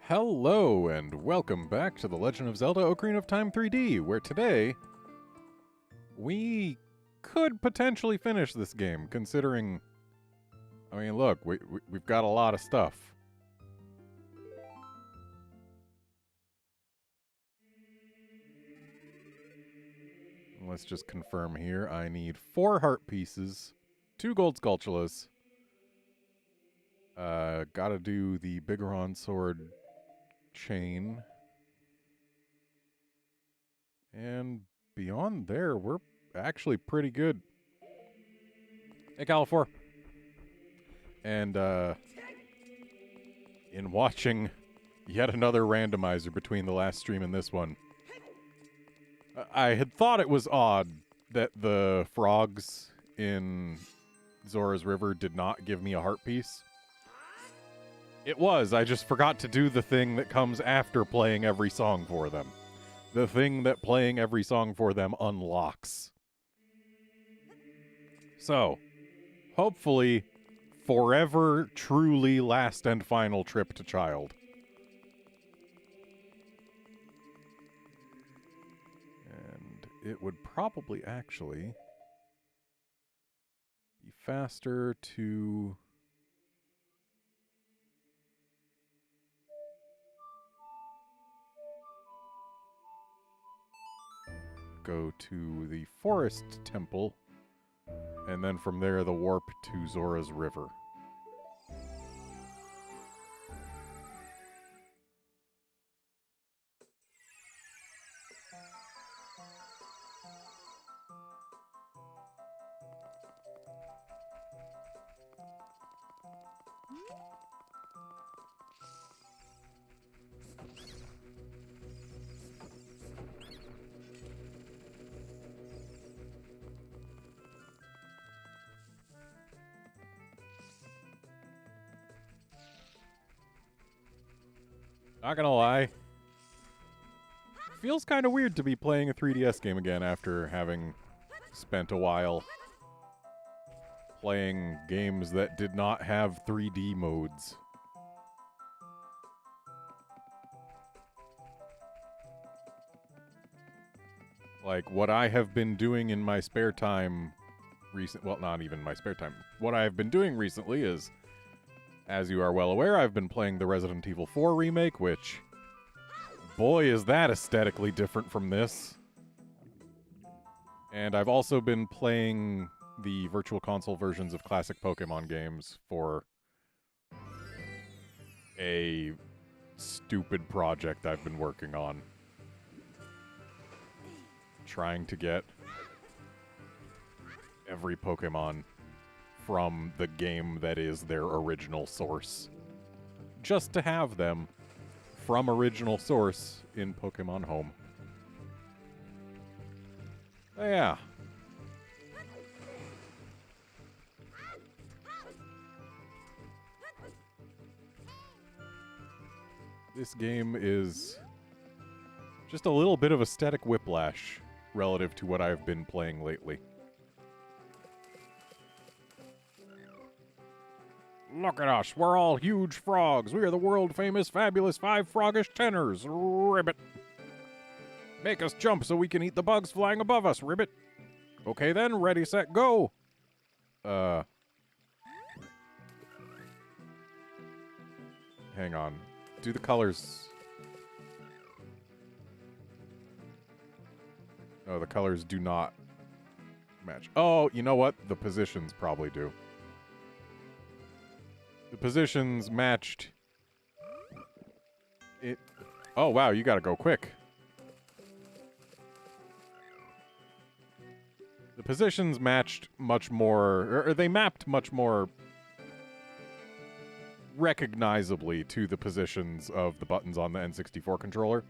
Hello, and welcome back to the Legend of Zelda Ocarina of Time 3D, where today we could potentially finish this game, considering, I mean, look, we've got a lot of stuff. Let's just confirm here. I need 4 heart pieces, 2 gold sculptulas. Gotta do the Bigoron sword chain. And beyond there, we're actually pretty good. Hey, Califor. And, in watching yet another randomizer between the last stream and this one, I had thought it was odd that the frogs in Zora's River did not give me a heart piece. It was. I just forgot to do the thing that comes after playing every song for them. The thing that playing every song for them unlocks. So, hopefully, forever, truly last and final trip to Child. And it would probably actually be faster to go to the Forest Temple, and then from there the warp to Zora's River. Not gonna lie, feels kind of weird to be playing a 3DS game again after having spent a while playing games that did not have 3D modes. Like, what I have been doing in my spare time well, not even my spare time. What I have been doing recently is, as you are well aware, I've been playing the Resident Evil 4 remake, which, boy, is that aesthetically different from this. And I've also been playing the Virtual Console versions of classic Pokemon games for a stupid project I've been working on. Trying to get every Pokemon from the game that is their original source. Just to have them from original source in Pokemon Home. Yeah. This game is just a little bit of aesthetic whiplash relative to what I've been playing lately. Look at us, we're all huge frogs. We are the world-famous, fabulous 5 froggish tenors. Ribbit. Make us jump so we can eat the bugs flying above us, Ribbit. Okay then, ready, set, go. Hang on. Do the colors... Oh, the colors do not match. Oh, you know what? The positions probably do. The positions matched it. Oh, wow, you gotta go quick. The positions matched much more, or they mapped much more recognizably to the positions of the buttons on the N64 controller.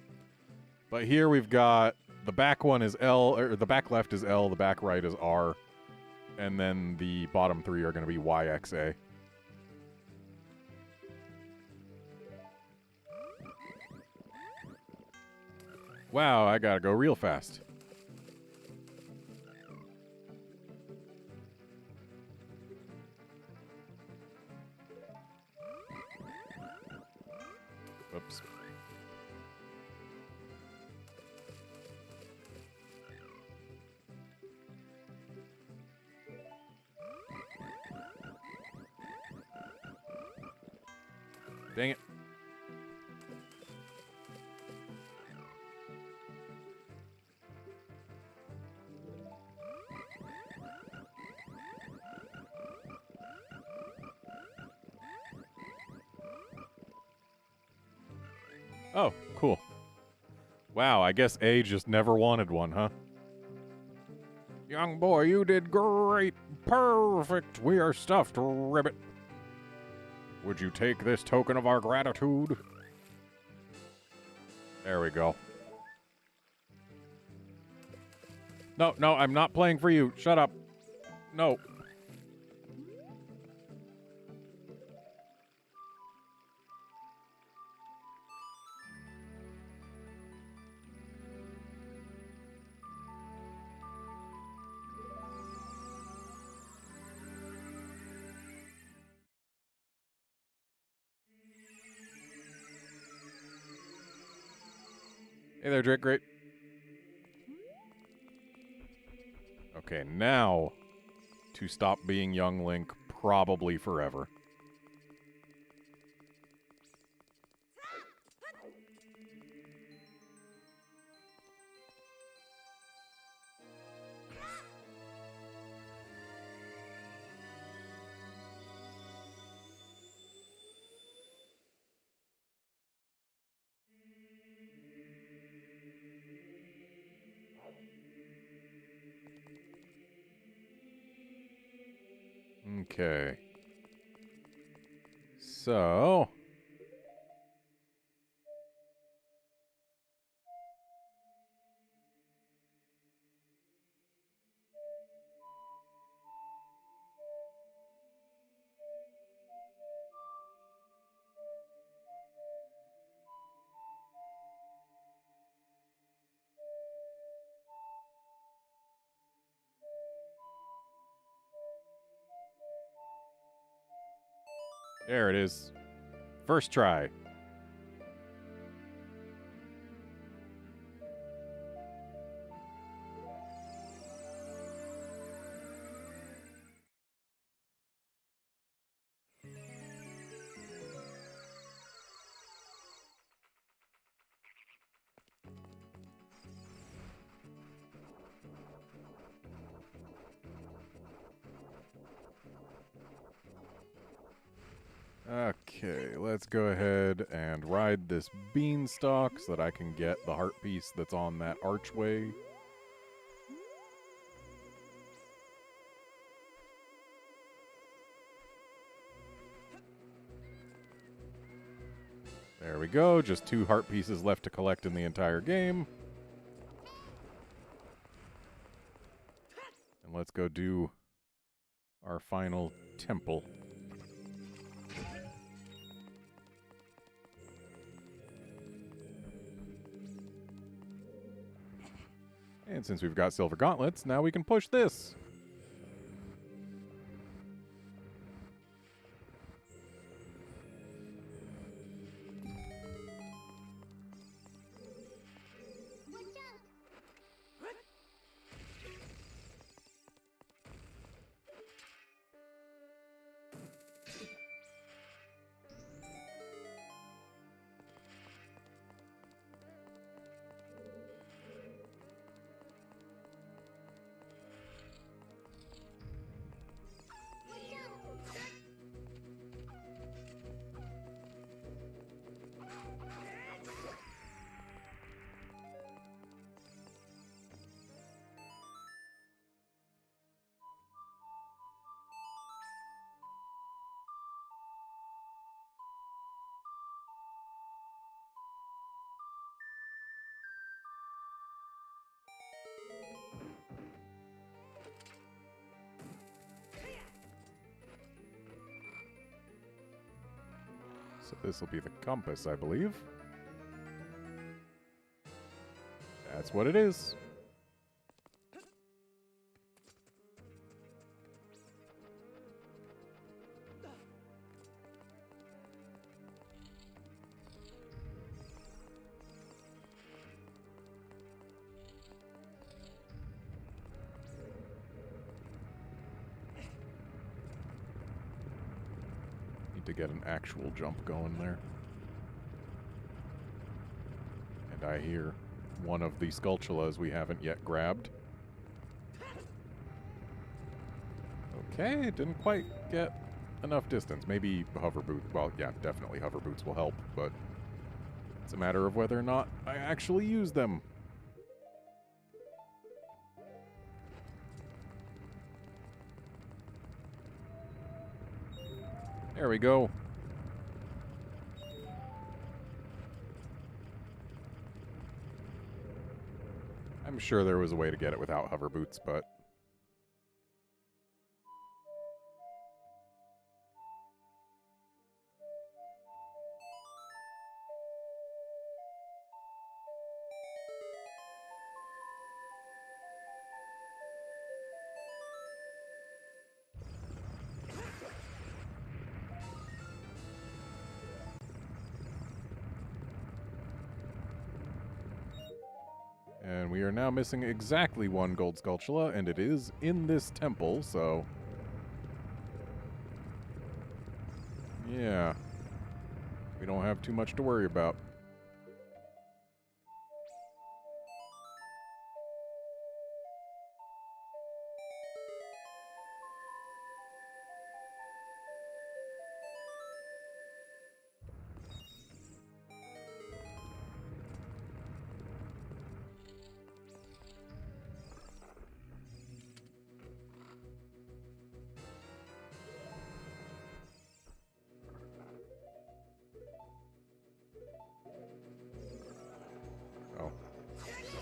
But here we've got the back one is L, or the back left is L, the back right is R, and then the bottom 3 are going to be Y, X, A. Wow, I gotta go real fast. Oops. Oh, cool. Wow, I guess A just never wanted one, huh? Young boy, you did great. Perfect. We are stuffed, Ribbit. Would you take this token of our gratitude? There we go. No, no, I'm not playing for you. Shut up. No. Hey there, Drake. Great. Okay, now to stop being young Link probably forever. Okay. So... there it is. First try. Okay, let's go ahead and ride this beanstalk so that I can get the heart piece that's on that archway. There we go, just 2 heart pieces left to collect in the entire game. And let's go do our final temple. And since we've got silver gauntlets, now we can push this. So this will be the compass, I believe. That's what it is. To get an actual jump going there. And I hear one of the Skulltulas we haven't yet grabbed. Okay, didn't quite get enough distance. Maybe hover boots. Well, yeah, definitely hover boots will help, but It's a matter of whether or not I actually use them. There we go. I'm sure there was a way to get it without hover boots, but... And we are now missing exactly one gold Skulltula, and it is in this temple, so... yeah. We don't have too much to worry about.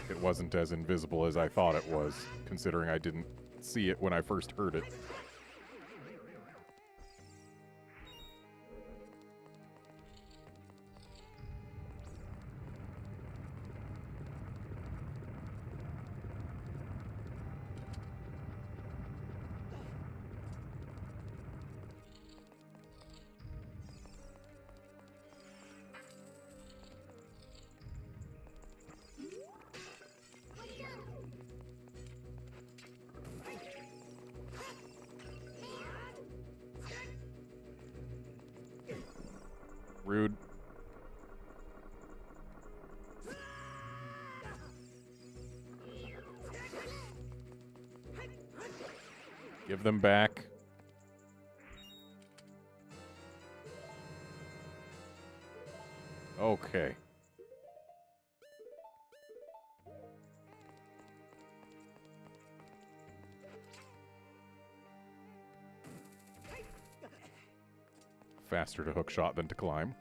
It wasn't as invisible as I thought it was, considering I didn't see it when I first heard it. Rude. Give them back. Okay. Faster to hook shot than to climb.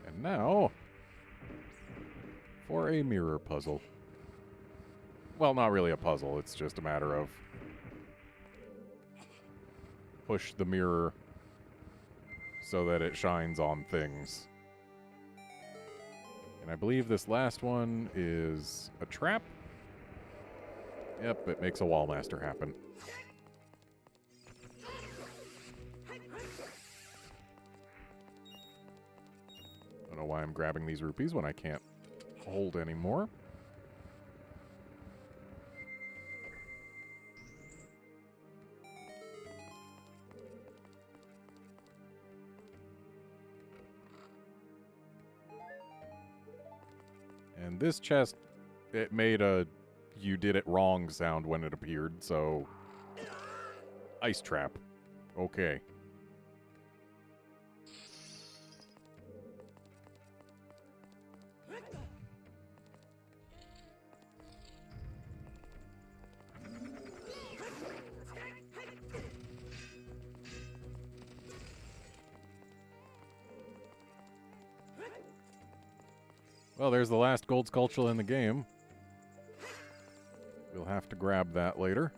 And now, for a mirror puzzle. Well, not really a puzzle, it's just a matter of push the mirror so that it shines on things. And I believe this last one is a trap. Yep, it makes a wall master happen. Don't know why I'm grabbing these rupees when I can't hold anymore. And this chest, it made a you did it wrong sound when it appeared, so... Ice trap. Okay. Well, there's the last gold Skulltula in the game. We'll have to grab that later.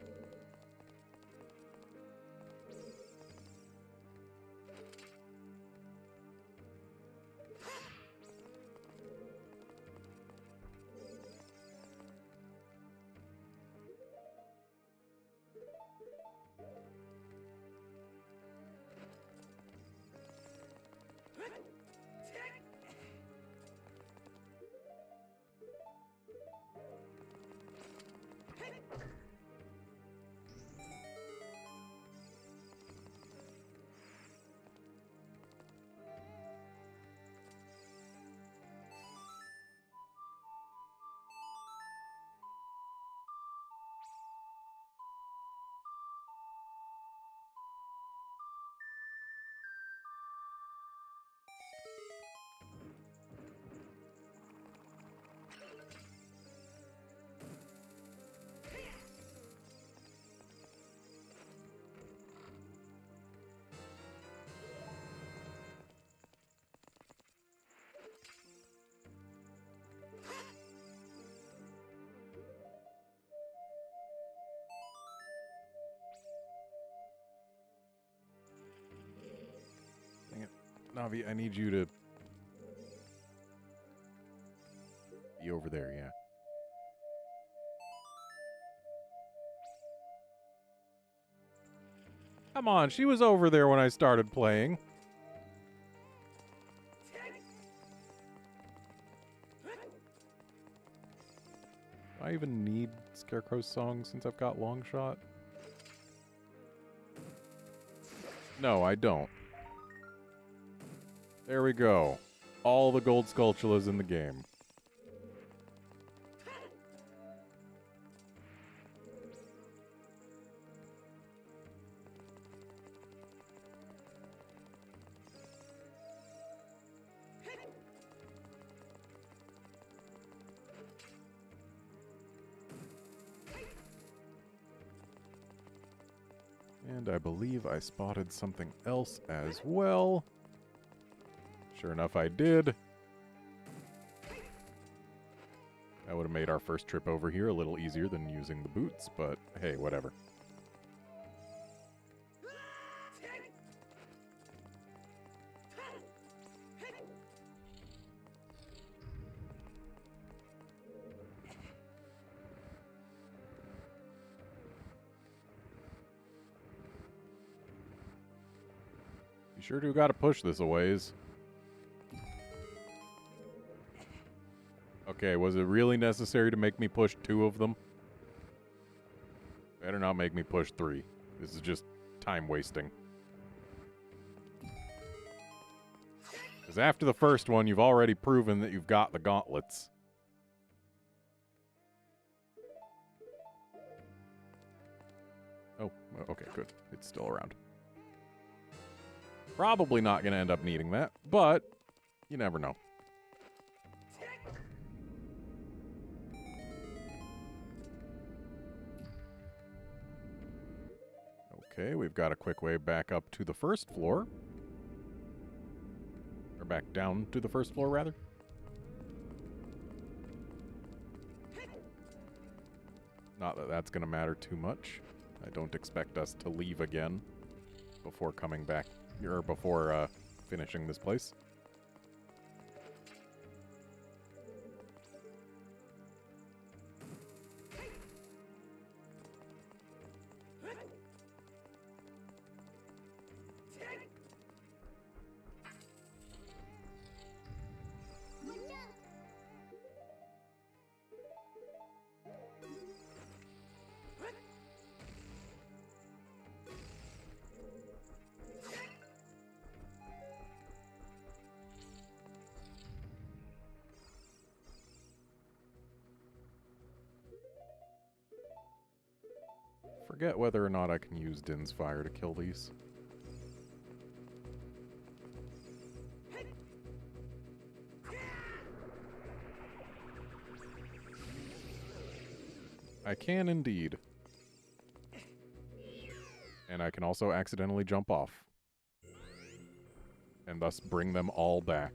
Navi, I need you to be over there, yeah. Come on, she was over there when I started playing. Do I even need Scarecrow's song since I've got Longshot? No, I don't. There we go. All the gold Skulltulas in the game. And I believe I spotted something else as well. Sure enough, I did. That would have made our first trip over here a little easier than using the boots, but hey, whatever. You sure do gotta push this a ways. Okay, was it really necessary to make me push 2 of them? Better not make me push 3. This is just time wasting. Because after the first one, you've already proven that you've got the gauntlets. Oh, okay, good. It's still around. Probably not going to end up needing that, but you never know. Okay, we've got a quick way back up to the first floor. Or back down to the first floor, rather. Not that that's going to matter too much. I don't expect us to leave again before coming back, or before finishing this place. Forget whether or not I can use Din's Fire to kill these. I can indeed. And I can also accidentally jump off. And thus bring them all back.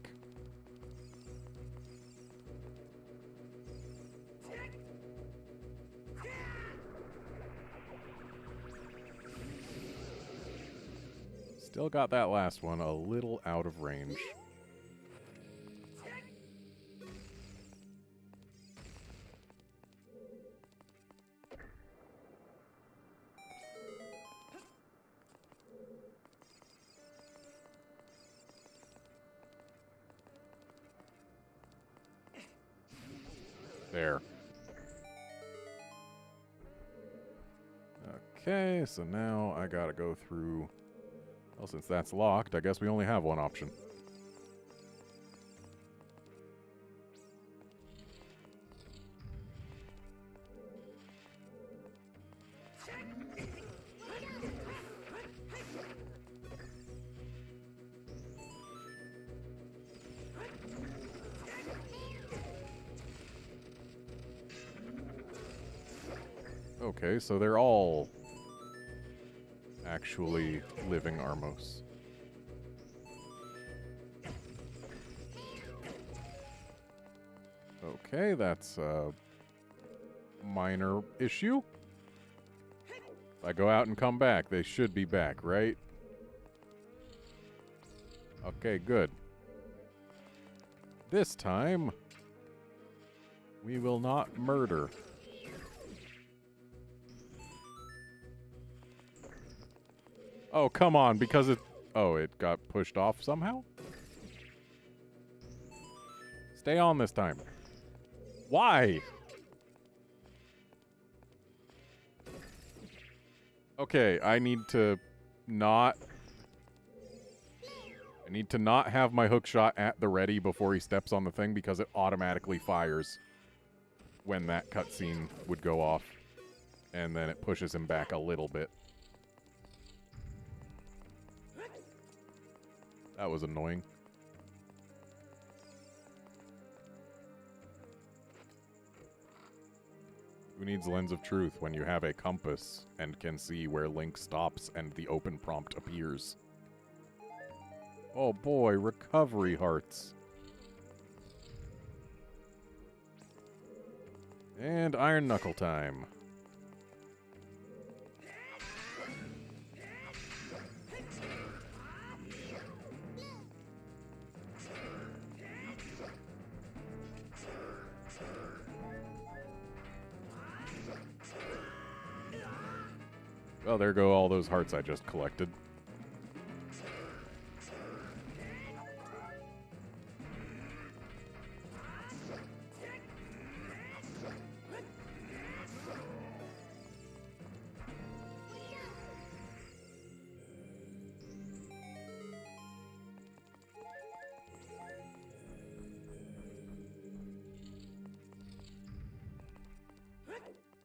Still got that last one a little out of range. There. Okay, so now I gotta go through... Well, since that's locked, I guess we only have one option. Okay, so they're all actually living Armos. Okay, that's a minor issue. If I go out and come back, they should be back, right? Okay, good. This time, we will not murder. Oh, come on, because it... Oh, it got pushed off somehow? Stay on this time. Why? Okay, I need to not have my hook shot at the ready before he steps on the thing because it automatically fires when that cutscene would go off. And then it pushes him back a little bit. That was annoying. Who needs Lens of Truth when you have a compass and can see where Link stops and the open prompt appears? Oh boy, recovery hearts. And Iron Knuckle time. Well, there go all those hearts I just collected.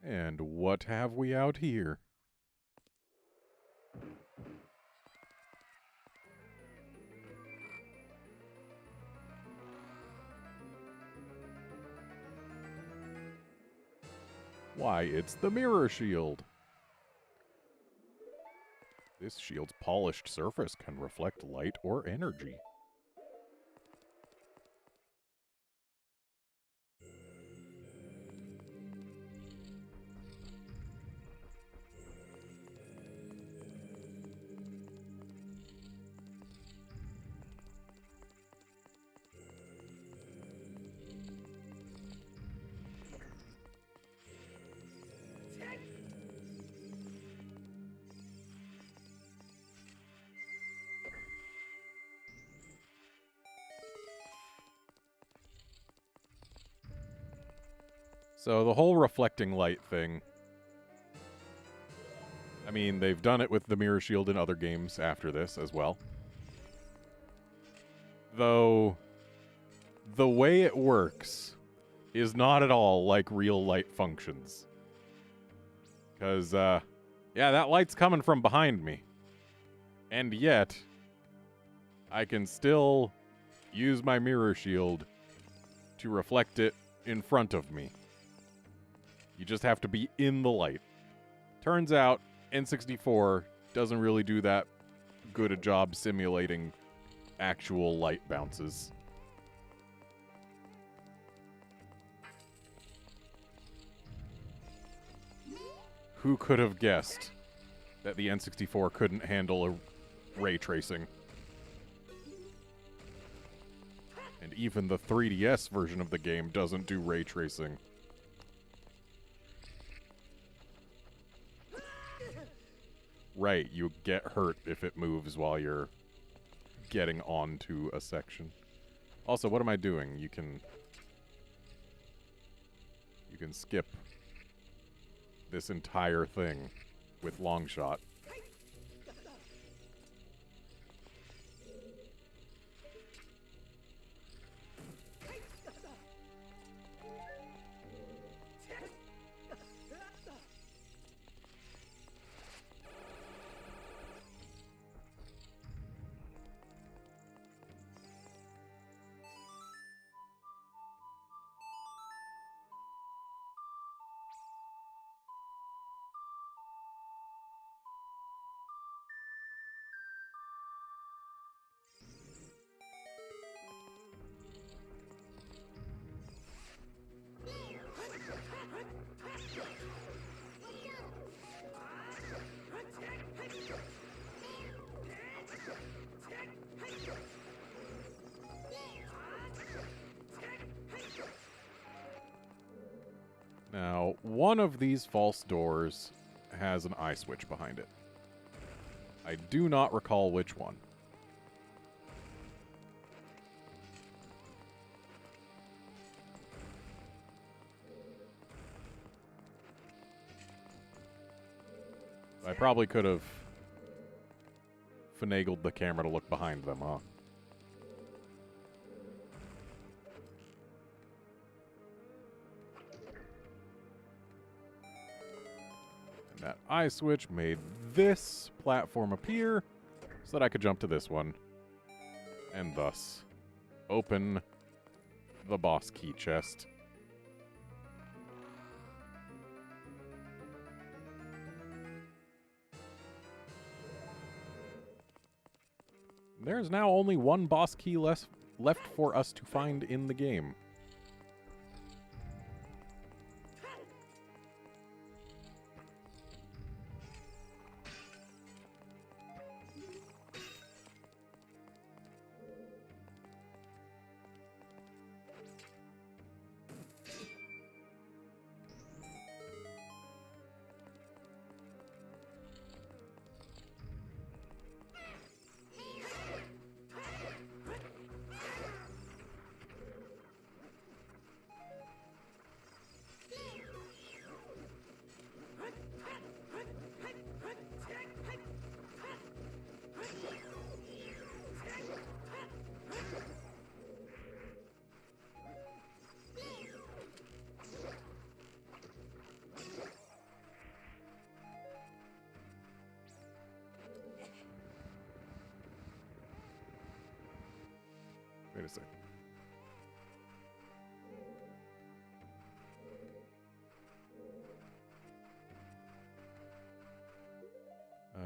And what have we out here? Why, it's the mirror shield. This shield's polished surface can reflect light or energy. So the whole reflecting light thing, I mean, they've done it with the mirror shield in other games after this as well. Though, the way it works is not at all like real light functions. Because, yeah, that light's coming from behind me. And yet, I can still use my mirror shield to reflect it in front of me. You just have to be in the light. Turns out, N64 doesn't really do that good a job simulating actual light bounces. Who could have guessed that the N64 couldn't handle a ray tracing? And even the 3DS version of the game doesn't do ray tracing. Right, you get hurt if it moves while you're getting onto a section. Also, what am I doing? You can skip this entire thing with long shot. Now, one of these false doors has an eye switch behind it. I do not recall which one. I probably could have finagled the camera to look behind them, huh? And that eye switch made this platform appear so that I could jump to this one. And thus, open the boss key chest. There's now only one boss key left for us to find in the game. Wait a sec.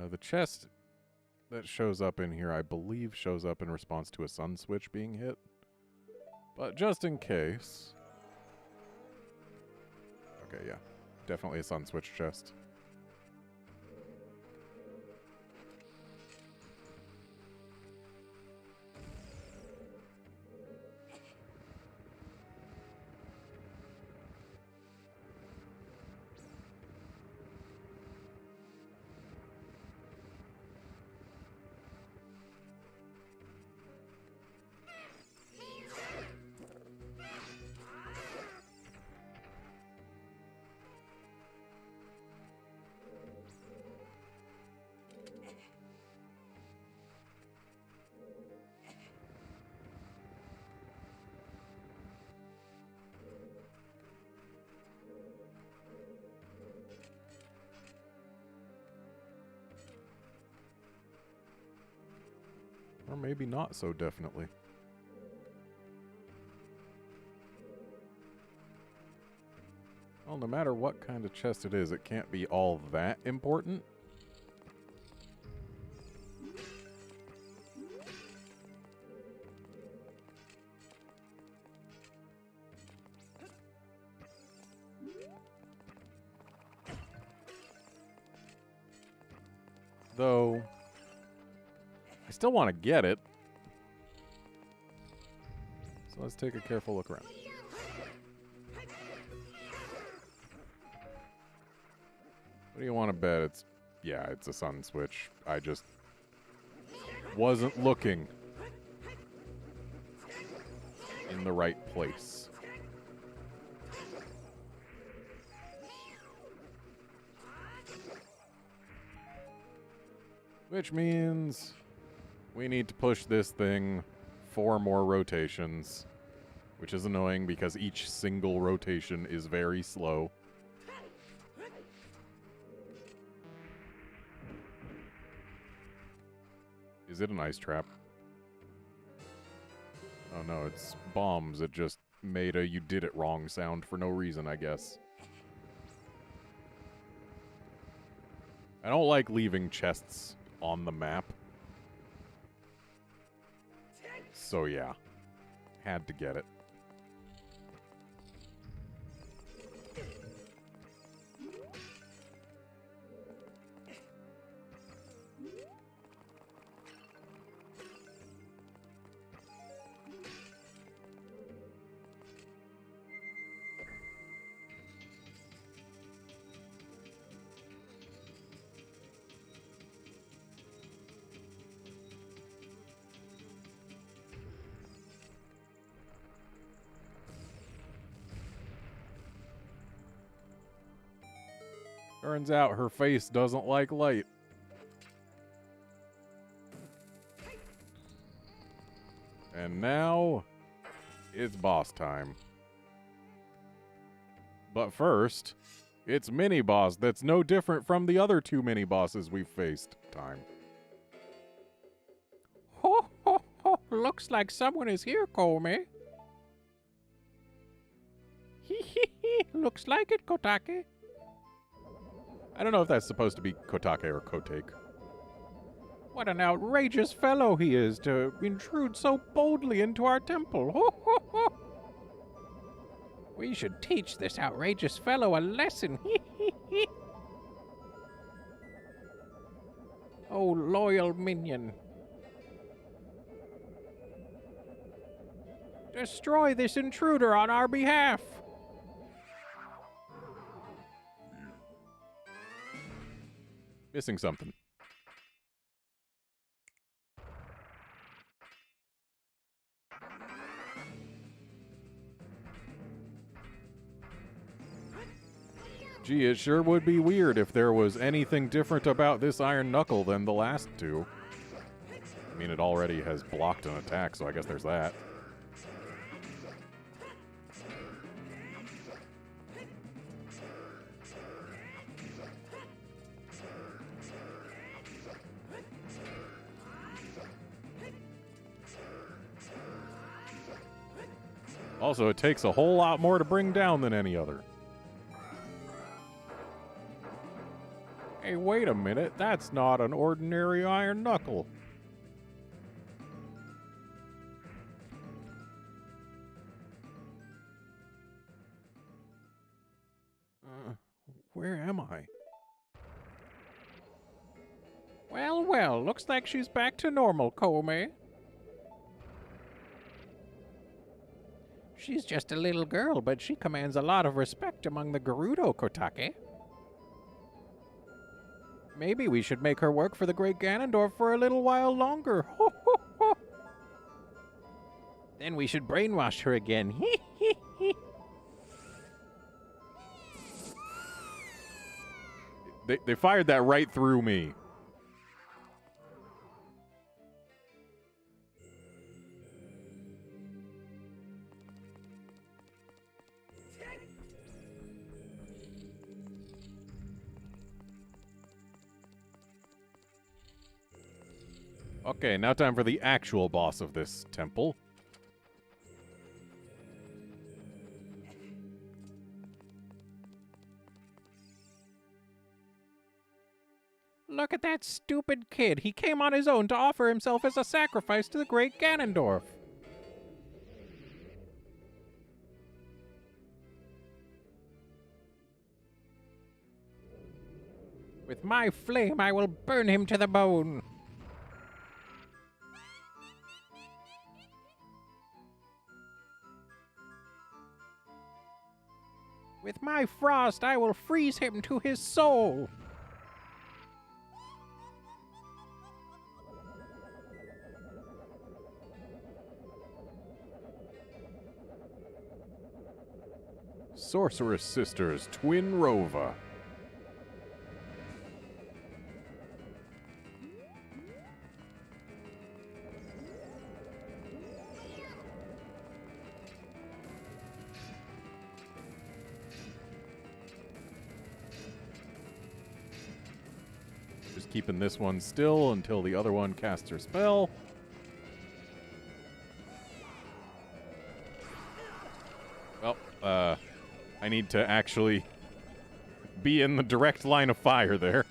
The chest that shows up in here, I believe, shows up in response to a sun switch being hit. But just in case... Okay, yeah. Definitely a sun switch chest. Or maybe not so definitely. Well, no matter what kind of chest it is, it can't be all that important. Though... I still want to get it. So let's take a careful look around. What do you want to bet? It's... Yeah, it's a sun switch. I just... wasn't looking in the right place. Which means... we need to push this thing 4 more rotations, which is annoying because each single rotation is very slow. Is it an ice trap? Oh no, it's bombs. It just made a you did it wrong sound for no reason, I guess. I don't like leaving chests on the map. So yeah, had to get it. Turns out her face doesn't like light. And now, it's boss time. But first, it's mini-boss that's no different from the other two mini-bosses we've faced time. Ho, ho, ho. Looks like someone is here, Comey. Hee hee hee. Looks like it, Kotake. I don't know if that's supposed to be Kotake or Kotake. What an outrageous fellow he is to intrude so boldly into our temple. Ho, ho, ho. We should teach this outrageous fellow a lesson. Hee hee hee. Oh, loyal minion. Destroy this intruder on our behalf. Missing something. Gee, it sure would be weird if there was anything different about this Iron Knuckle than the last two. I mean, it already has blocked an attack, so I guess there's that. Also, it takes a whole lot more to bring down than any other. Hey, wait a minute. That's not an ordinary Iron Knuckle. Where am I? Well, well, looks like she's back to normal, Comey. She's just a little girl, but she commands a lot of respect among the Gerudo, Kotake. Maybe we should make her work for the Great Ganondorf for a little while longer. Ho, ho, ho. Then we should brainwash her again. Hee, hee, hee. They fired that right through me. Okay, now time for the actual boss of this temple. Look at that stupid kid. He came on his own to offer himself as a sacrifice to the Great Ganondorf. With my flame, I will burn him to the bone. With my frost, I will freeze him to his soul. Sorceress Sisters, Twin Rova. Just keeping this one still until the other one casts her spell. Well, I need to actually be in the direct line of fire there.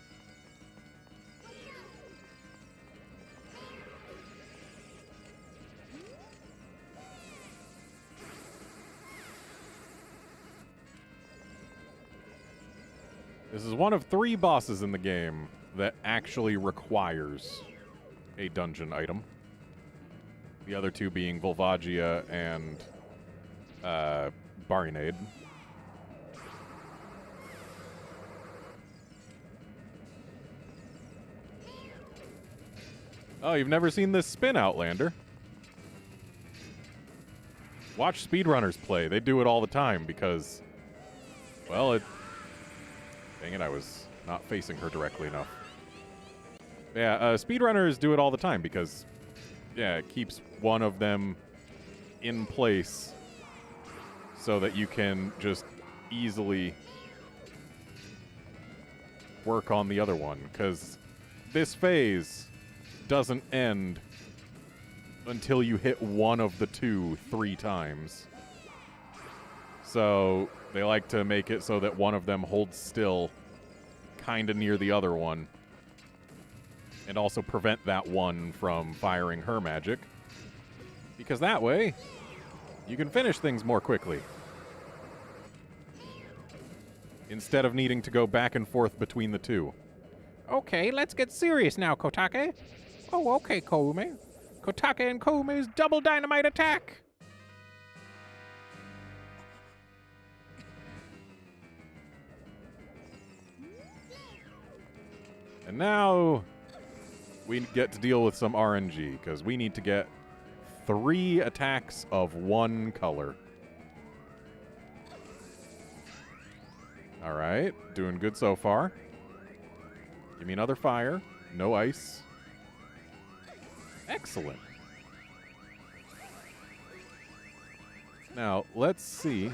This is one of 3 bosses in the game that actually requires a dungeon item. The other 2 being Volvagia and Barinade. Oh, you've never seen this spin, Outlander? Watch speedrunners play. They do it all the time because, well, dang it, I was Not facing her directly enough. Yeah, speedrunners do it all the time because, yeah, it keeps one of them in place so that you can just easily work on the other one. Because this phase doesn't end until you hit one of the two 3 times. So they like to make it so that one of them holds still kind of near the other one. And also prevent that one from firing her magic. Because that way, you can finish things more quickly. Instead of needing to go back and forth between the two. Okay, let's get serious now, Kotake. Oh, okay, Koume. Kotake and Koume's double dynamite attack. And now we get to deal with some RNG, because we need to get 3 attacks of 1 color. Alright, doing good so far. Give me another fire. No ice. Excellent. Now, let's see.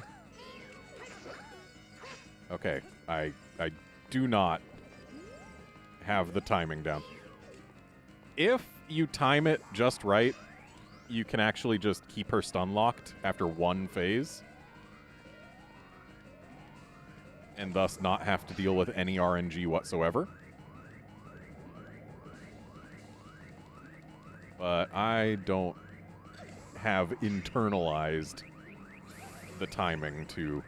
Okay, I do not have the timing down. If you time it just right, you can actually just keep her stun locked after 1 phase. And thus not have to deal with any RNG whatsoever. But I don't have internalized the timing to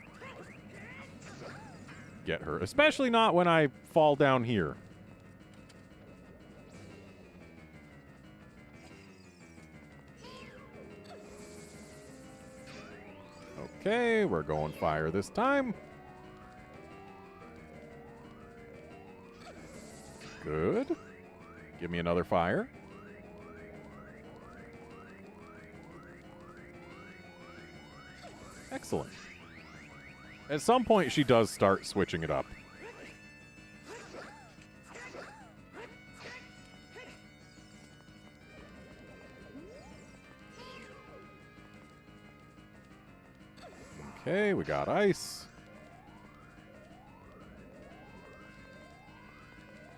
get her. Especially not when I fall down here. Okay, we're going fire this time. Good. Give me another fire. Excellent. At some point, she does start switching it up. Okay, we got ice.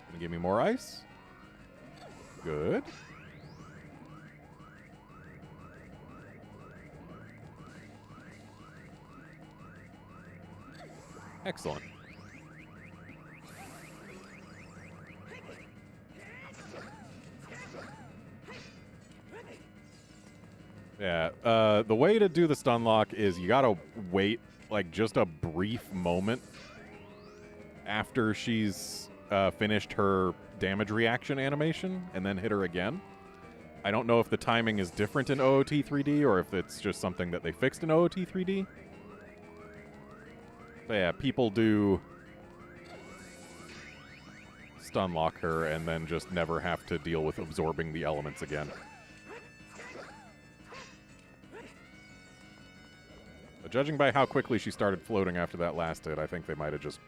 Gonna give me more ice. Good. Excellent. Yeah, the way to do the stun lock is you gotta wait, like, just a brief moment after she's finished her damage reaction animation, and then hit her again. I don't know if the timing is different in OOT 3D, or if it's just something that they fixed in OOT 3D. But yeah, people do stun lock her and then just never have to deal with absorbing the elements again. But judging by how quickly she started floating after that last hit, I think they might have just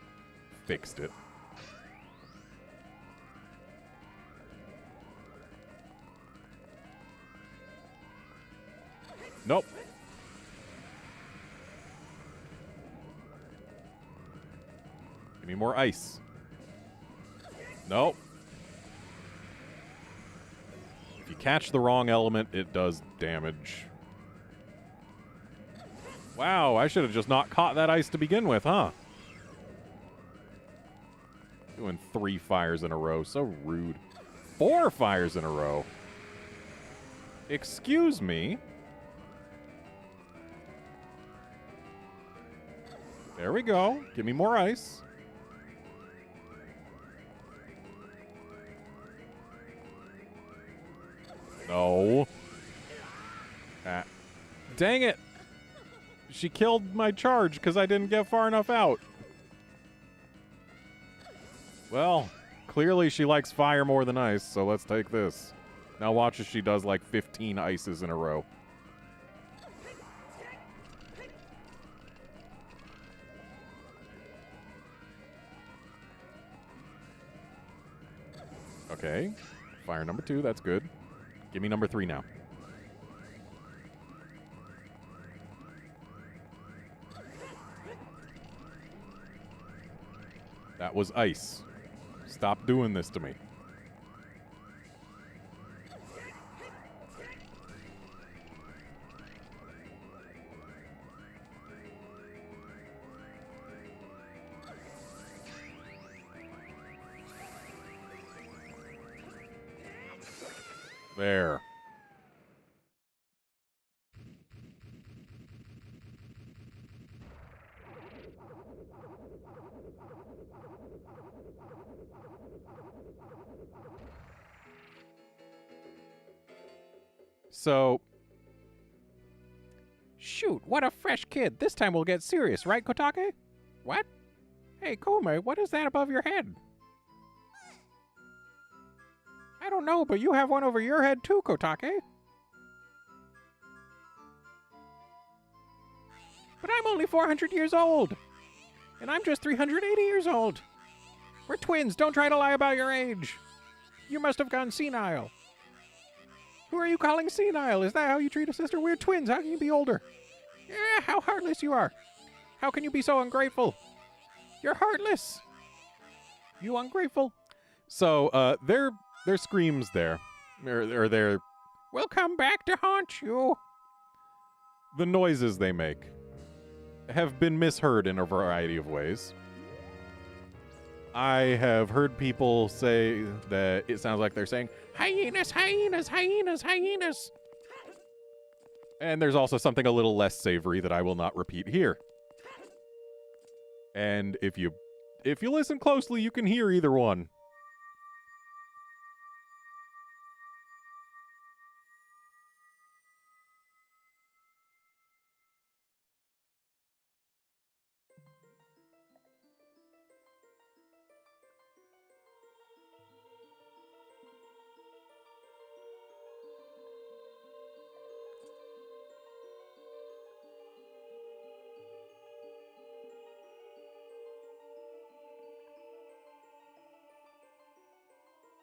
fixed it. Nope. Give me more ice. Nope. If you catch the wrong element, it does damage. Wow, I should have just not caught that ice to begin with, huh? Doing 3 fires in a row. So rude. 4 fires in a row. Excuse me? There we go. Give me more ice. No. Ah. Dang it. She killed my charge because I didn't get far enough out. Well, clearly she likes fire more than ice, so let's take this. Now watch as she does like 15 ices in a row. Okay. Fire number 2, that's good. Give me number 3 now. That was ice. Stop doing this to me. There. So, Shoot, what a fresh kid. This time we'll get serious, right, Kotake? What? Hey, Kome, what is that above your head? I don't know, but you have one over your head too, Kotake. But I'm only 400 years old. And I'm just 380 years old. We're twins. Don't try to lie about your age. You must have gone senile. Who are you calling senile? Is that how you treat a sister? We're twins. How can you be older? Yeah, how heartless you are. How can you be so ungrateful? You're heartless. You ungrateful. so their screams there, or their We'll come back to haunt you. the noises they make have been misheard in a variety of ways. I have heard people say that it sounds like they're saying, Hyenas, hyenas, hyenas, hyenas. and there's also something a little less savory that I will not repeat here. And if you listen closely, you can hear either one.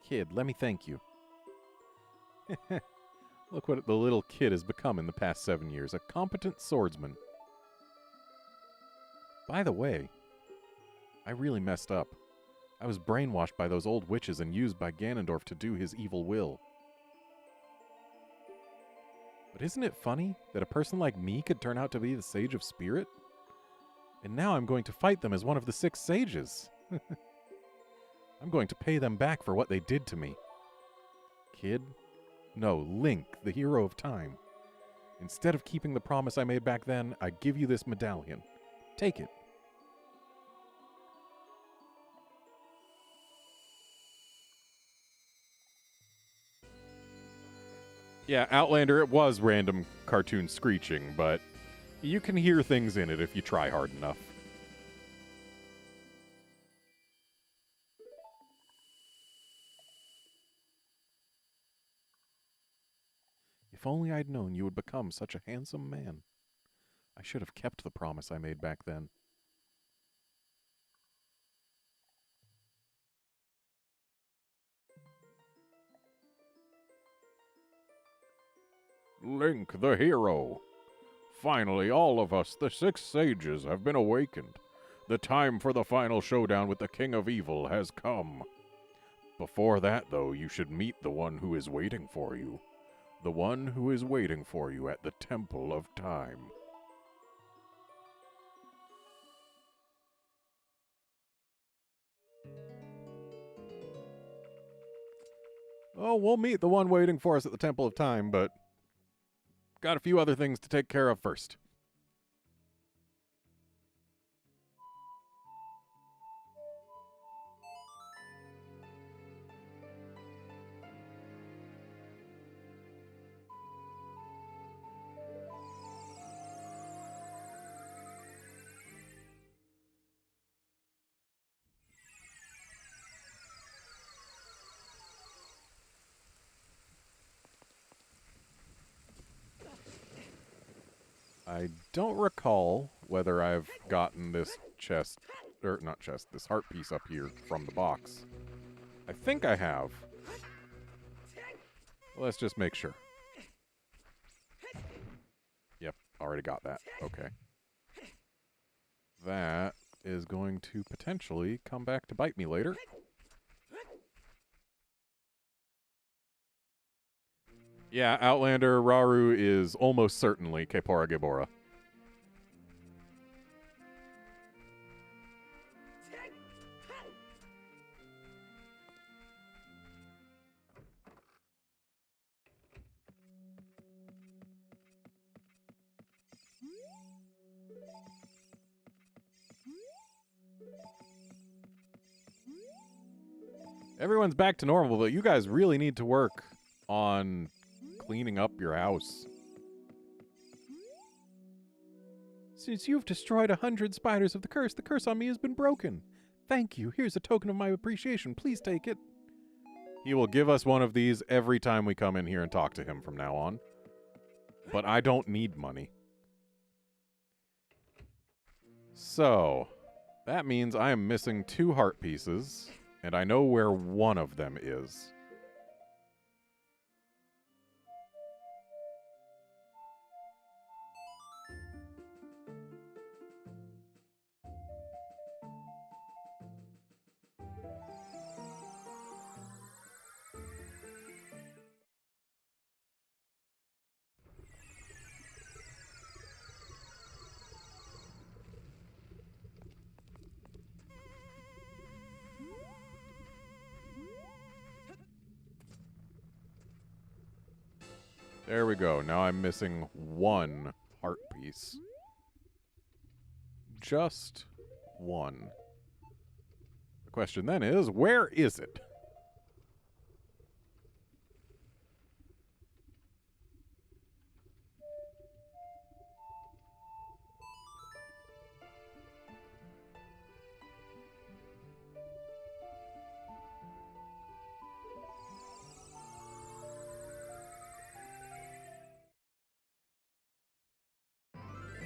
Kid, let me thank you. Look what the little kid has become in the past 7 years. A competent swordsman. By the way, I really messed up. I was brainwashed by those old witches and used by Ganondorf to do his evil will. But isn't it funny that a person like me could turn out to be the Sage of Spirit? And now I'm going to fight them as one of the 6 sages. I'm going to pay them back for what they did to me. Kid? No, Link, the hero of time. Instead of keeping the promise I made back then, I give you this medallion. Take it. Yeah, Outlander, it was random cartoon screeching, but you can hear things in it if you try hard enough. If only I'd known you would become such a handsome man. I should have kept the promise I made back then. Link the hero. Finally, all of us, the 6 sages, have been awakened. The time for the final showdown with the King of Evil has come. Before that, though, you should meet the one who is waiting for you. The one who is waiting for you at the Temple of Time. Oh, we'll meet the one waiting for us at the Temple of Time, but got a few other things to take care of first. I don't recall whether I've gotten this chest, or not chest, this heart piece up here from the box. I think I have. Let's just make sure. Yep, already got that. Okay. That is going to potentially come back to bite me later. Yeah, Outlander Raru is almost certainly Kepora Gebora. Everyone's back to normal, but you guys really need to work on cleaning up your house. Since you've destroyed 100 spiders of the curse on me has been broken. Thank you. Here's a token of my appreciation. Please take it. He will give us one of these every time we come in here and talk to him from now on. But I don't need money. So, that means I am missing 2 heart pieces, and I know where one of them is. There we go. Now I'm missing 1 heart piece. Just 1. The question then is, where is it?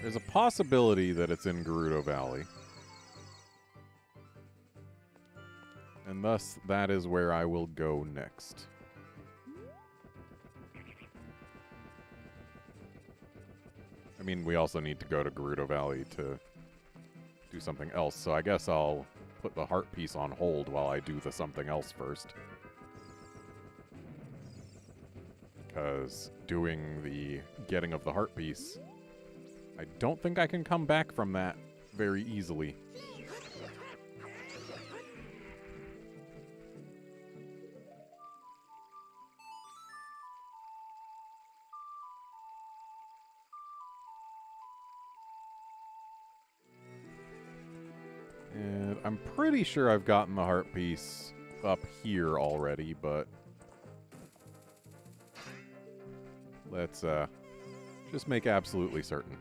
There's a possibility that it's in Gerudo Valley. And thus, that is where I will go next. I mean, we also need to go to Gerudo Valley to do something else, so I guess I'll put the heart piece on hold while I do the something else first. Because doing the getting of the heart piece, I don't think I can come back from that very easily. And I'm pretty sure I've gotten the heart piece up here already, but let's just make absolutely certain.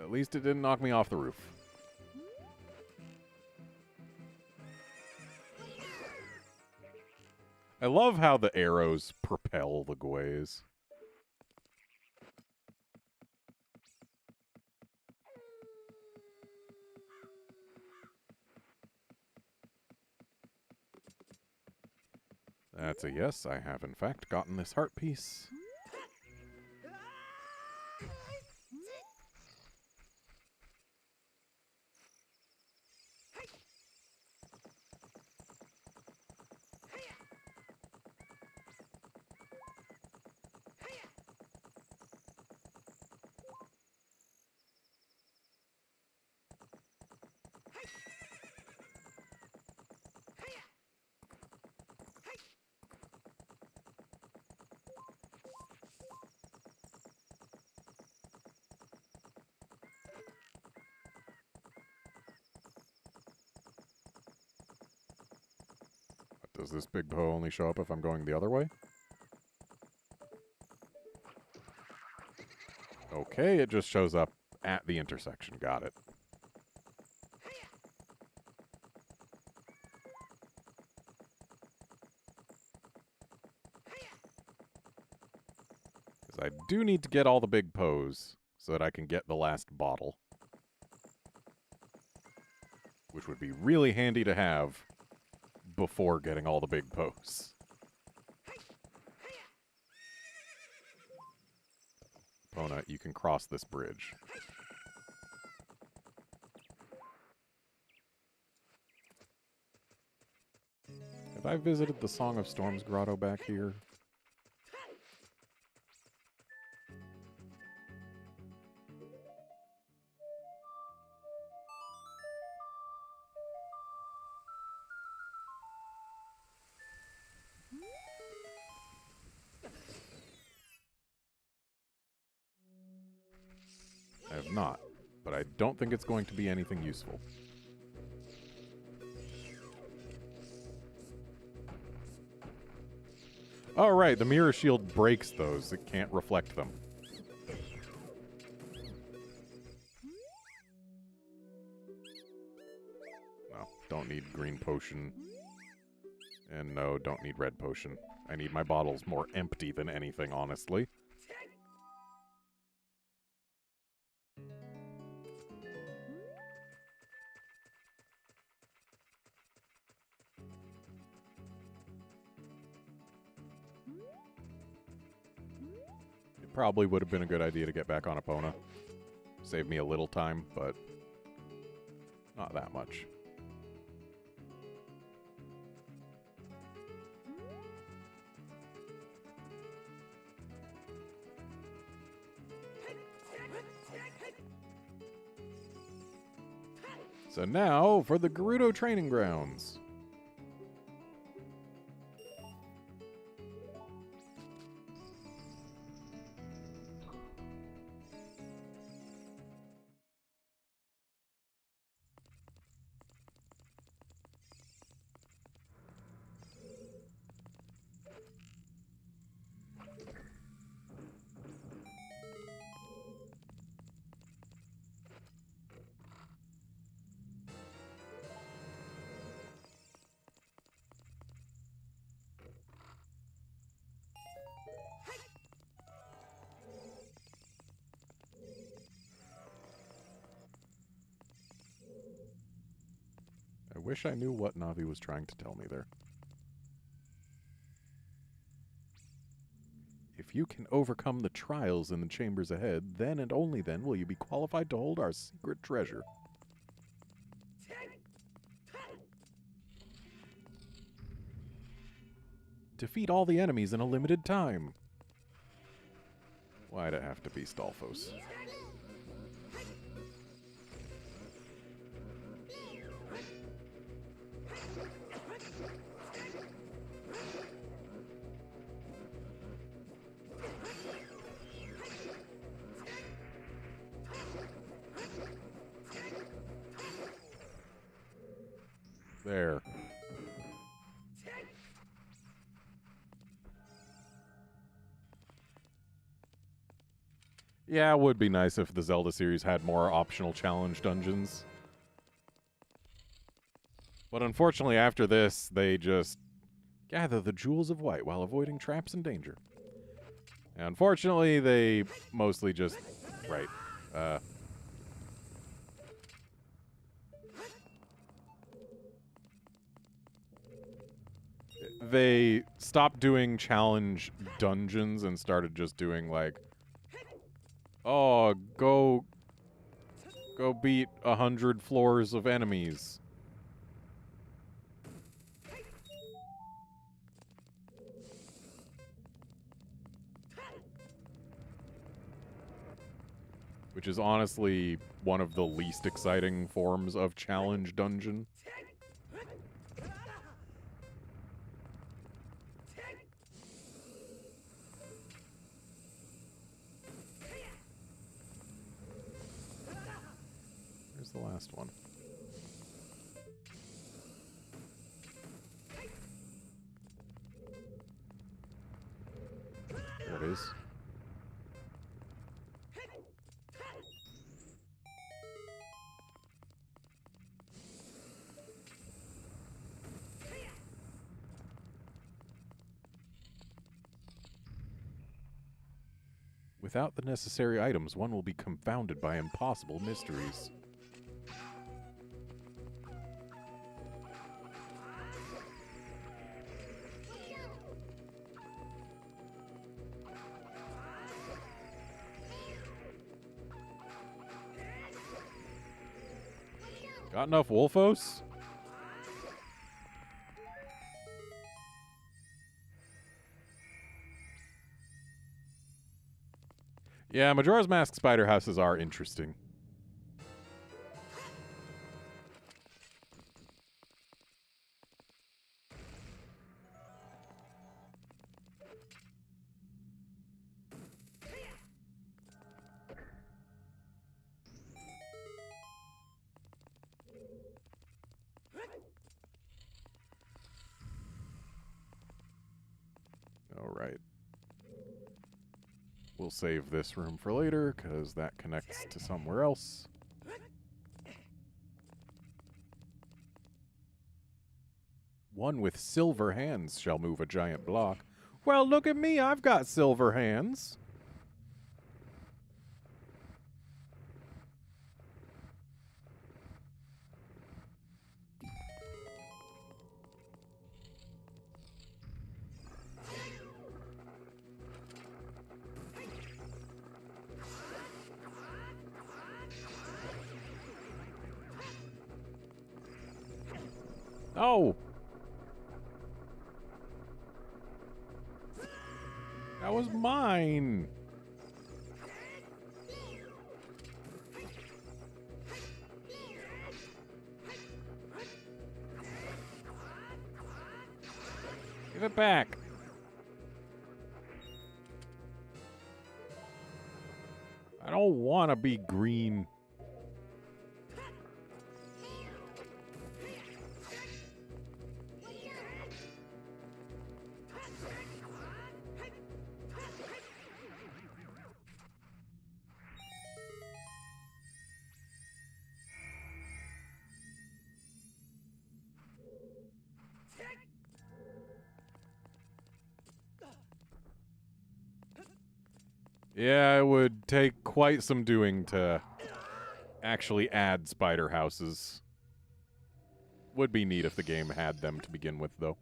At least it didn't knock me off the roof. I love how the arrows propel the Gways. That's a yes. I have, in fact, gotten this heart piece. Does this big bow only show up if I'm going the other way? Okay, it just shows up at the intersection. Got it. Because I do need to get all the big bows so that I can get the last bottle. Which would be really handy to have before getting all the big posts. Epona, you can cross this bridge. Have I visited the Song of Storms grotto back here? I have not, but I don't think it's going to be anything useful. Oh, right, the mirror shield breaks those. It can't reflect them. No, don't need green potion. And no, don't need red potion. I need my bottles more empty than anything, honestly. It probably would have been a good idea to get back on Epona. Save me a little time, but not that much. So now for the Gerudo Training Grounds. I wish I knew what Navi was trying to tell me there. If you can overcome the trials in the chambers ahead, then and only then will you be qualified to hold our secret treasure. Defeat all the enemies in a limited time. Why'd it have to be Stalfos? There. Yeah, it would be nice if the Zelda series had more optional challenge dungeons. But unfortunately, after this, they just gather the jewels of white while avoiding traps and danger. And unfortunately, they mostly just... Right. They stopped doing challenge dungeons and started just doing, like... Oh, go beat 100 floors of enemies. Which is honestly one of the least exciting forms of challenge dungeon. Here's the last one. There it is. Without the necessary items, one will be confounded by impossible mysteries. Got enough Wolfos? Yeah, Majora's Mask spider houses are interesting. All right. We'll save this room for later, because that connects to somewhere else. One with silver hands shall move a giant block. Well, look at me, I've got silver hands. Oh! That was mine! Give it back! I don't want to be green. Yeah, it would take quite some doing to actually add spider houses. Would be neat if the game had them to begin with, though.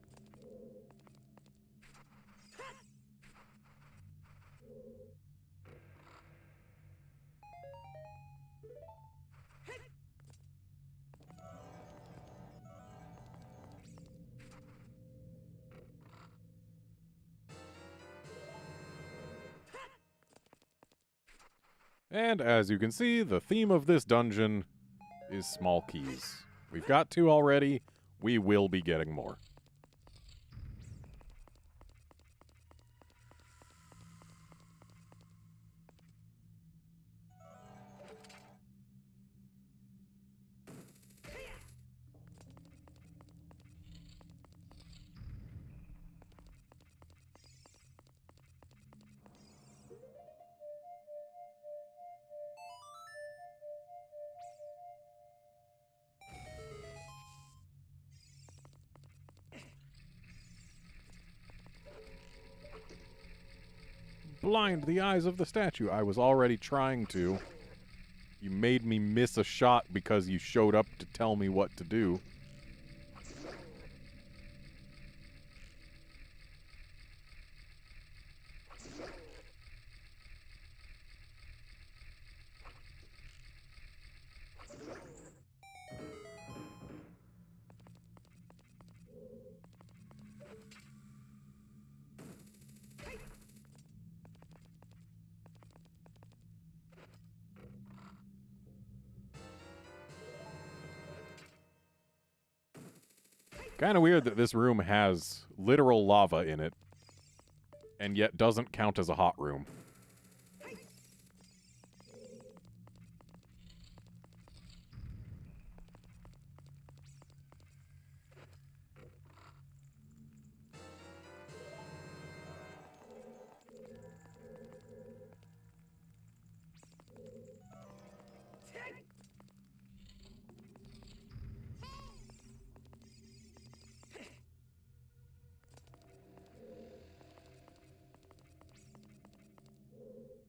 And as you can see, the theme of this dungeon is small keys. We've got 2 already. We will be getting more. Blind the eyes of the statue. I was already trying to. You made me miss a shot because you showed up to tell me what to do. Kind of weird that this room has literal lava in it, and yet doesn't count as a hot room.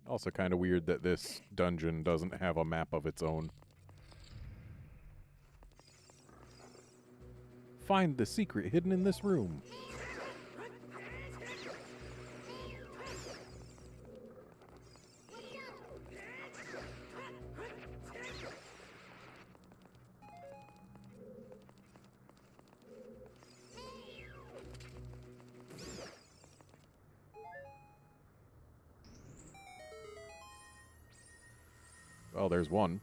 Also kind of weird that this dungeon doesn't have a map of its own. Find the secret hidden in this room. Oh, there's one.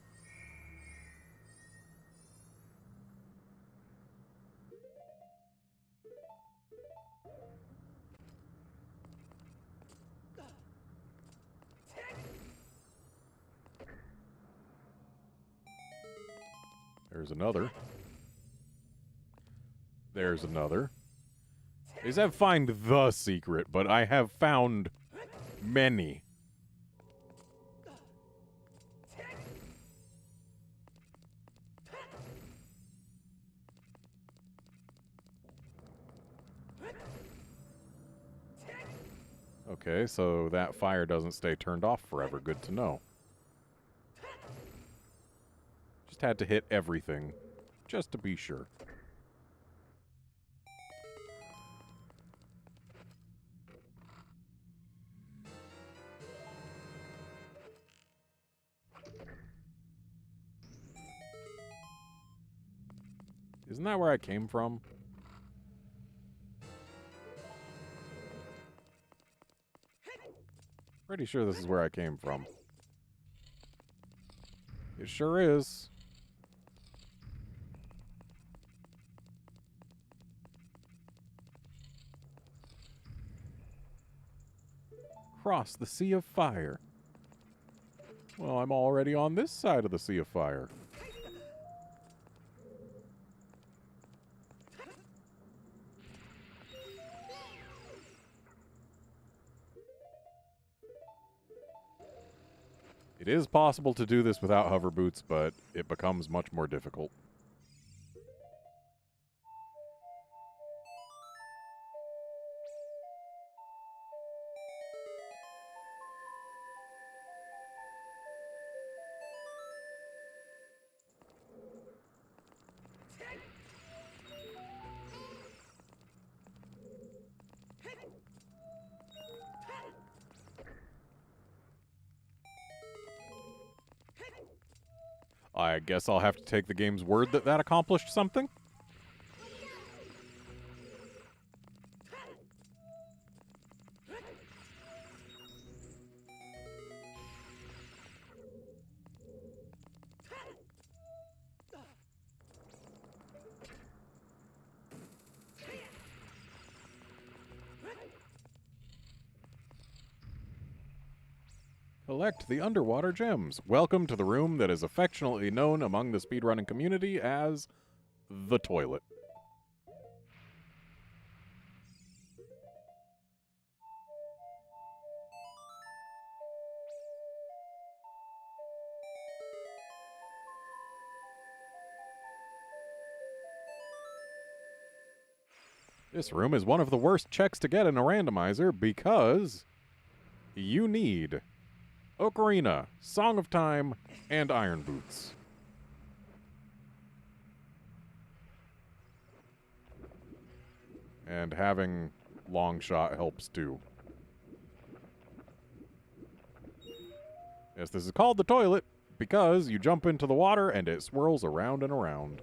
There's another. There's another. They said find the secret, but I have found many. Okay, so that fire doesn't stay turned off forever. Good to know. Just had to hit everything, just to be sure. Isn't that where I came from? Pretty sure this is where I came from. It sure is. Cross the Sea of Fire. Well, I'm already on this side of the Sea of Fire. It is possible to do this without hover boots, but it becomes much more difficult. I guess I'll have to take the game's word that that accomplished something. Collect the underwater gems. Welcome to the room that is affectionately known among the speedrunning community as the toilet. This room is one of the worst checks to get in a randomizer because you need Ocarina, Song of Time, and Iron Boots. And having long shot helps too. Yes, this is called the toilet because you jump into the water and it swirls around and around.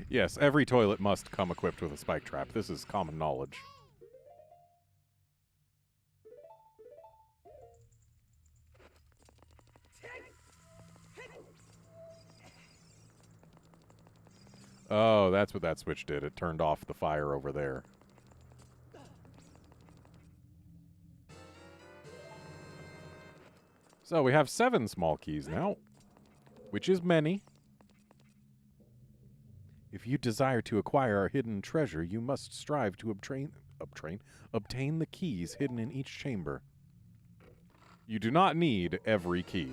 Yes, every toilet must come equipped with a spike trap. This is common knowledge. Oh, that's what that switch did. It turned off the fire over there. So we have 7 small keys now, which is many. If you desire to acquire our hidden treasure, you must strive to obtain the keys hidden in each chamber. You do not need every key.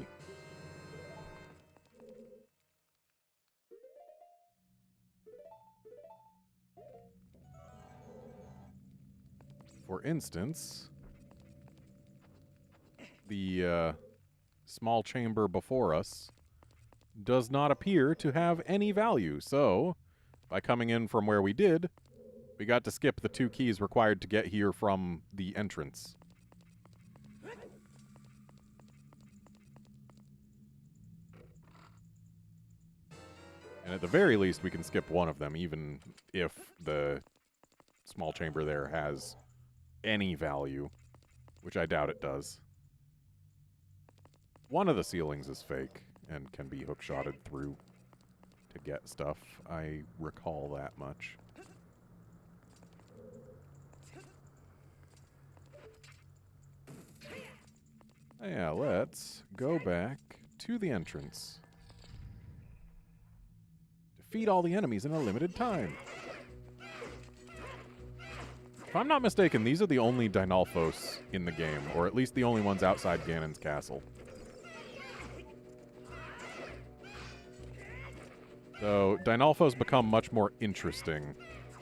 For instance, the small chamber before us does not appear to have any value. So, by coming in from where we did, we got to skip the 2 keys required to get here from the entrance. And at the very least, we can skip one of them, even if the small chamber there has any value, which I doubt it does. One of the ceilings is fake and can be hookshotted through to get stuff. I recall that much. Yeah, let's go back to the entrance. Defeat all the enemies in a limited time. If I'm not mistaken, these are the only Dynalphos in the game, or at least the only ones outside Ganon's castle. So, Dynalphos become much more interesting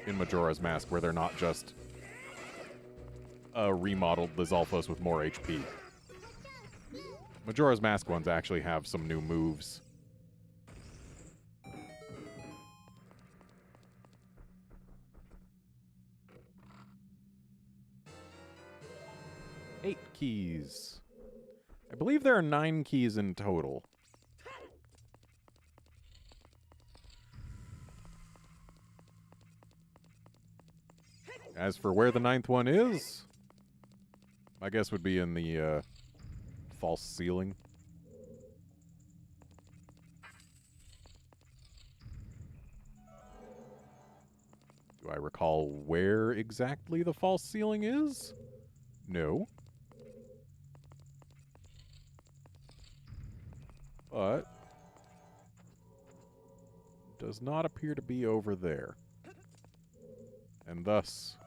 in Majora's Mask, where they're not just a remodeled Lizalfos with more HP. Majora's Mask ones actually have some new moves. Eight keys. I believe there are 9 keys in total. As for where the 9th one is, my guess would be in the false ceiling. Do I recall where exactly the false ceiling is? No. But does not appear to be over there. And thus,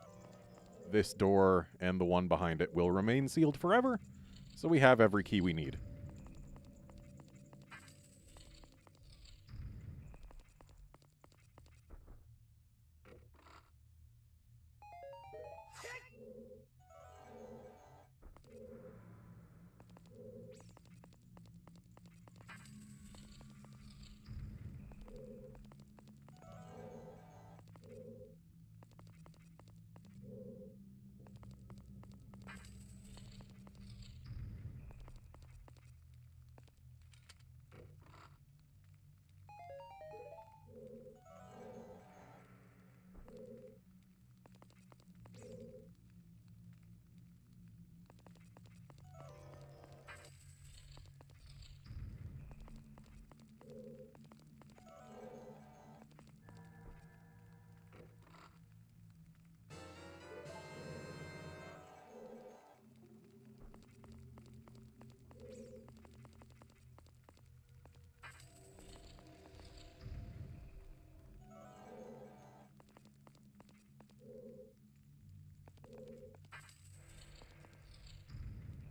this door and the one behind it will remain sealed forever, so we have every key we need.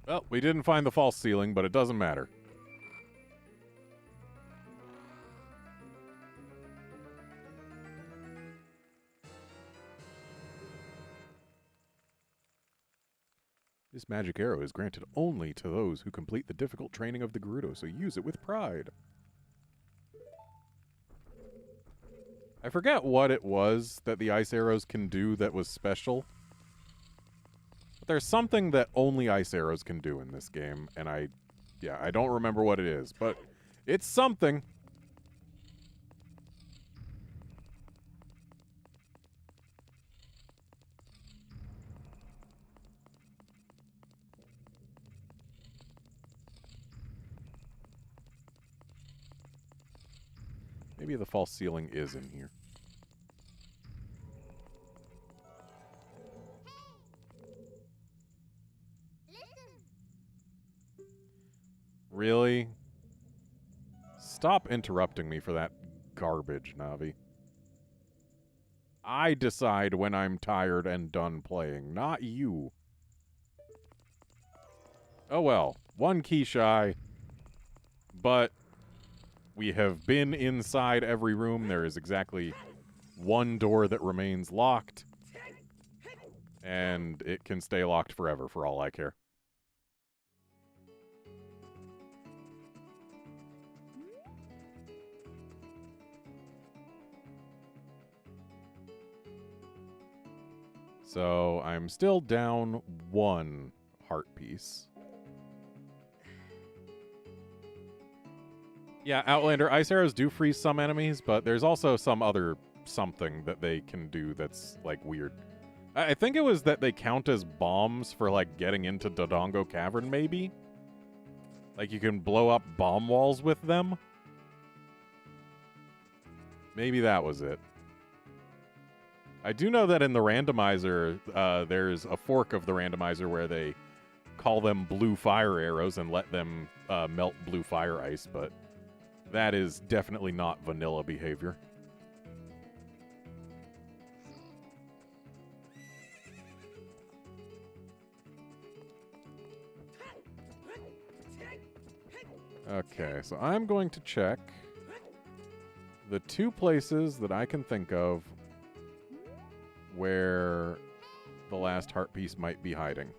Well, we didn't find the false ceiling, but it doesn't matter. This magic arrow is granted only to those who complete the difficult training of the Gerudo, so use it with pride. I forget what it was that the ice arrows can do that was special. But there's something that only ice arrows can do in this game, and I don't remember what it is, but it's something. Maybe the false ceiling is in here. Really? Stop interrupting me for that garbage, Navi. I decide when I'm tired and done playing, not you. Oh well, one key shy, but we have been inside every room. There is exactly one door that remains locked, and it can stay locked forever for all I care. So I'm still down one heart piece. Yeah, Outlander, ice arrows do freeze some enemies, but there's also some other something that they can do that's, like, weird. I think it was that they count as bombs for, like, getting into Dodongo Cavern, maybe? Like, you can blow up bomb walls with them? Maybe that was it. I do know that in the randomizer, there's a fork of the randomizer where they call them blue fire arrows and let them melt blue fire ice, but that is definitely not vanilla behavior. Okay, so I'm going to check the two places that I can think of where the last heart piece might be hiding.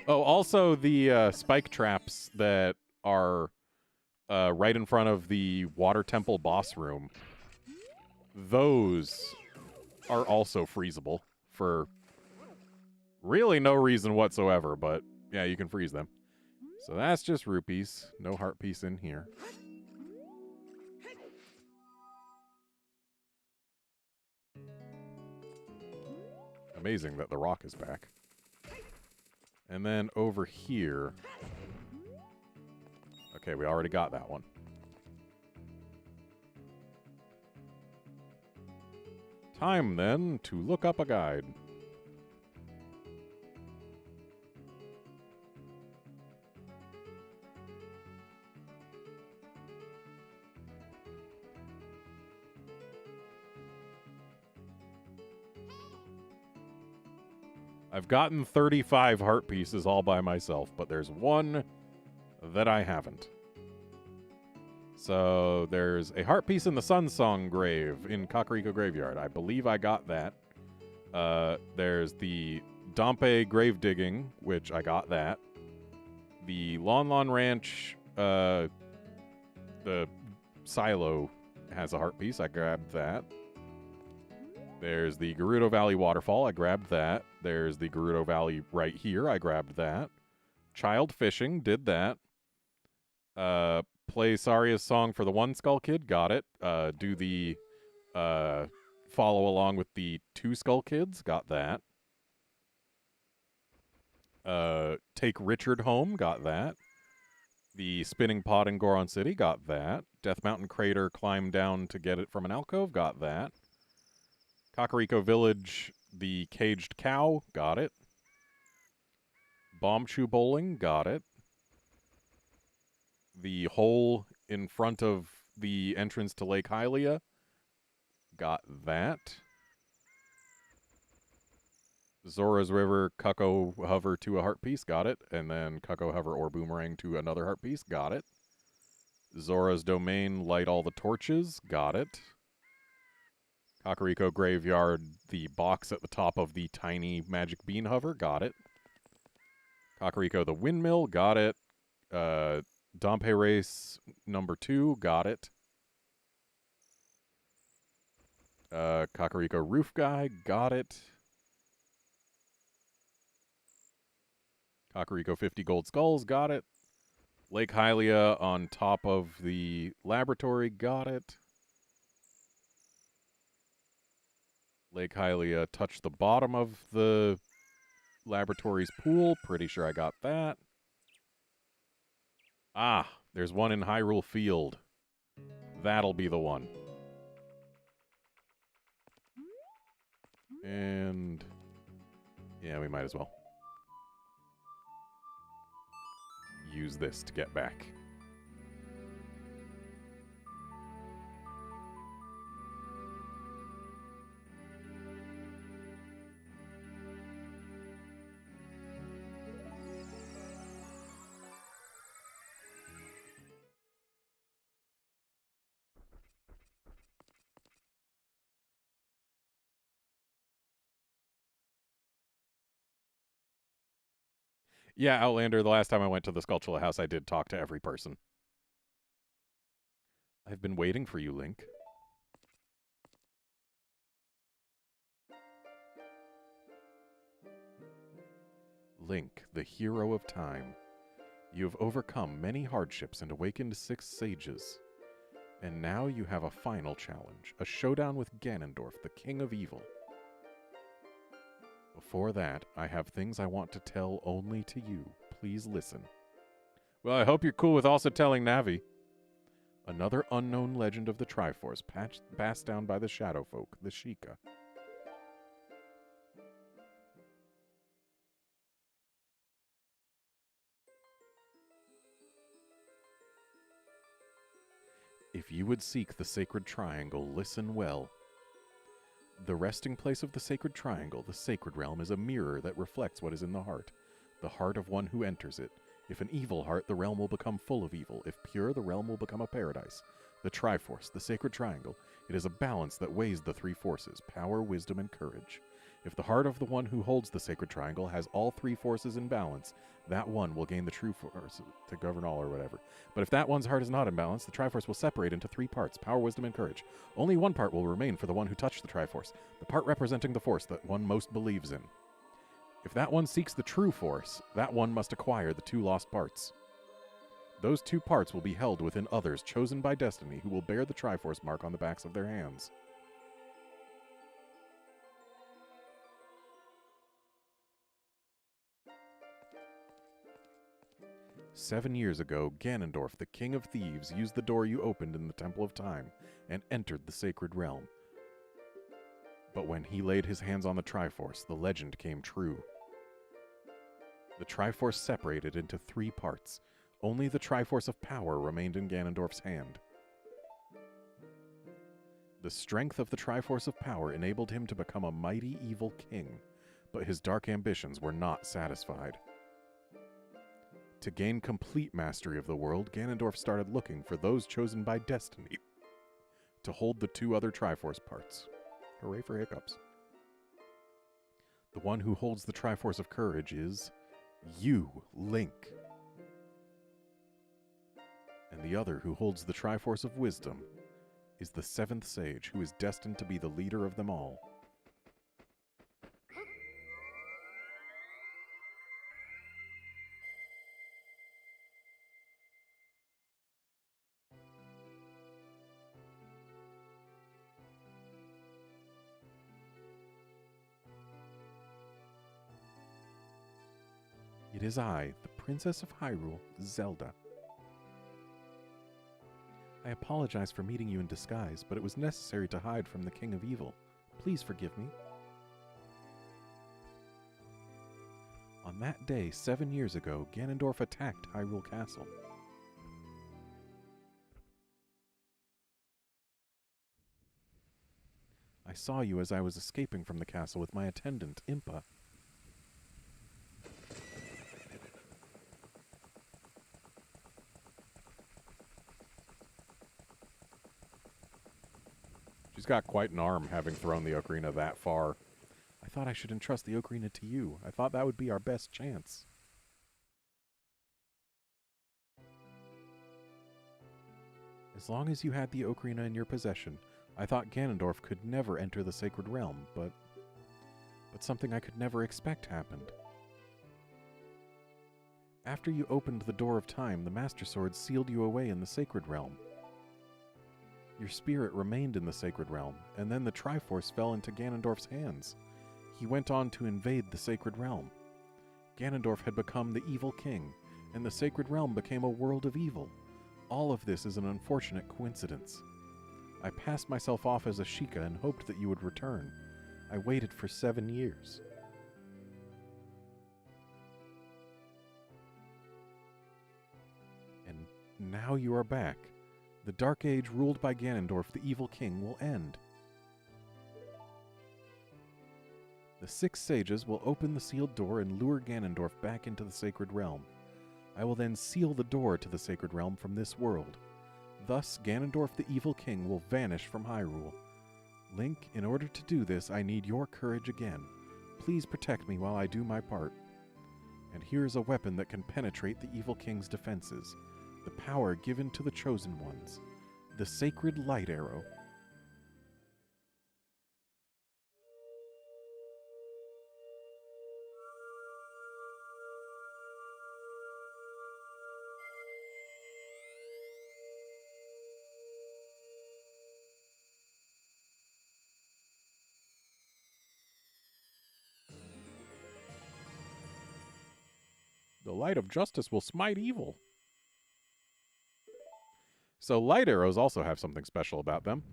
Oh, also the spike traps that are right in front of the Water Temple boss room. Those are also freezable for really no reason whatsoever, but yeah, you can freeze them. So that's just rupees. No heart piece in here. Amazing that the rock is back. And then over here... Okay, we already got that one. Time, then, to look up a guide. I've gotten 35 heart pieces all by myself, but there's one that I haven't. So there's a heart piece in the Sunsong grave in Kakariko Graveyard. I believe I got that. There's the Dompe grave digging, which I got that. The Lon Lon Ranch, the silo has a heart piece. I grabbed that. There's the Gerudo Valley waterfall. I grabbed that. There's the Gerudo Valley right here. I grabbed that. Child fishing. Did that. Play Saria's song for the One Skull Kid. Got it. Do the follow along with the Two Skull Kids. Got that. Take Richard home. Got that. The Spinning Pot in Goron City. Got that. Death Mountain Crater. Climb down to get it from an alcove. Got that. Kakariko Village, the Caged Cow, got it. Bombshoe Bowling, got it. The hole in front of the entrance to Lake Hylia, got that. Zora's River, Cucko Hover to a heart piece, got it. And then Cucko Hover or Boomerang to another heart piece, got it. Zora's Domain, Light All the Torches, got it. Kakariko Graveyard, the box at the top of the tiny magic bean hover, got it. Kakariko the Windmill, got it. Dompe Race number 2, got it. Kakariko Roof Guy, got it. Kakariko 50 Gold Skulls, got it. Lake Hylia on top of the laboratory, got it. Lake Hylia touched the bottom of the laboratory's pool. Pretty sure I got that. Ah, there's one in Hyrule Field. That'll be the one. And yeah, we might as well. use this to get back. Yeah, Outlander, the last time I went to the Skulltula house, I did talk to every person. I've been waiting for you, Link. Link, the hero of time. You have overcome many hardships and awakened 6 sages. And now you have a final challenge, a showdown with Ganondorf, the king of evil. Before that, I have things I want to tell only to you. Please listen. Well, I hope you're cool with also telling Navi. Another unknown legend of the Triforce, passed down by the Shadow Folk, the Sheikah. If you would seek the Sacred Triangle, listen well. The resting place of the Sacred Triangle, the Sacred Realm, is a mirror that reflects what is in the heart of one who enters it. If an evil heart, the realm will become full of evil. If pure, the realm will become a paradise. The Triforce, the Sacred Triangle, it is a balance that weighs the 3 forces, power, wisdom, and courage. If the heart of the one who holds the Sacred Triangle has all 3 forces in balance, that one will gain the true force to govern all or whatever. But if that one's heart is not in balance, the Triforce will separate into 3 parts, power, wisdom, and courage. Only one part will remain for the one who touched the Triforce, the part representing the force that one most believes in. If that one seeks the true force, that one must acquire the 2 lost parts. Those 2 parts will be held within others chosen by destiny who will bear the Triforce mark on the backs of their hands. "7 years ago, Ganondorf, the King of Thieves, used the door you opened in the Temple of Time and entered the Sacred Realm. But when he laid his hands on the Triforce, the legend came true. The Triforce separated into 3 parts. Only the Triforce of Power remained in Ganondorf's hand. The strength of the Triforce of Power enabled him to become a mighty evil king, but his dark ambitions were not satisfied. To gain complete mastery of the world, Ganondorf started looking for those chosen by destiny to hold the 2 other Triforce parts. Hooray for hiccups. The one who holds the Triforce of Courage is you, Link. And the other who holds the Triforce of Wisdom is the 7th Sage, who is destined to be the leader of them all. It is I, the Princess of Hyrule, Zelda. I apologize for meeting you in disguise, but it was necessary to hide from the King of Evil. Please forgive me. On that day, 7 years ago, Ganondorf attacked Hyrule Castle. I saw you as I was escaping from the castle with my attendant, Impa. She's got quite an arm, having thrown the ocarina that far. I thought I should entrust the ocarina to you. I thought that would be our best chance. As long as you had the ocarina in your possession, I thought Ganondorf could never enter the Sacred Realm, but something I could never expect happened. After you opened the Door of Time, the Master Sword sealed you away in the Sacred Realm. Your spirit remained in the Sacred Realm, and then the Triforce fell into Ganondorf's hands. He went on to invade the Sacred Realm. Ganondorf had become the evil king, and the Sacred Realm became a world of evil. All of this is an unfortunate coincidence. I passed myself off as a Sheikah and hoped that you would return. I waited for 7 years. now you are back. The Dark Age ruled by Ganondorf, the evil king, will end. The 6 sages will open the sealed door and lure Ganondorf back into the Sacred Realm. I will then seal the door to the Sacred Realm from this world. Thus, Ganondorf the evil king will vanish from Hyrule. Link, in order to do this, I need your courage again. Please protect me while I do my part. And here is a weapon that can penetrate the evil king's defenses. The power given to the Chosen Ones. The Sacred Light Arrow. The light of justice will smite evil. So light arrows also have something special about them.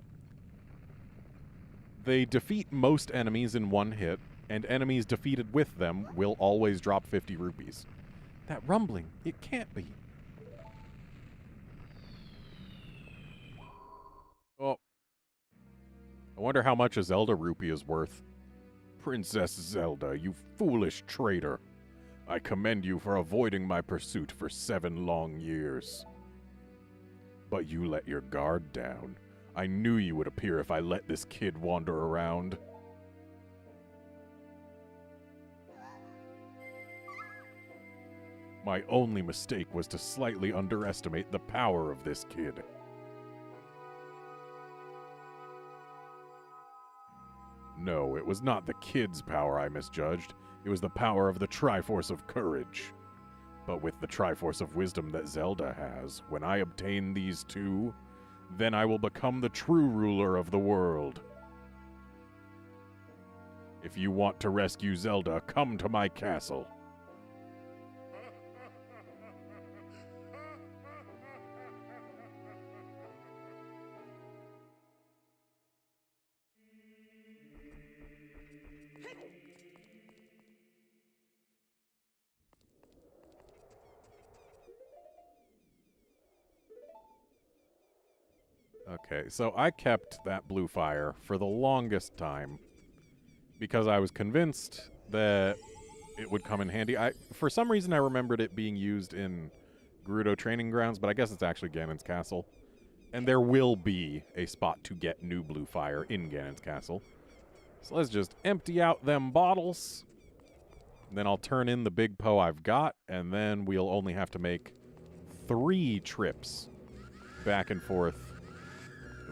They defeat most enemies in one hit, and enemies defeated with them will always drop 50 rupees. That rumbling, it can't be. Oh. I wonder how much a Zelda rupee is worth. Princess Zelda, you foolish traitor. I commend you for avoiding my pursuit for 7 long years. But you let your guard down. I knew you would appear if I let this kid wander around. My only mistake was to slightly underestimate the power of this kid. No, it was not the kid's power I misjudged. It was the power of the Triforce of Courage. But with the Triforce of Wisdom that Zelda has, when I obtain these 2, then I will become the true ruler of the world. If you want to rescue Zelda, come to my castle. Okay, so I kept that blue fire for the longest time because I was convinced that it would come in handy. For some reason, I remembered it being used in Gerudo Training Grounds, but I guess it's actually Ganon's Castle. And there will be a spot to get new blue fire in Ganon's Castle. So let's just empty out them bottles. Then I'll turn in the big Poe I've got, and then we'll only have to make 3 trips back and forth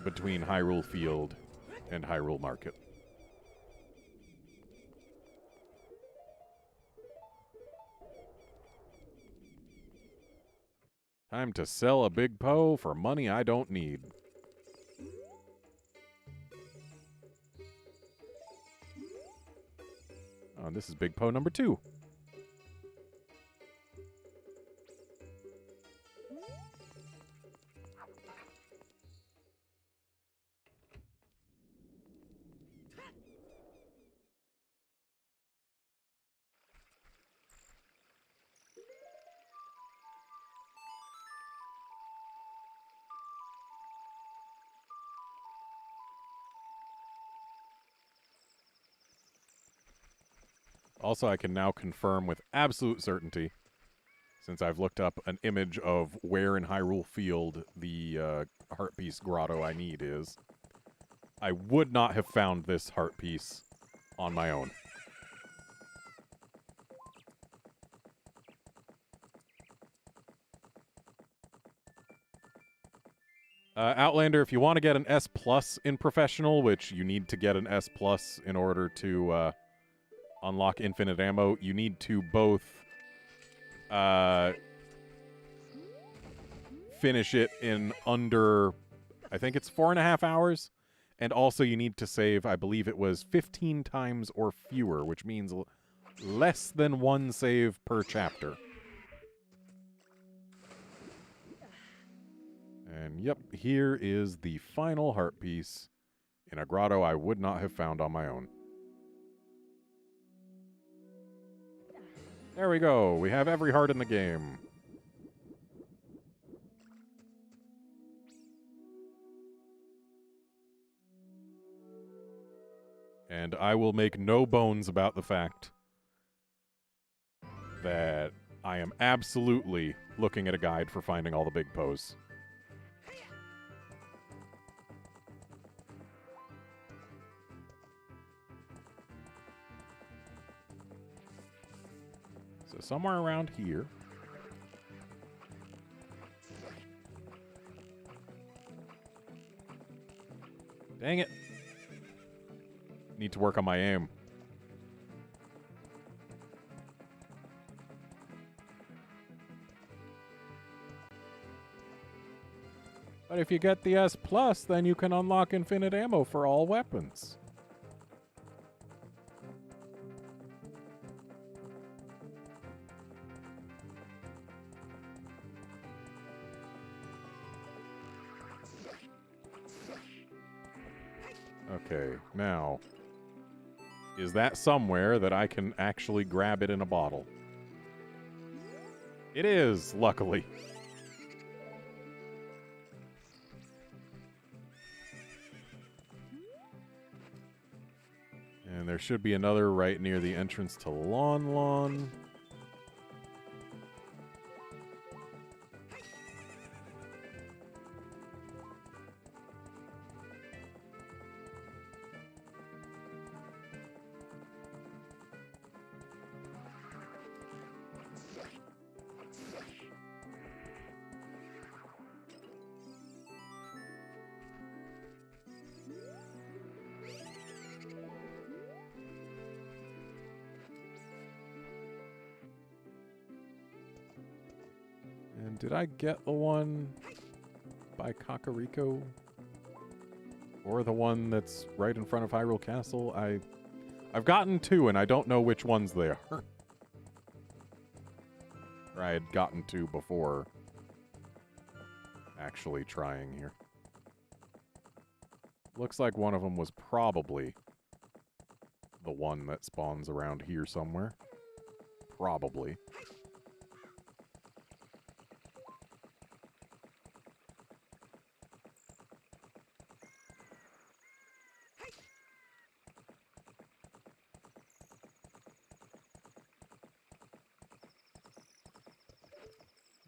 between Hyrule Field and Hyrule Market. Time to sell a big Poe for money I don't need. Oh, and this is big Poe number 2. Also, I can now confirm with absolute certainty, since I've looked up an image of where in Hyrule Field the heart piece grotto I need is. I would not have found this heart piece on my own. Outlander, if you want to get an S+ in Professional, which you need to get an S+ in order to unlock infinite ammo, you need to both finish it in under, I think it's 4.5 hours, and also you need to save, I believe it was 15 times or fewer, which means less than 1 save per chapter. And yep, here is the final heart piece in a grotto I would not have found on my own. There we go. We have every heart in the game. And I will make no bones about the fact that I am absolutely looking at a guide for finding all the big Poes. So somewhere around here. Dang it. Need to work on my aim. But if you get the S+, then you can unlock infinite ammo for all weapons. Okay, now, is that somewhere that I can actually grab it in a bottle? It is, luckily. And there should be another right near the entrance to Lon Lon. And did I get the one by Kakariko? Or the one that's right in front of Hyrule Castle? I've gotten two, and I don't know which ones they are. Or I had gotten two before actually trying here. Looks like one of them was probably the one that spawns around here somewhere. Probably.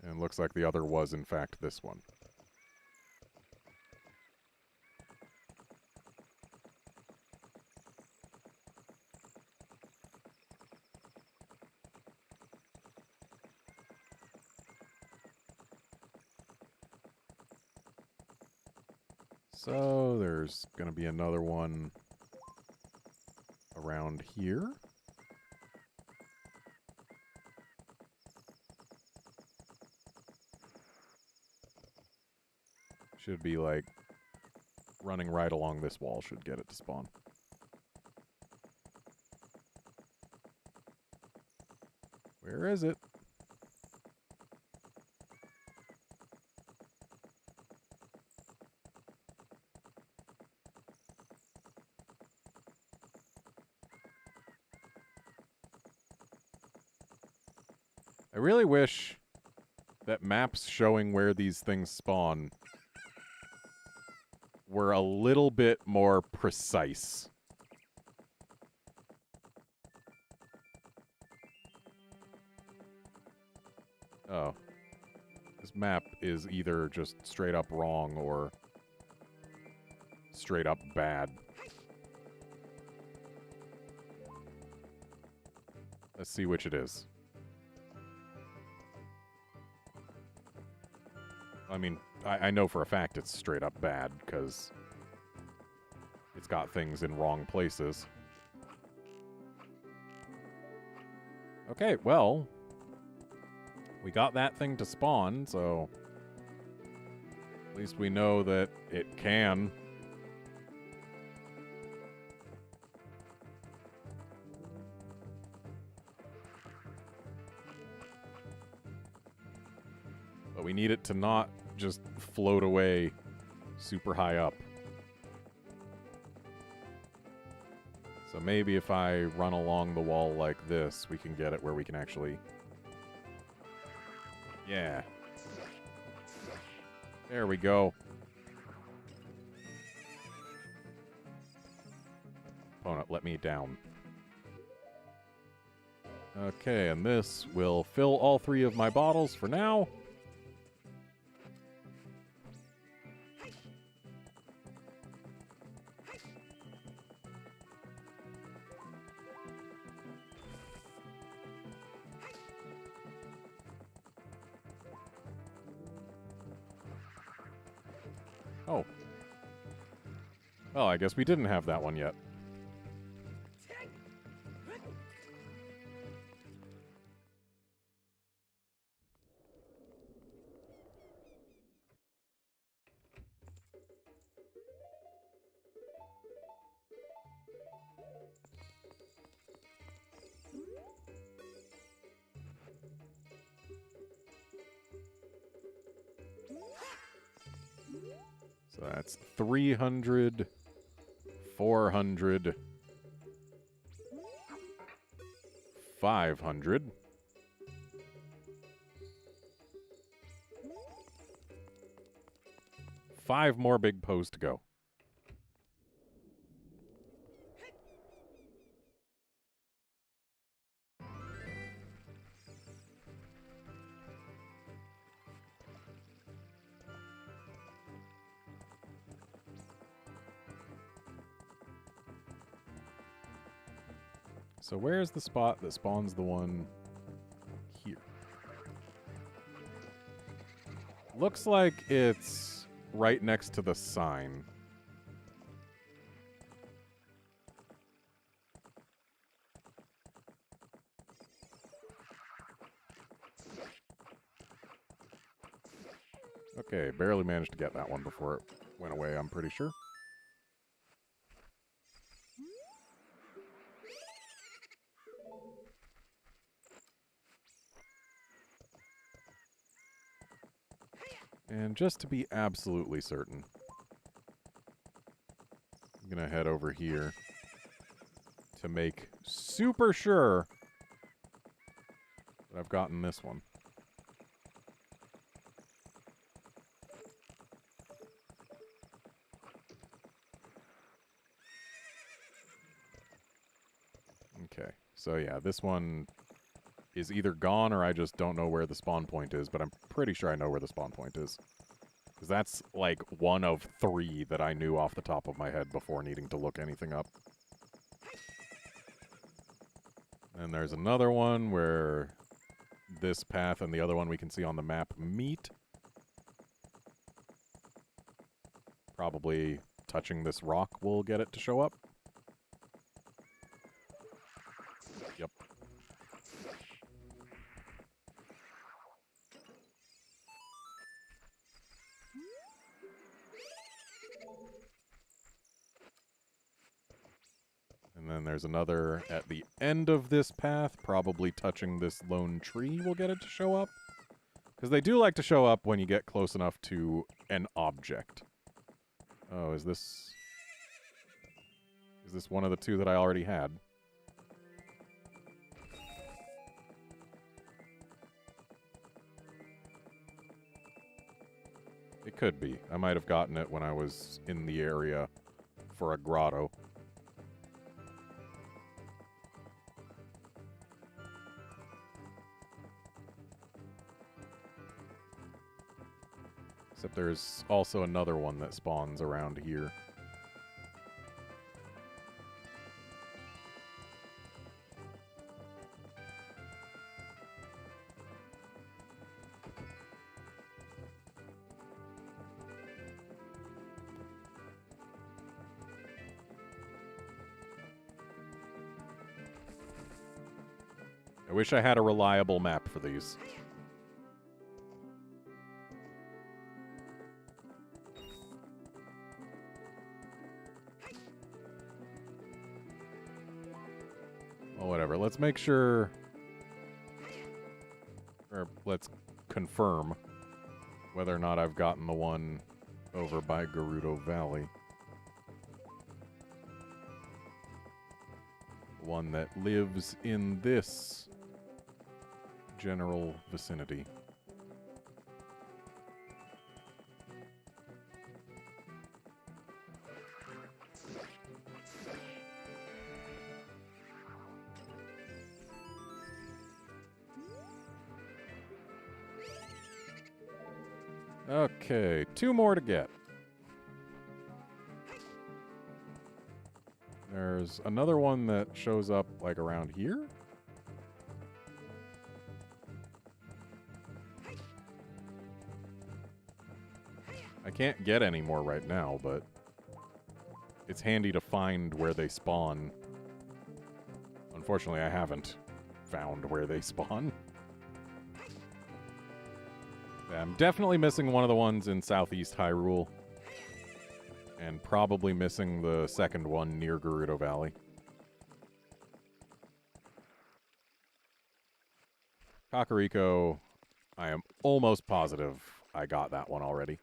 And looks like the other was, in fact, this one. So there's going to be another one around here. Should be like running right along this wall should get it to spawn. Where is it? I really wish that maps showing where these things spawn were a little bit more precise. Oh. This map is either just straight up wrong or straight up bad. Let's see which it is. I mean, I know for a fact it's straight up bad, because it's got things in wrong places. Okay, well, we got that thing to spawn, so at least we know that it can. But we need it to not just float away super high up. So maybe if I run along the wall like this, we can get it where we can actually... Yeah. There we go. Opponent not let me down. Okay, and this will fill all 3 of my bottles for now. Oh. Oh, I guess we didn't have that one yet. So that's 300, 400, 500. Five more big posts to go. So where's the spot that spawns the one here? Looks like it's right next to the sign. Okay, barely managed to get that one before it went away, I'm pretty sure. And just to be absolutely certain, I'm going to head over here to make super sure that I've gotten this one. Okay, so yeah, this one is either gone or I just don't know where the spawn point is, but I'm pretty sure I know where the spawn point is. Because that's like one of 3 that I knew off the top of my head before needing to look anything up. And there's another one where this path and the other one we can see on the map meet. Probably touching this rock will get it to show up. Yep. And then there's another at the end of this path, probably touching this lone tree will get it to show up. Because they do like to show up when you get close enough to an object. Oh, is this one of the 2 that I already had? It could be. I might have gotten it when I was in the area for a grotto. Except there's also another one that spawns around here. I wish I had a reliable map for these. Well, whatever. Let's make sure... Or let's confirm whether or not I've gotten the one over by Gerudo Valley. One that lives in this general vicinity. Okay, 2 more to get. There's another one that shows up, like, around here? I can't get any more right now, but it's handy to find where they spawn. Unfortunately, I haven't found where they spawn. Yeah, I'm definitely missing one of the ones in Southeast Hyrule. And probably missing the second one near Gerudo Valley. Kakariko, I am almost positive I got that one already.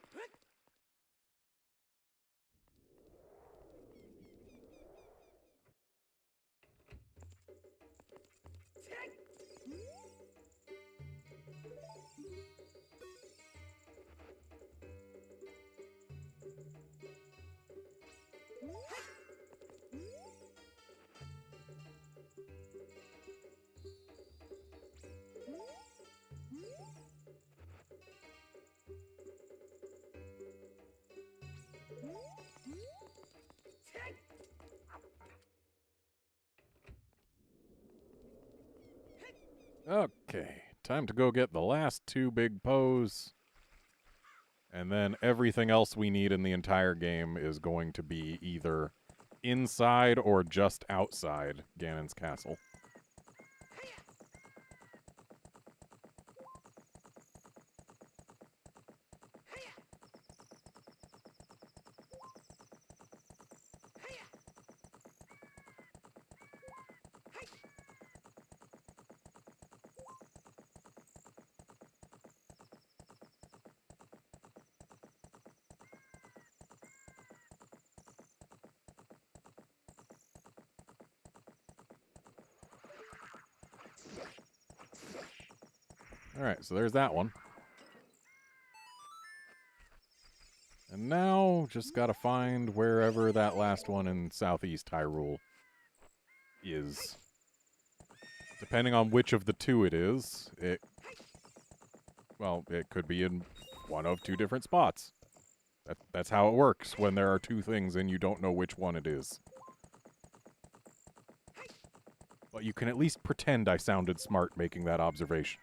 Okay, time to go get the last 2 big Poes. And then everything else we need in the entire game is going to be either inside or just outside Ganon's castle. Alright, so there's that one. And now, just gotta find wherever that last one in Southeast Hyrule is. Depending on which of the 2 it is, it could be in one of 2 different spots. That's how it works when there are 2 things and you don't know which one it is. But you can at least pretend I sounded smart making that observation.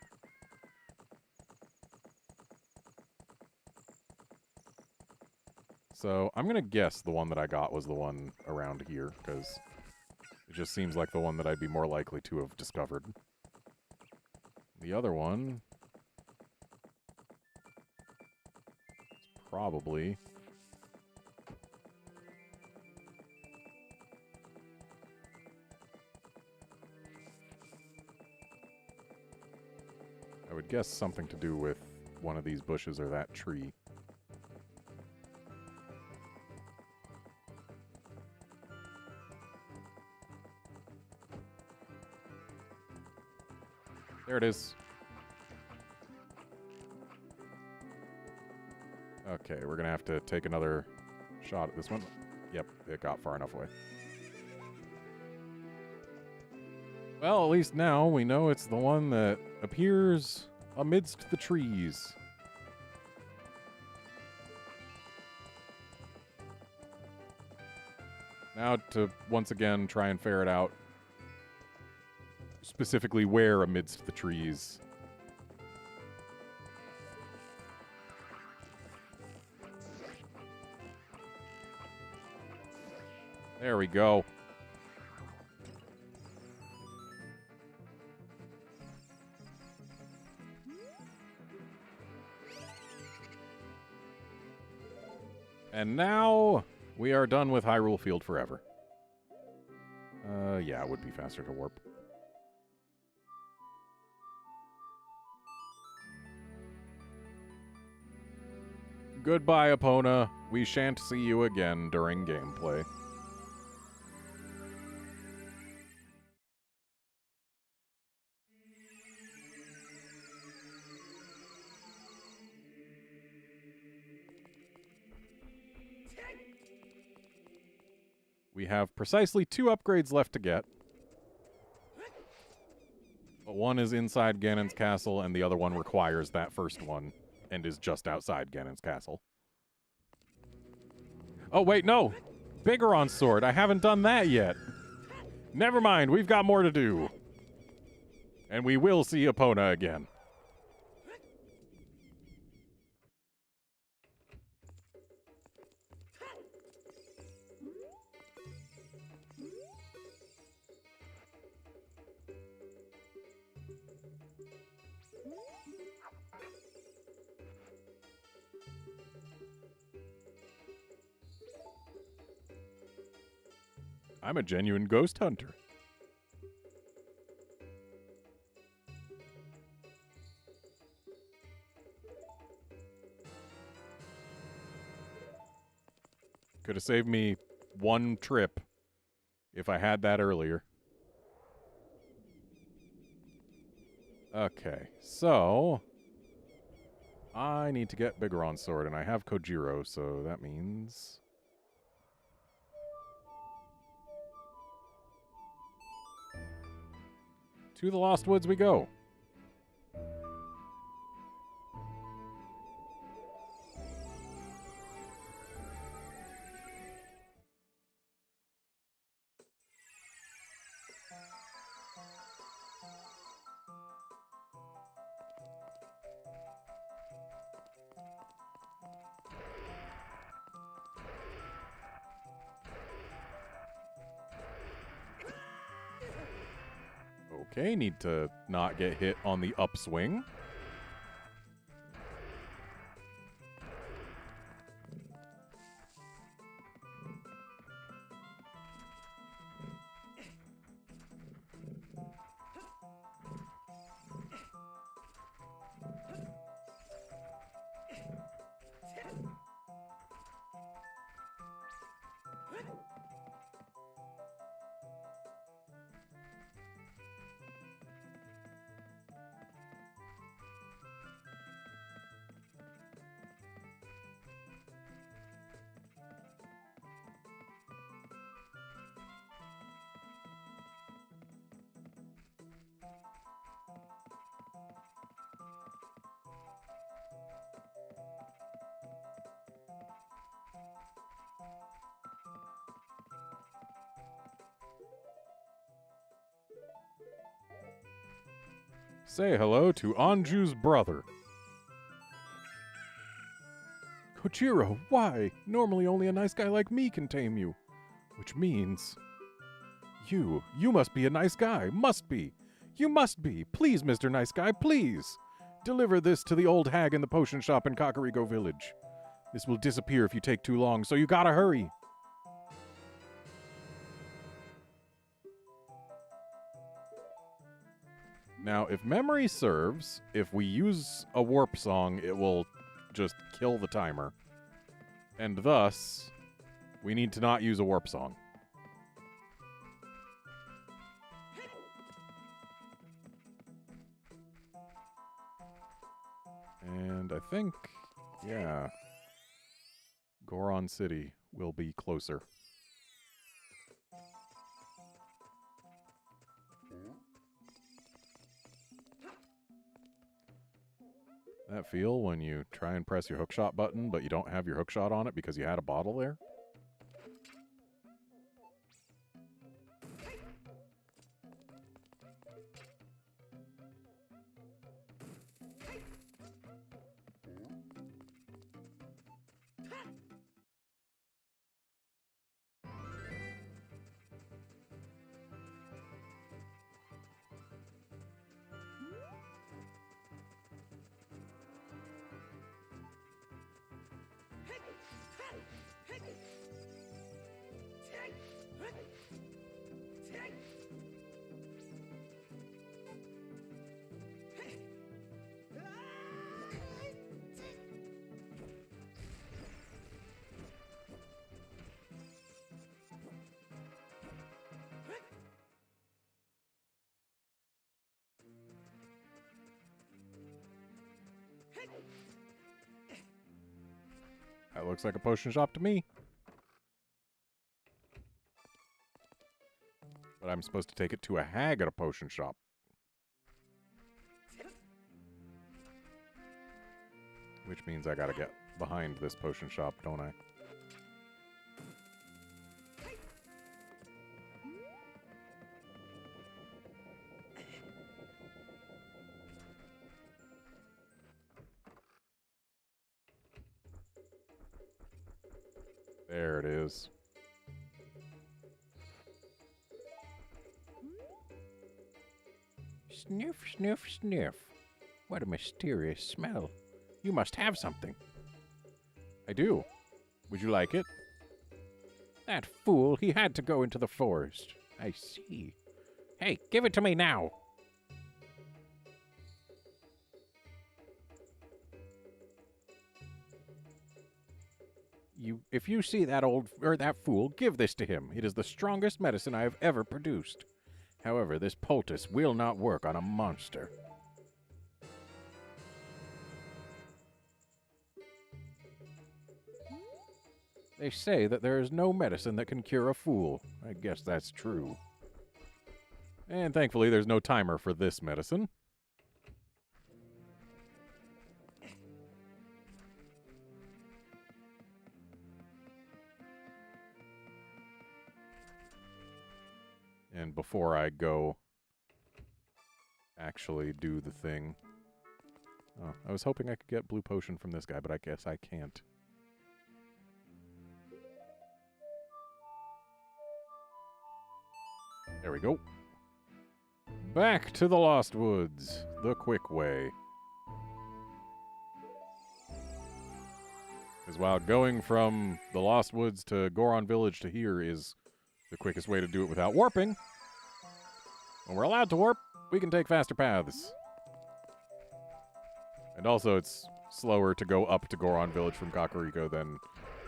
So, I'm gonna guess the one that I got was the one around here, because it just seems like the one that I'd be more likely to have discovered. The other one is probably... I would guess something to do with one of these bushes or that tree. There it is. Okay, we're gonna have to take another shot at this one. Yep, it got far enough away. Well, at least now we know it's the one that appears amidst the trees. Now to once again try and ferret out specifically where amidst the trees. There we go. And now we are done with Hyrule Field forever. Yeah, it would be faster to warp. Goodbye, Epona. We shan't see you again during gameplay. We have precisely 2 upgrades left to get. But one is inside Ganon's castle, and the other one requires that first one and is just outside Ganon's castle. Oh, wait, no! Bigoron's sword. I haven't done that yet. Never mind, we've got more to do. And we will see Epona again. I'm a genuine ghost hunter. Could have saved me one trip if I had that earlier. Okay, so I need to get Bigoron's sword, and I have Kojiro, so that means to the Lost Woods we go. Okay, need to not get hit on the upswing. Say hello to Anju's brother. Kojiro, why? Normally only a nice guy like me can tame you. Which means... You must be a nice guy. Must be. You must be. Please, Mr. Nice Guy, please. Deliver this to the old hag in the potion shop in Kakariko Village. This will disappear if you take too long, so you gotta hurry. Now, if memory serves, if we use a warp song, it will just kill the timer. And thus, we need to not use a warp song. And I think, yeah, Goron City will be closer. That feel when you try and press your hookshot button, but you don't have your hookshot on it because you had a bottle there? That looks like a potion shop to me. But I'm supposed to take it to a hag at a potion shop. Which means I gotta get behind this potion shop, don't I? There it is. Sniff, sniff, sniff. What a mysterious smell. You must have something. I do. Would you like it? That fool, he had to go into the forest. I see. Hey, give it to me now. If you see that fool, give this to him. It is the strongest medicine I have ever produced. However, this poultice will not work on a monster. They say that there is no medicine that can cure a fool. I guess that's true. And thankfully, there's no timer for this medicine. And before I go actually do the thing... Oh, I was hoping I could get blue potion from this guy, but I guess I can't. There we go. Back to the Lost Woods, the quick way. Because while going from the Lost Woods to Goron Village to here is the quickest way to do it without warping, when we're allowed to warp, we can take faster paths. And also, it's slower to go up to Goron Village from Kakariko than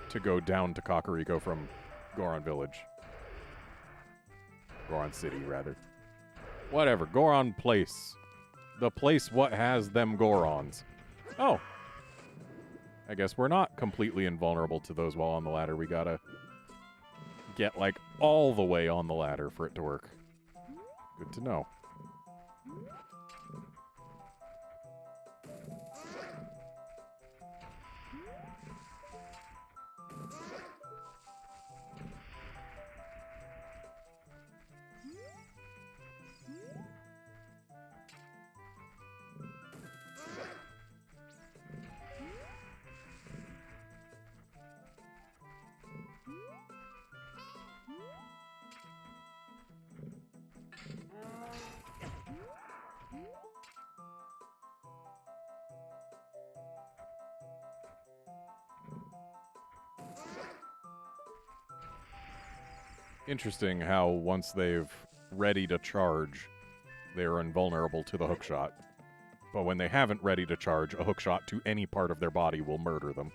to go down to Kakariko from Goron Village. Goron City, rather. Whatever. Goron Place. The place what has them Gorons. Oh. I guess we're not completely invulnerable to those while on the ladder. We gotta get, like, all the way on the ladder for it to work. Good to know. Interesting how once they've ready to charge, they're invulnerable to the hookshot. But when they haven't ready to charge, a hookshot to any part of their body will murder them.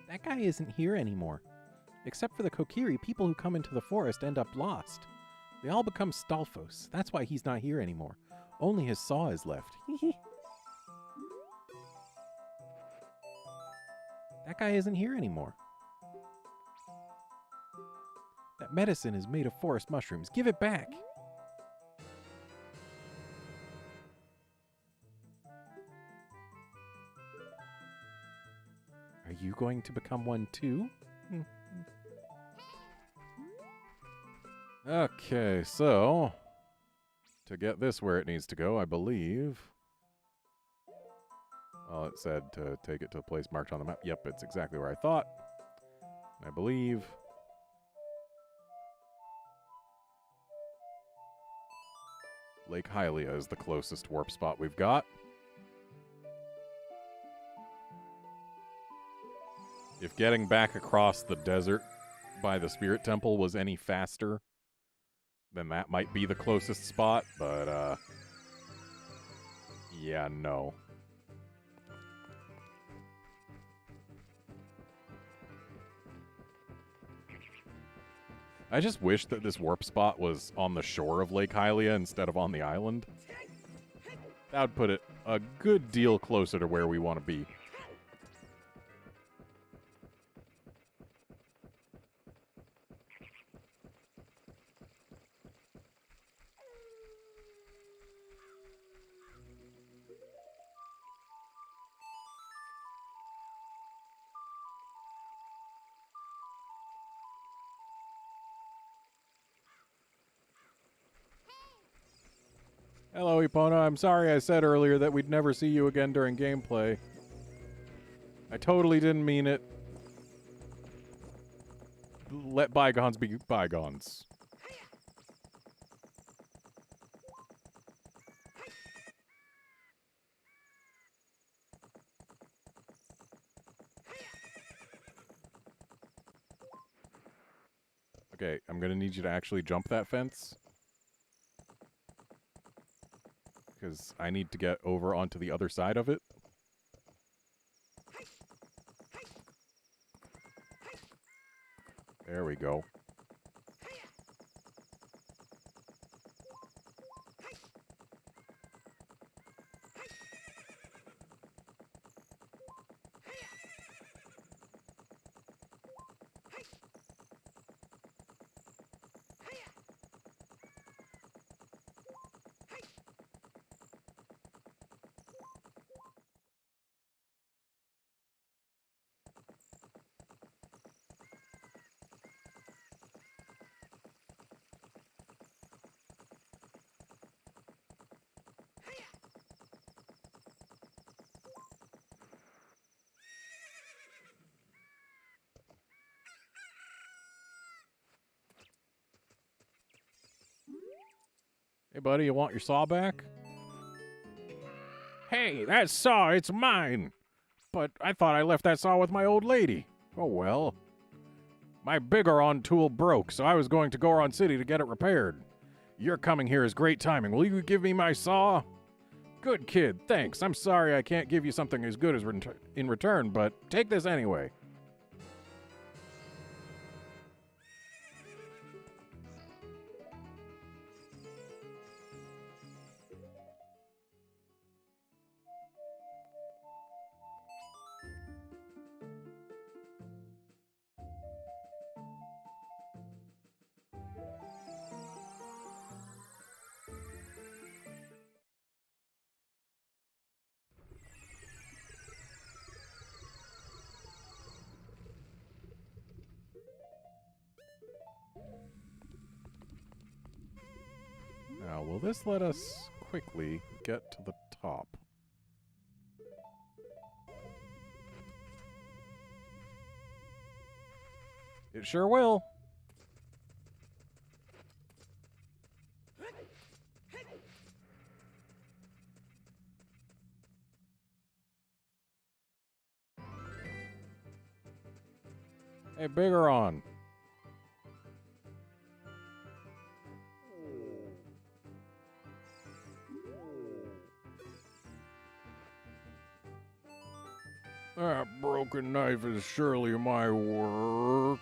That guy isn't here anymore. Except for the Kokiri, people who come into the forest end up lost. They all become Stalfos. That's why he's not here anymore. Only his saw is left. That guy isn't here anymore. That medicine is made of forest mushrooms. Give it back. Are you going to become one too? Okay, so to get this where it needs to go, I believe. Well, it said to take it to a place marked on the map. Yep, it's exactly where I thought. I believe Lake Hylia is the closest warp spot we've got. If getting back across the desert by the Spirit Temple was any faster, then that might be the closest spot, but, yeah, no. I just wish that this warp spot was on the shore of Lake Hylia instead of on the island. That would put it a good deal closer to where we want to be. Hello, Epona. I'm sorry I said earlier that we'd never see you again during gameplay. I totally didn't mean it. Let bygones be bygones. Okay, I'm gonna need you to actually jump that fence. Because I need to get over onto the other side of it. There we go. Hey, buddy, you want your saw back? Hey, that saw, it's mine! But I thought I left that saw with my old lady. Oh, well. My Bigoron tool broke, so I was going to Goron City to get it repaired. Your coming here is great timing. Will you give me my saw? Good kid, thanks. I'm sorry I can't give you something as good as in return, but take this anyway. Now, will this let us quickly get to the top? It sure will. Hey, Bigoron. That broken knife is surely my work.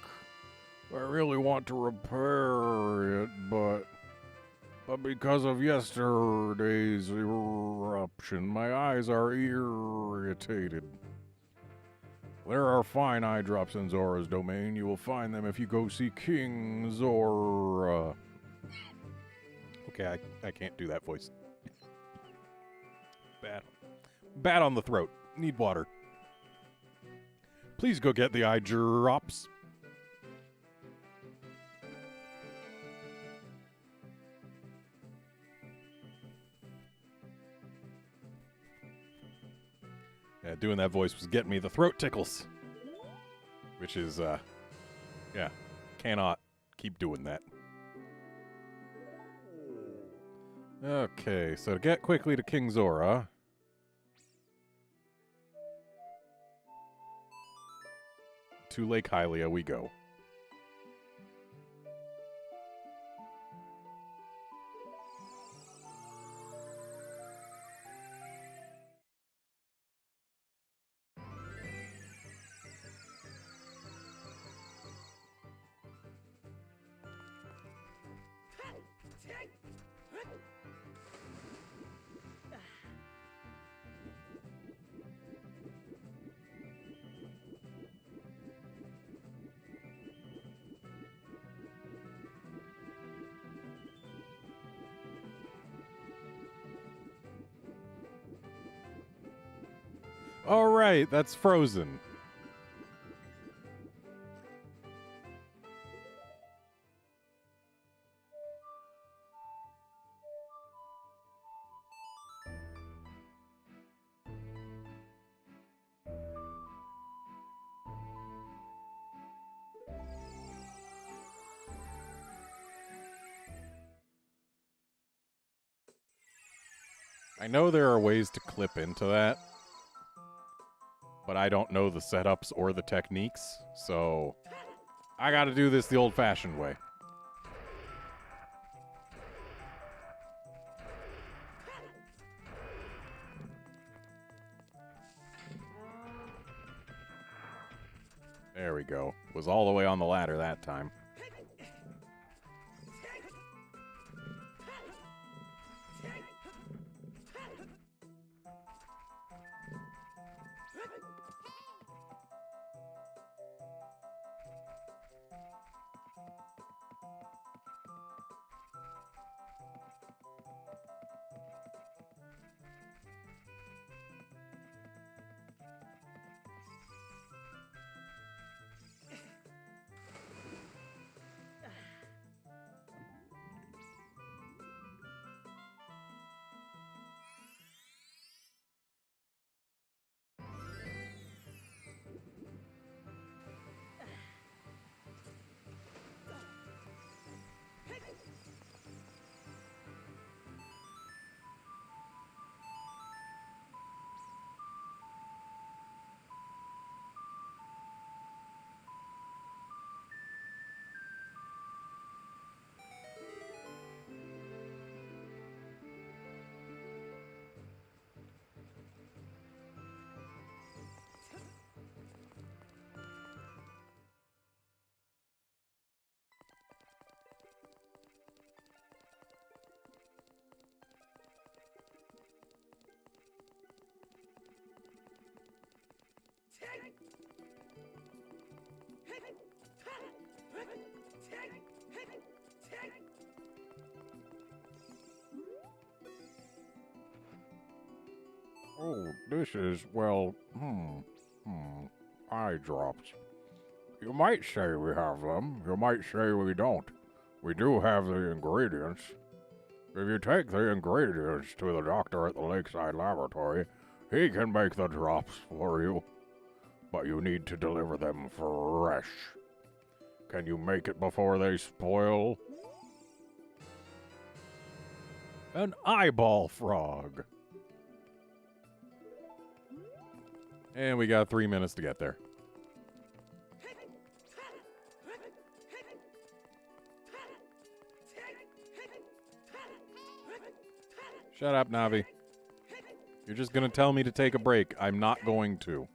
I really want to repair it, but because of yesterday's eruption, my eyes are irritated. There are fine eye drops in Zora's domain. You will find them if you go see King Zora. Okay, I can't do that voice. Bad on the throat. Need water. Please go get the eye drops. Yeah, doing that voice was getting me the throat tickles. Which is, yeah, cannot keep doing that. Okay, so to get quickly to King Zora. To Lake Hylia we go. All right, that's frozen. I know there are ways to clip into that, but I don't know the setups or the techniques, so I gotta do this the old-fashioned way. There we go. Was all the way on the ladder that time. Oh, this is, well, eye drops. You might say we have them. You might say we don't. We do have the ingredients. If you take the ingredients to the doctor at the Lakeside Laboratory, he can make the drops for you. But you need to deliver them fresh. Can you make it before they spoil? An eyeball frog. And we got 3 minutes to get there. Shut up, Navi. You're just gonna tell me to take a break. I'm not going to.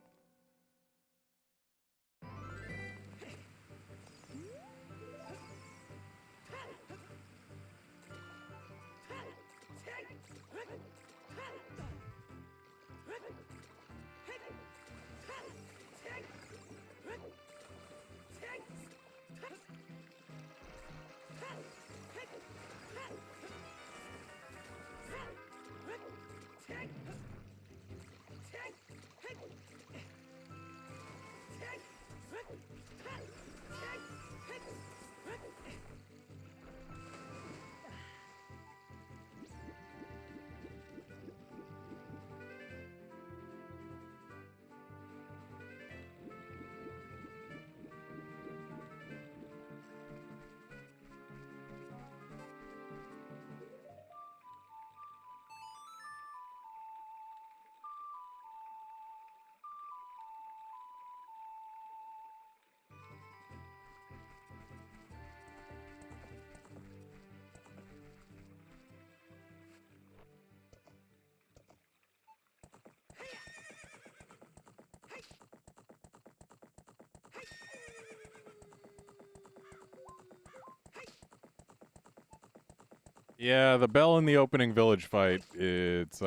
Yeah, the bell in the opening village fight, it's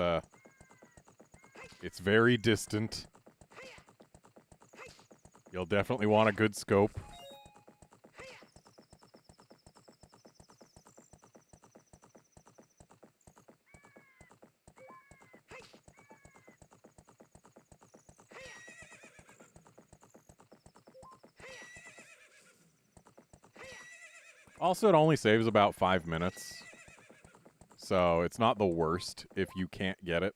very distant. You'll definitely want a good scope. Also, it only saves about 5 minutes. So, it's not the worst if you can't get it.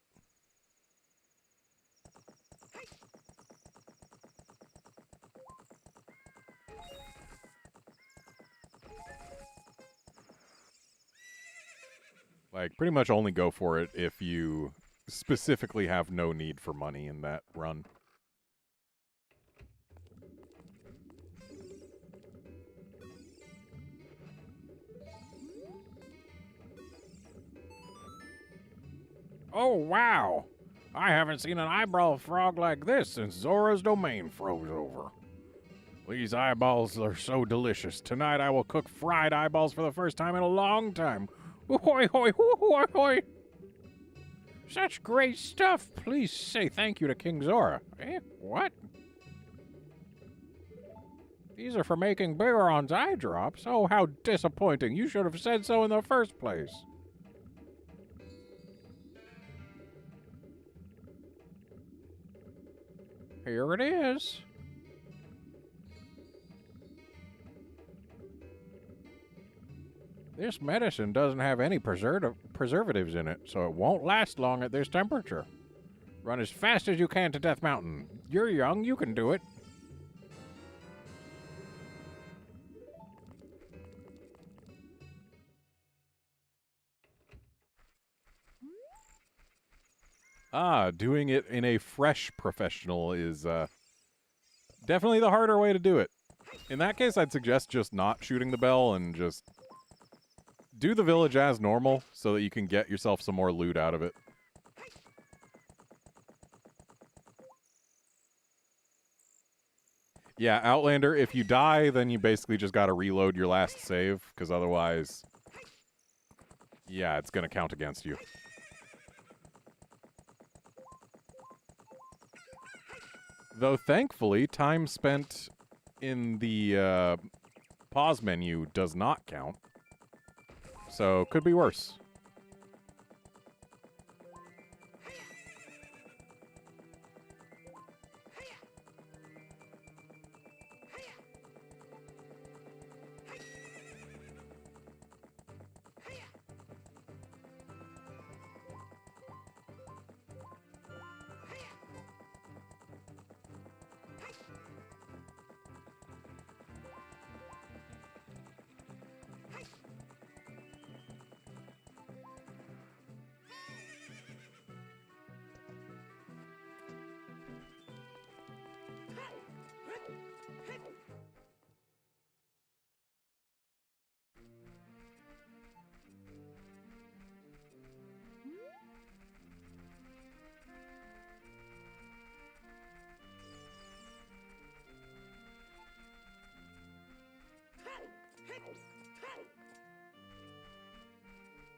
Like, pretty much only go for it if you specifically have no need for money in that run. Oh, wow! I haven't seen an eyeball frog like this since Zora's domain froze over. These eyeballs are so delicious. Tonight I will cook fried eyeballs for the first time in a long time. Hoi, hoi, hoi, hoi, hoi. Such great stuff. Please say thank you to King Zora. Eh? What? These are for making Bigoron's eye drops? Oh, how disappointing. You should have said so in the first place. Here it is. This medicine doesn't have any preservatives in it, so it won't last long at this temperature. Run as fast as you can to Death Mountain. You're young, you can do it. Doing it in a fresh professional is definitely the harder way to do it. In that case, I'd suggest just not shooting the bell and just do the village as normal so that you can get yourself some more loot out of it. Yeah, Outlander, if you die, then you basically just gotta reload your last save, because otherwise, yeah, it's gonna count against you. Though, thankfully, time spent in the pause menu does not count. So, could be worse.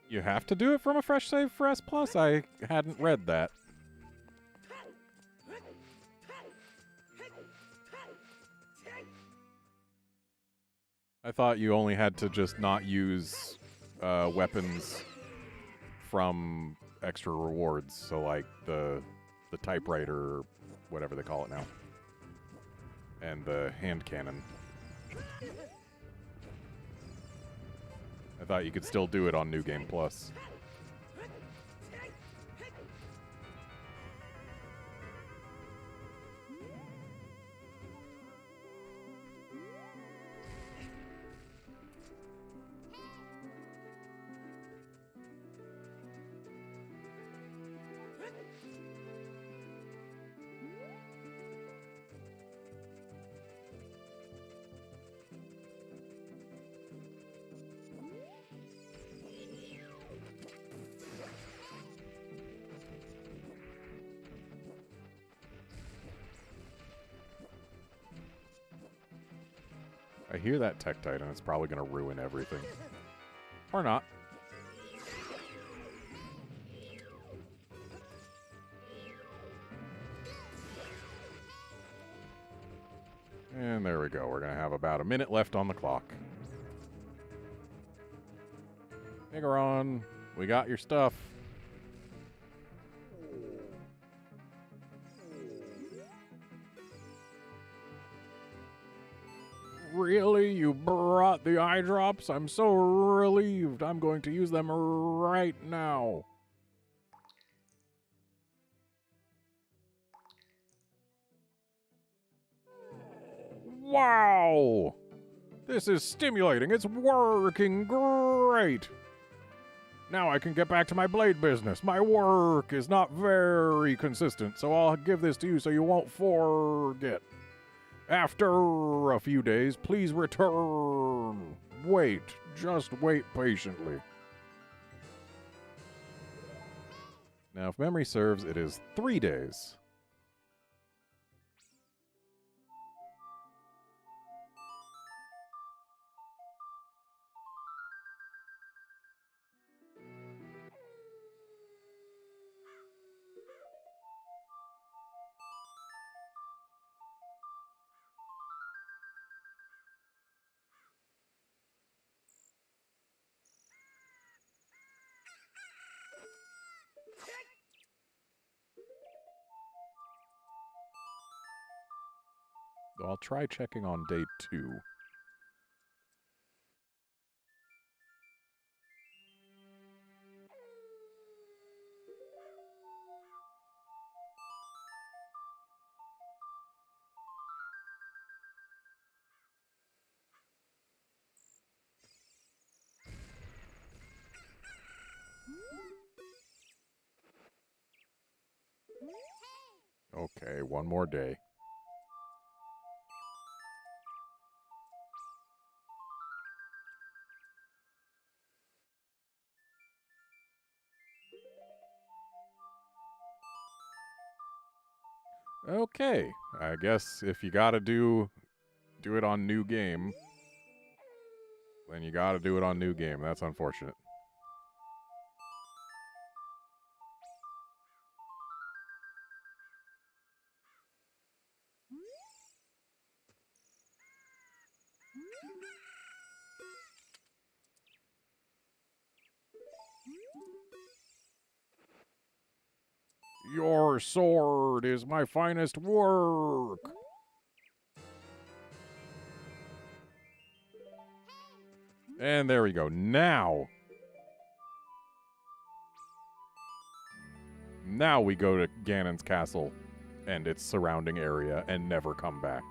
You have to do it from a fresh save for S+? I hadn't read that. I thought you only had to just not use weapons from extra rewards, so like the typewriter, or whatever they call it now, and the hand cannon. I thought you could still do it on New Game Plus. I hear that Tektite, and it's probably going to ruin everything. Or not. And there we go. We're going to have about a minute left on the clock. Megaron, we got your stuff. Really? You brought the eye drops? I'm so relieved. I'm going to use them right now. Wow! This is stimulating. It's working great. Now I can get back to my blade business. My work is not very consistent, so I'll give this to you so you won't forget. After a few days, please return. Wait. Just wait patiently. Now, if memory serves, it is 3 days. I'll try checking on day 2. Okay, one more day. Okay, I guess if you gotta do it on new game, then you gotta do it on new game. That's unfortunate. Your sword is my finest work. And there we go. Now we go to Ganon's castle and its surrounding area and never come back.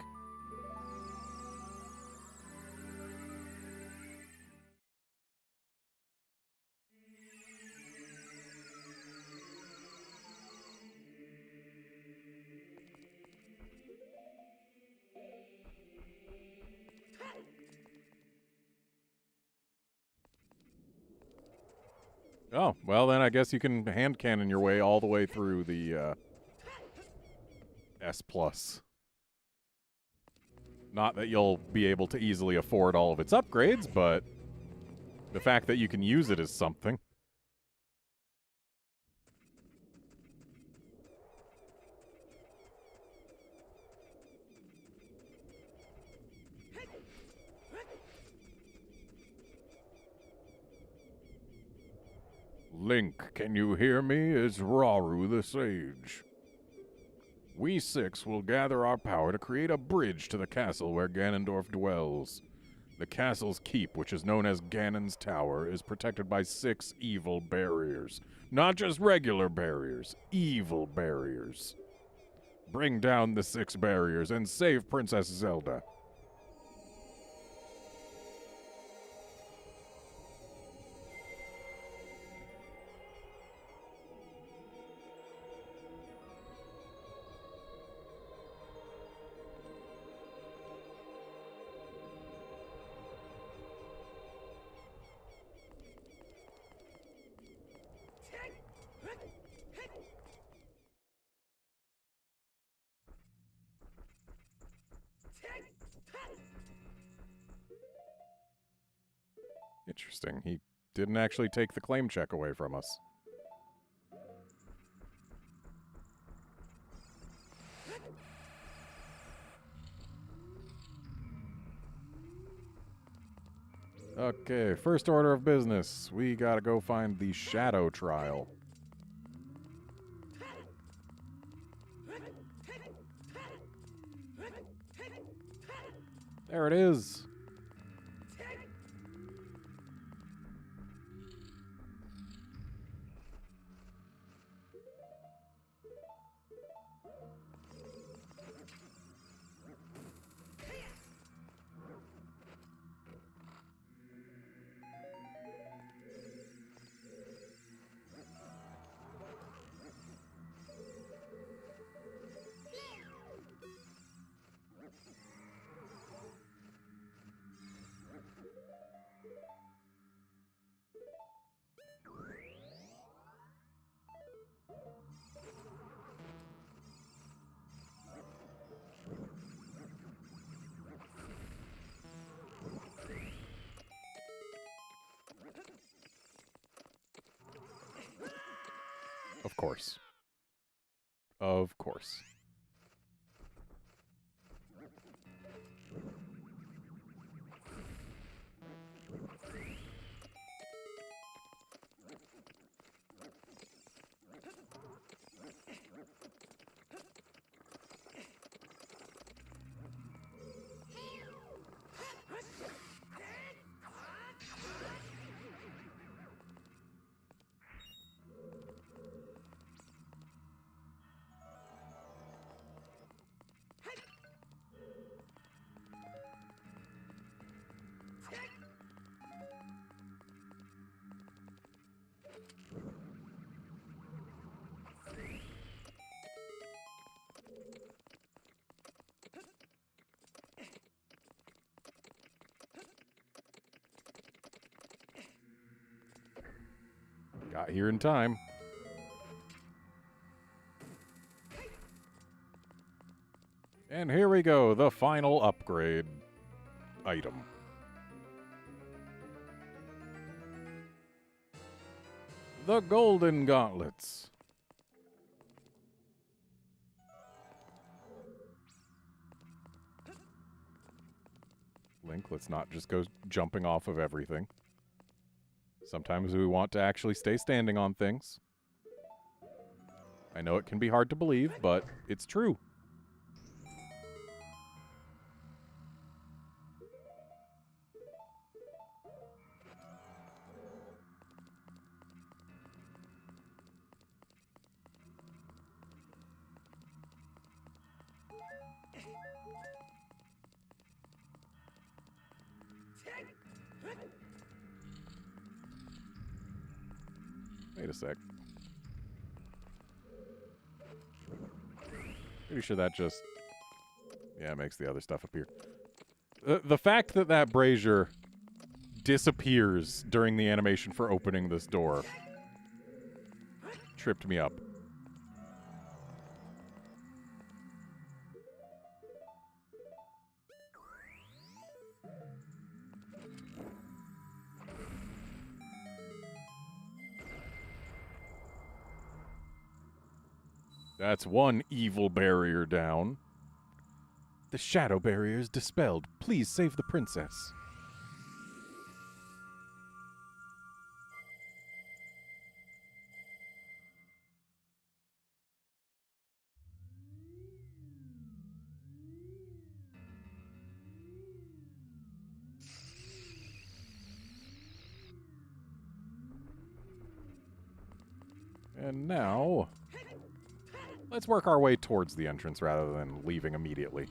Oh, well then I guess you can hand cannon your way all the way through the S+. Not that you'll be able to easily afford all of its upgrades, but the fact that you can use it is something. Link, can you hear me? It's Rauru the Sage. We 6 will gather our power to create a bridge to the castle where Ganondorf dwells. The castle's keep, which is known as Ganon's Tower, is protected by 6 evil barriers. Not just regular barriers, evil barriers. Bring down the 6 barriers and save Princess Zelda. Interesting. He didn't actually take the claim check away from us. Okay, first order of business. We gotta go find the Shadow Trial. There it is. Of course. Of course. Got here in time. And here we go, the final upgrade item. The Golden Gauntlets. Link, let's not just go jumping off of everything. Sometimes we want to actually stay standing on things. I know it can be hard to believe, but it's true. Wait a sec. Pretty sure that just... yeah, makes the other stuff appear. The fact that that brazier disappears during the animation for opening this door tripped me up. That's one evil barrier down. The shadow barrier is dispelled. Please save the princess. And now, let's work our way towards the entrance rather than leaving immediately.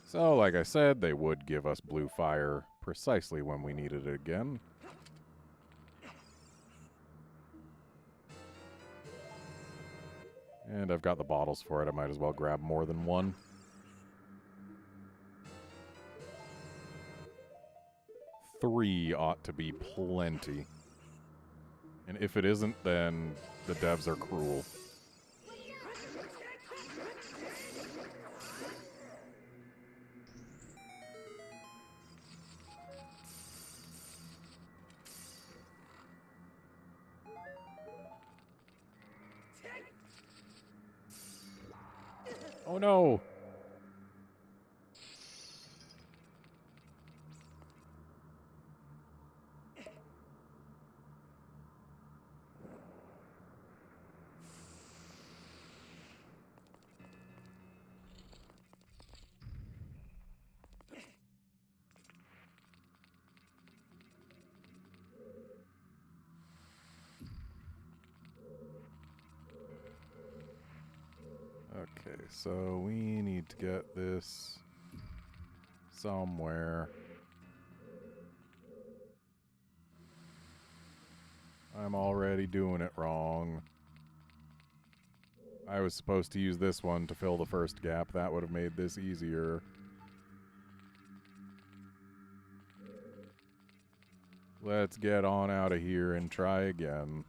So, like I said, they would give us blue fire precisely when we needed it again. And I've got the bottles for it. I might as well grab more than one. Three ought to be plenty. And if it isn't, then the devs are cruel. Oh no! so we need to get this somewhere. I'm already doing it wrong. I was supposed to use this one to fill the first gap. That would have made this easier. Let's get on out of here and try again.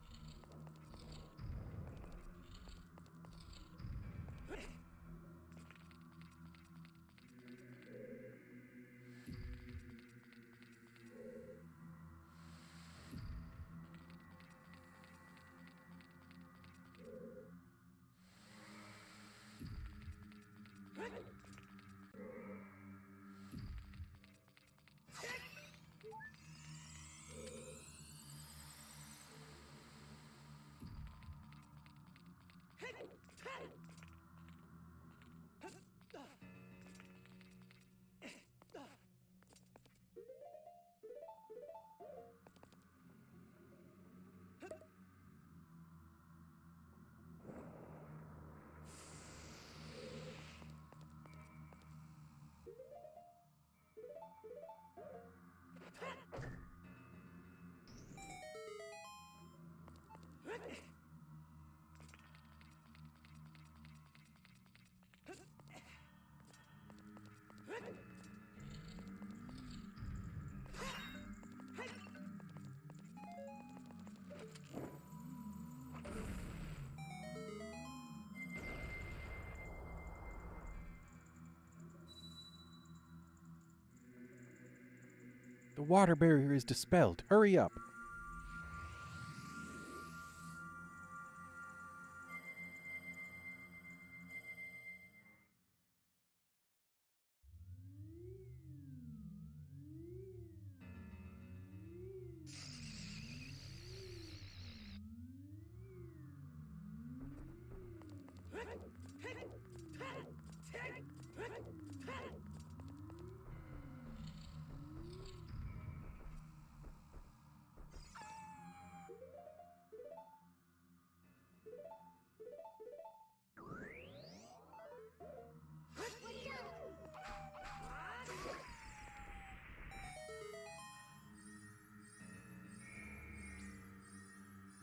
The water barrier is dispelled. Hurry up.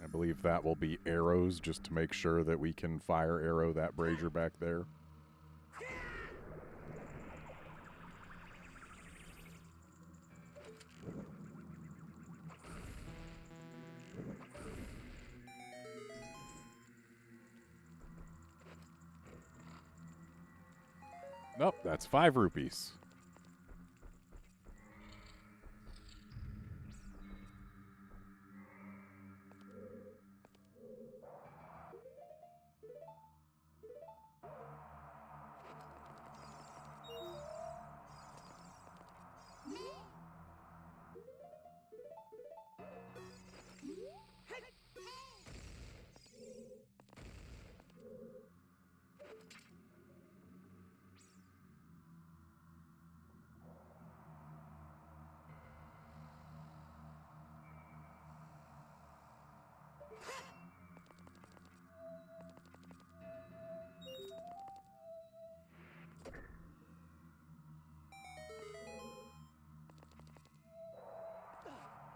I believe that will be arrows, just to make sure that we can fire arrow that brazier back there. Nope, that's 5 rupees.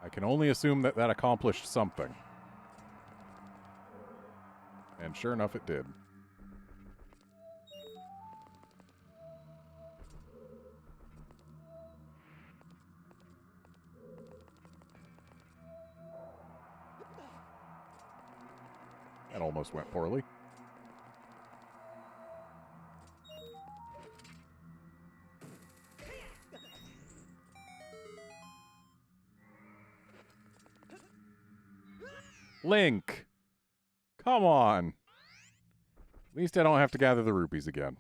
I can only assume that that accomplished something. And sure enough, it did. That almost went poorly. Link! Come on! At least I don't have to gather the rupees again.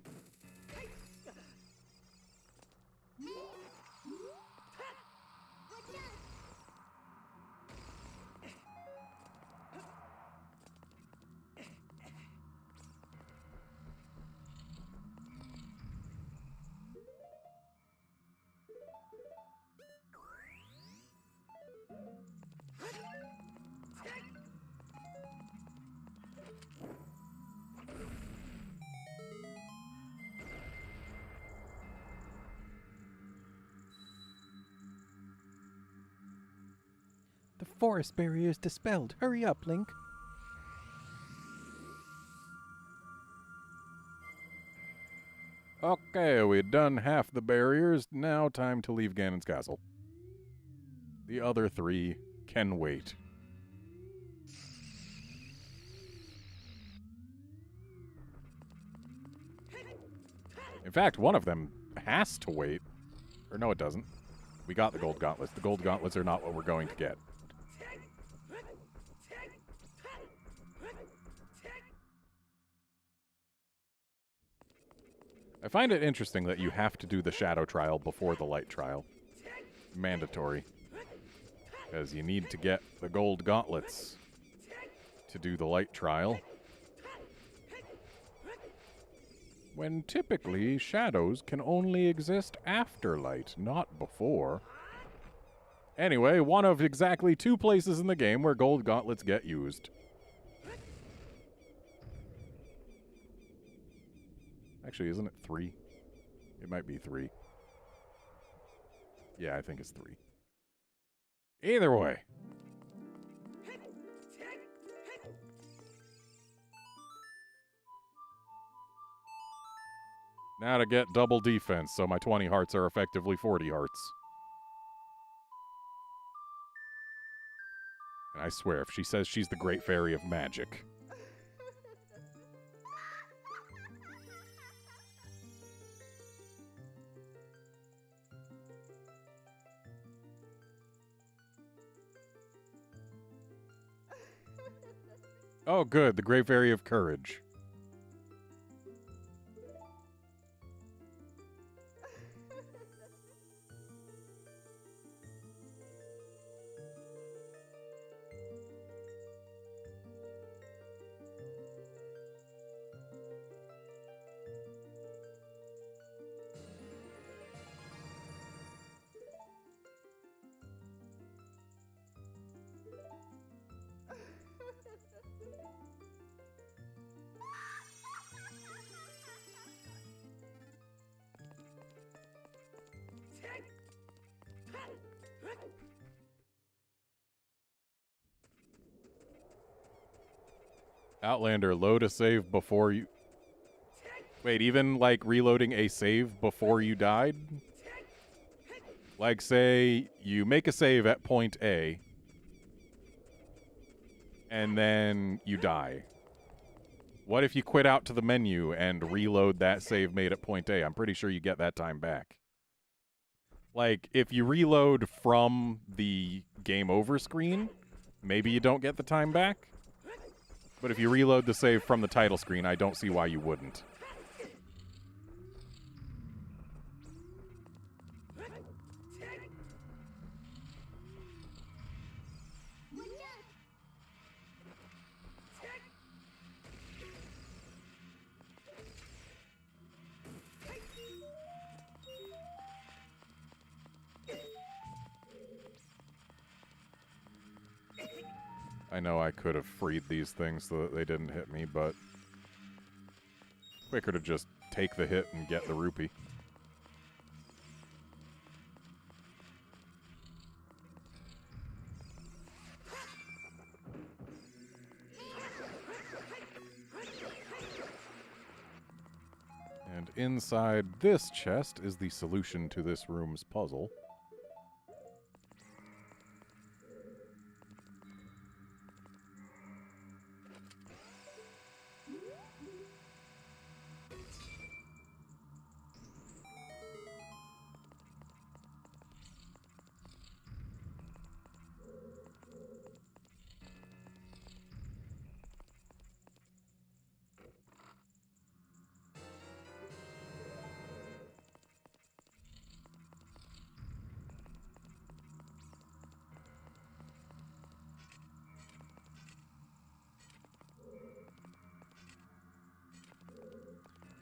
The forest barrier is dispelled. Hurry up, Link. Okay, we've done half the barriers. Now time to leave Ganon's castle. The other 3 can wait. In fact, one of them has to wait. Or no, it doesn't. We got the gold gauntlets. The gold gauntlets are not what we're going to get. I find it interesting that you have to do the shadow trial before the light trial. Mandatory. Because you need to get the gold gauntlets to do the light trial. When typically shadows can only exist after light, not before. Anyway, one of exactly 2 places in the game where gold gauntlets get used. Actually, isn't it 3? It might be 3. Yeah, I think it's 3. Either way. Now to get double defense, so my 20 hearts are effectively 40 hearts. And I swear, if she says she's the Great Fairy of Magic... Oh, good. The Great Fairy of Courage. Outlander, load a save before you... Wait, even, like, reloading a save before you died? Like, say, you make a save at point A, and then you die. What if you quit out to the menu and reload that save made at point A? I'm pretty sure you get that time back. Like, if you reload from the game over screen, maybe you don't get the time back. But if you reload the save from the title screen, I don't see why you wouldn't. I know I could have freed these things so that they didn't hit me, but quicker to just take the hit and get the rupee. And inside this chest is the solution to this room's puzzle.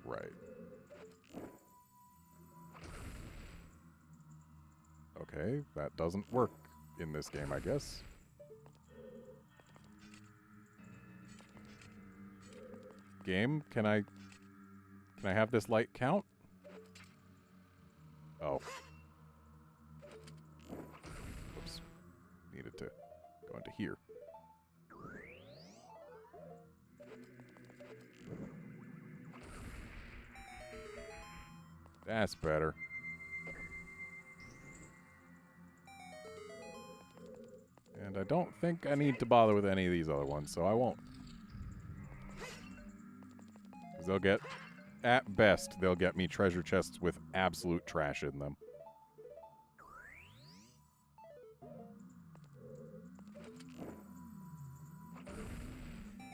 Right. Okay, that doesn't work in this game, I guess. Game, can I have this light count? Oh. Oops. Needed to Go into here. That's better. And I don't think I need to bother with any of these other ones, so I won't. Because they'll get, at best, they'll get me treasure chests with absolute trash in them.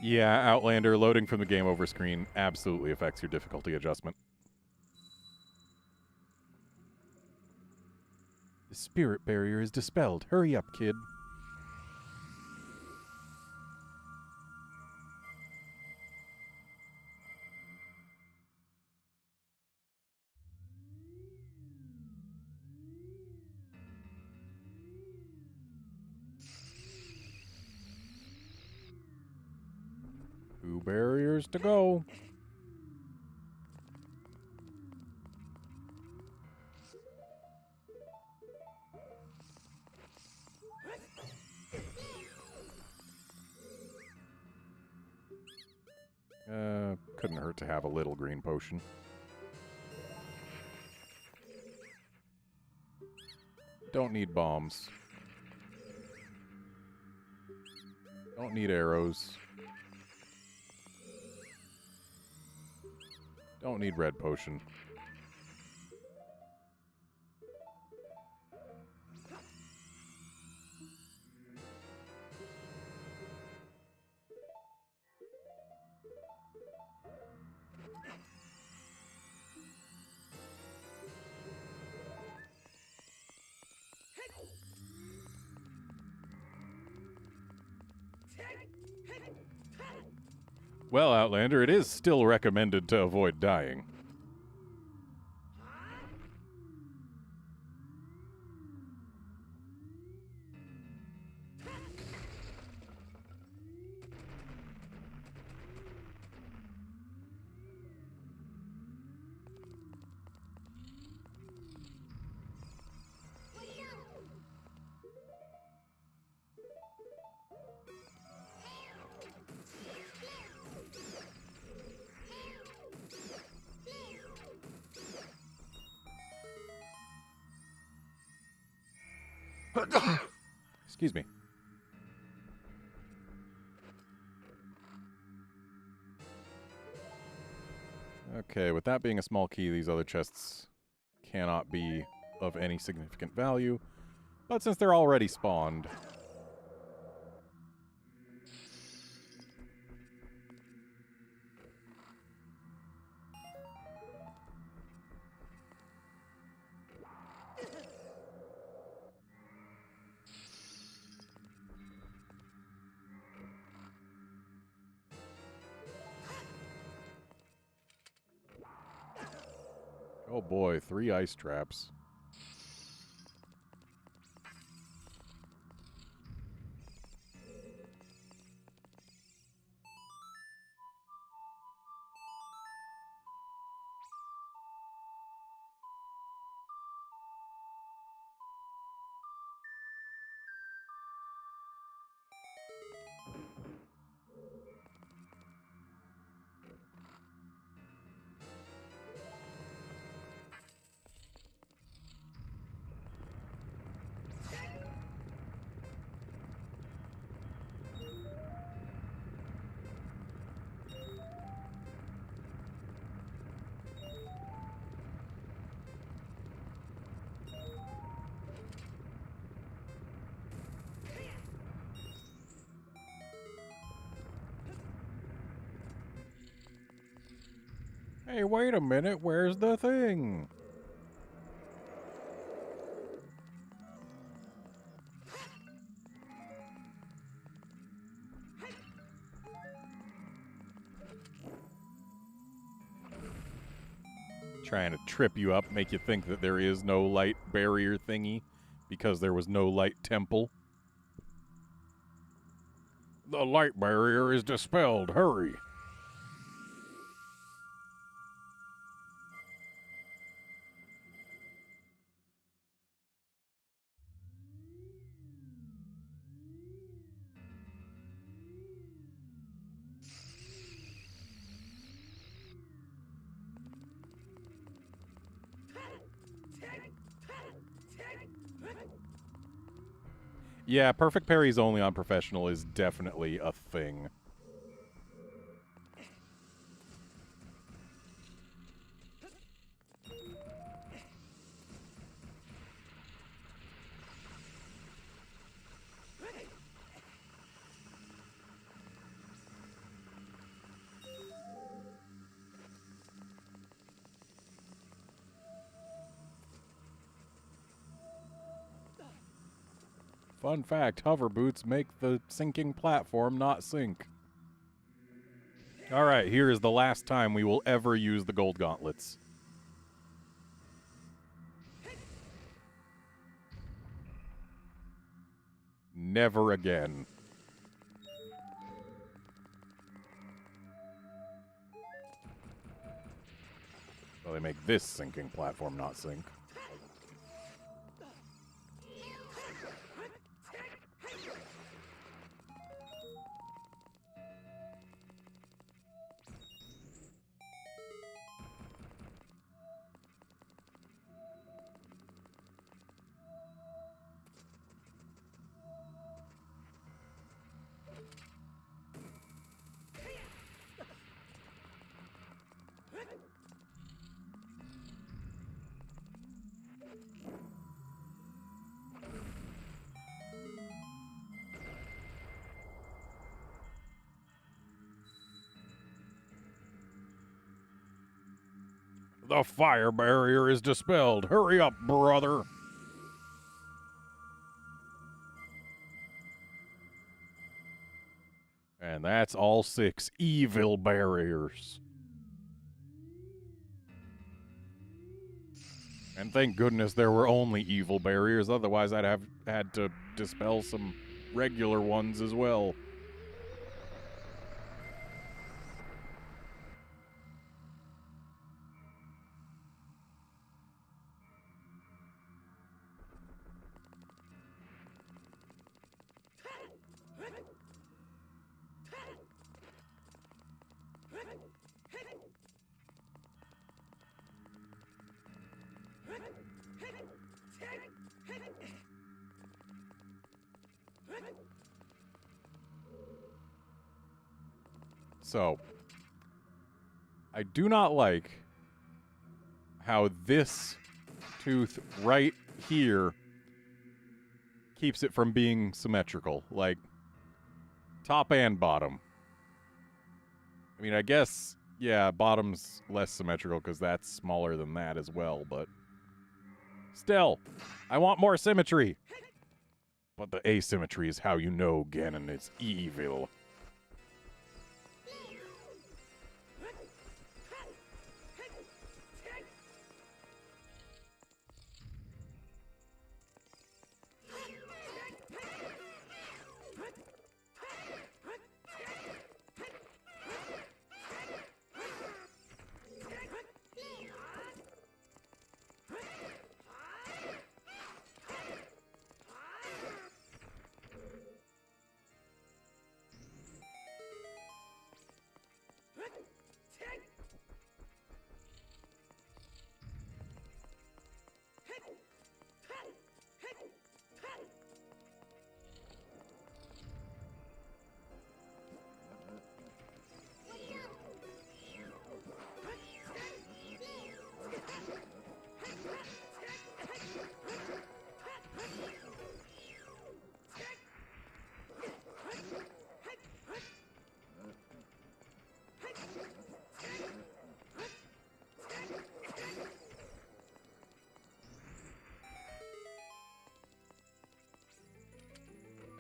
Yeah, Outlander, loading from the game over screen absolutely affects your difficulty adjustment. The spirit barrier is dispelled. Hurry up, kid. Two barriers to go. Couldn't hurt to have a little green potion. Don't need bombs. Don't need arrows. Don't need red potion. Well, Outlander, it is still recommended to avoid dying. Excuse me. Okay, with that being a small key, these other chests cannot be of any significant value. But since they're already spawned... Oh boy, 3 ice traps. Hey, wait a minute, where's the thing? Trying to trip you up, make you think that there is no light barrier thingy because there was no light temple. The light barrier is dispelled, hurry! Yeah, perfect parries only on professional is definitely a thing. Fun fact, hover boots make the sinking platform not sink. Alright, here is the last time we will ever use the gold gauntlets. Never again. So they make this sinking platform not sink. The fire barrier is dispelled. Hurry up, brother. And that's all 6 evil barriers. And thank goodness there were only evil barriers, otherwise I'd have had to dispel some regular ones as well. So, I do not like how this tooth right here keeps it from being symmetrical, like top and bottom. I mean, I guess, yeah, bottom's less symmetrical because that's smaller than that as well, but still, I want more symmetry. But the asymmetry is how you know Ganon is evil.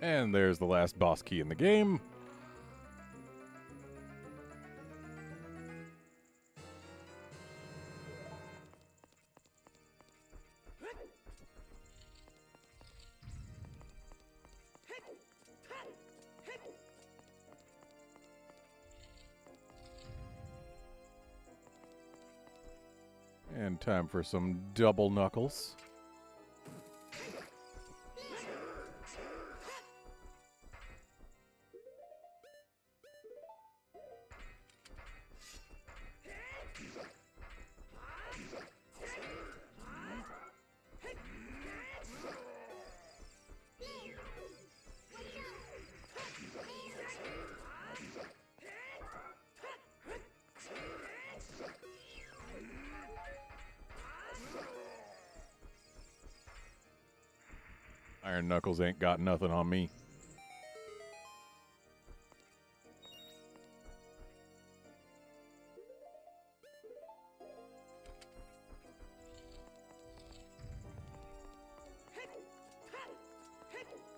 And there's the last boss key in the game. And time for some double knuckles. Iron Knuckles ain't got nothing on me.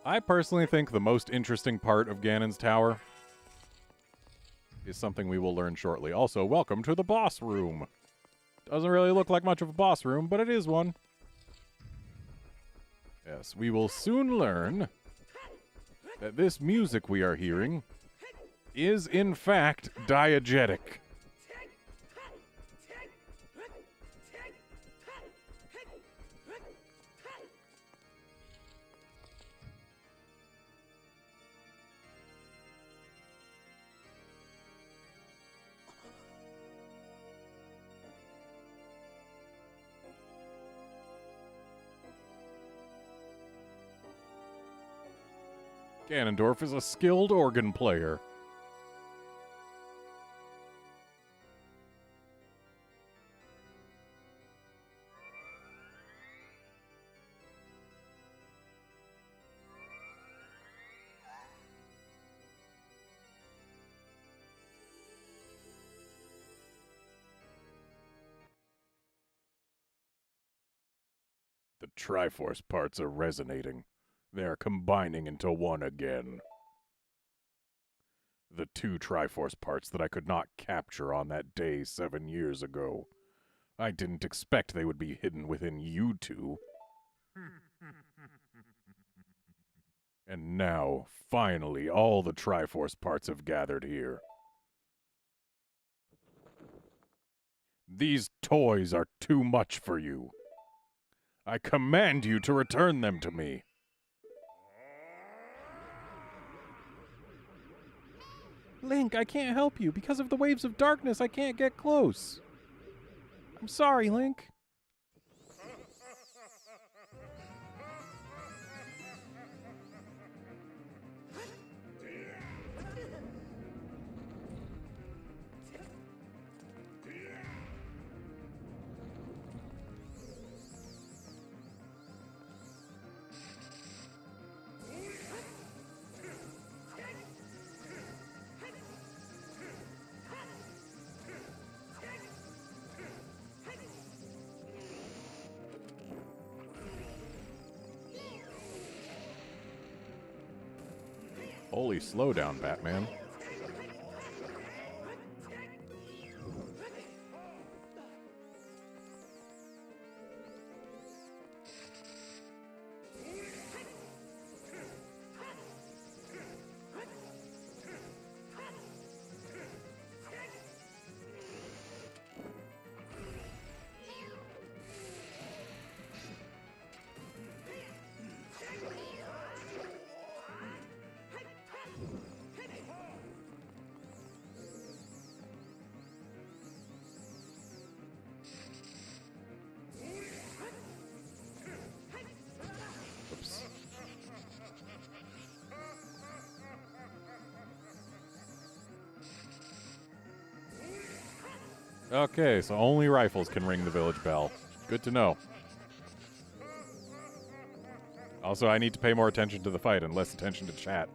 I personally think the most interesting part of Ganon's Tower is something we will learn shortly. Also, welcome to the boss room. Doesn't really look like much of a boss room, but it is one. Yes, we will soon learn that this music we are hearing is, in fact, diegetic. Ganondorf is a skilled organ player. The Triforce parts are resonating. They are combining into one again. The two Triforce parts that I could not capture on that day 7 years ago. I didn't expect they would be hidden within you two. And now, finally, all the Triforce parts have gathered here. These toys are too much for you. I command you to return them to me. Link, I can't help you. Because of the waves of darkness, I can't get close. I'm sorry, Link. Holy slowdown, Batman. Okay, so only rifles can ring the village bell. Good to know. Also, I need to pay more attention to the fight and less attention to chat.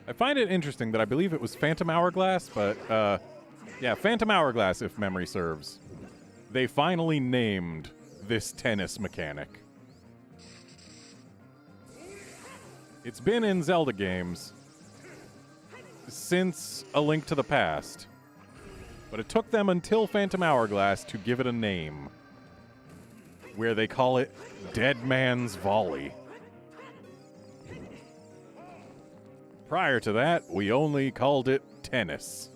I find it interesting that I believe it was Phantom Hourglass, but, yeah, Phantom Hourglass, if memory serves. They finally named this tennis mechanic. It's been in Zelda games since A Link to the Past, but it took them until Phantom Hourglass to give it a name, where they call it Dead Man's Volley. Prior to that, we only called it tennis.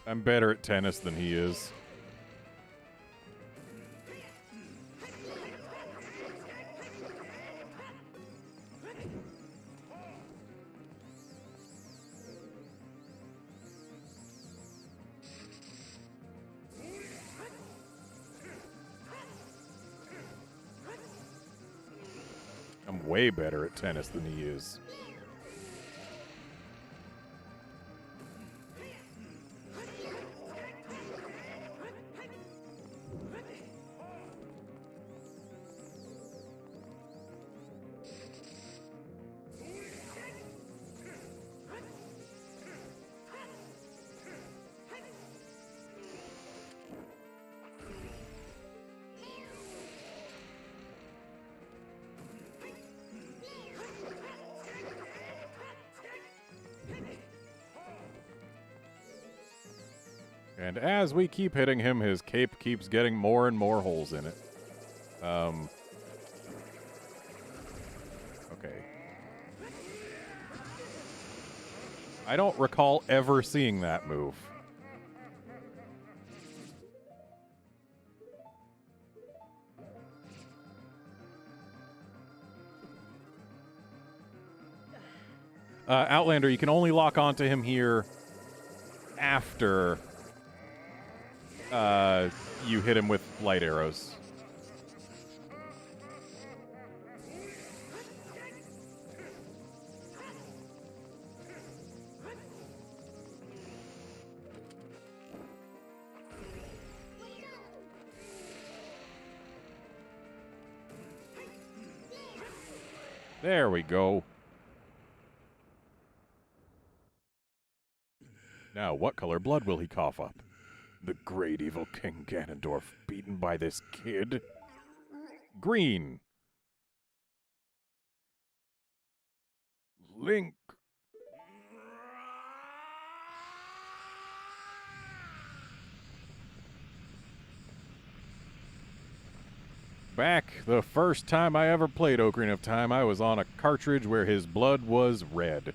I'm better at tennis than he is. I'm way better at tennis than he is. And as we keep hitting him, his cape keeps getting more and more holes in it. Okay. I don't recall ever seeing that move. Outlander, you can only lock onto him here after you hit him with light arrows. There we go. Now, what color blood will he cough up? The great evil King Ganondorf beaten by this kid? Green. Link. Back the first time I ever played Ocarina of Time, I was on a cartridge where his blood was red.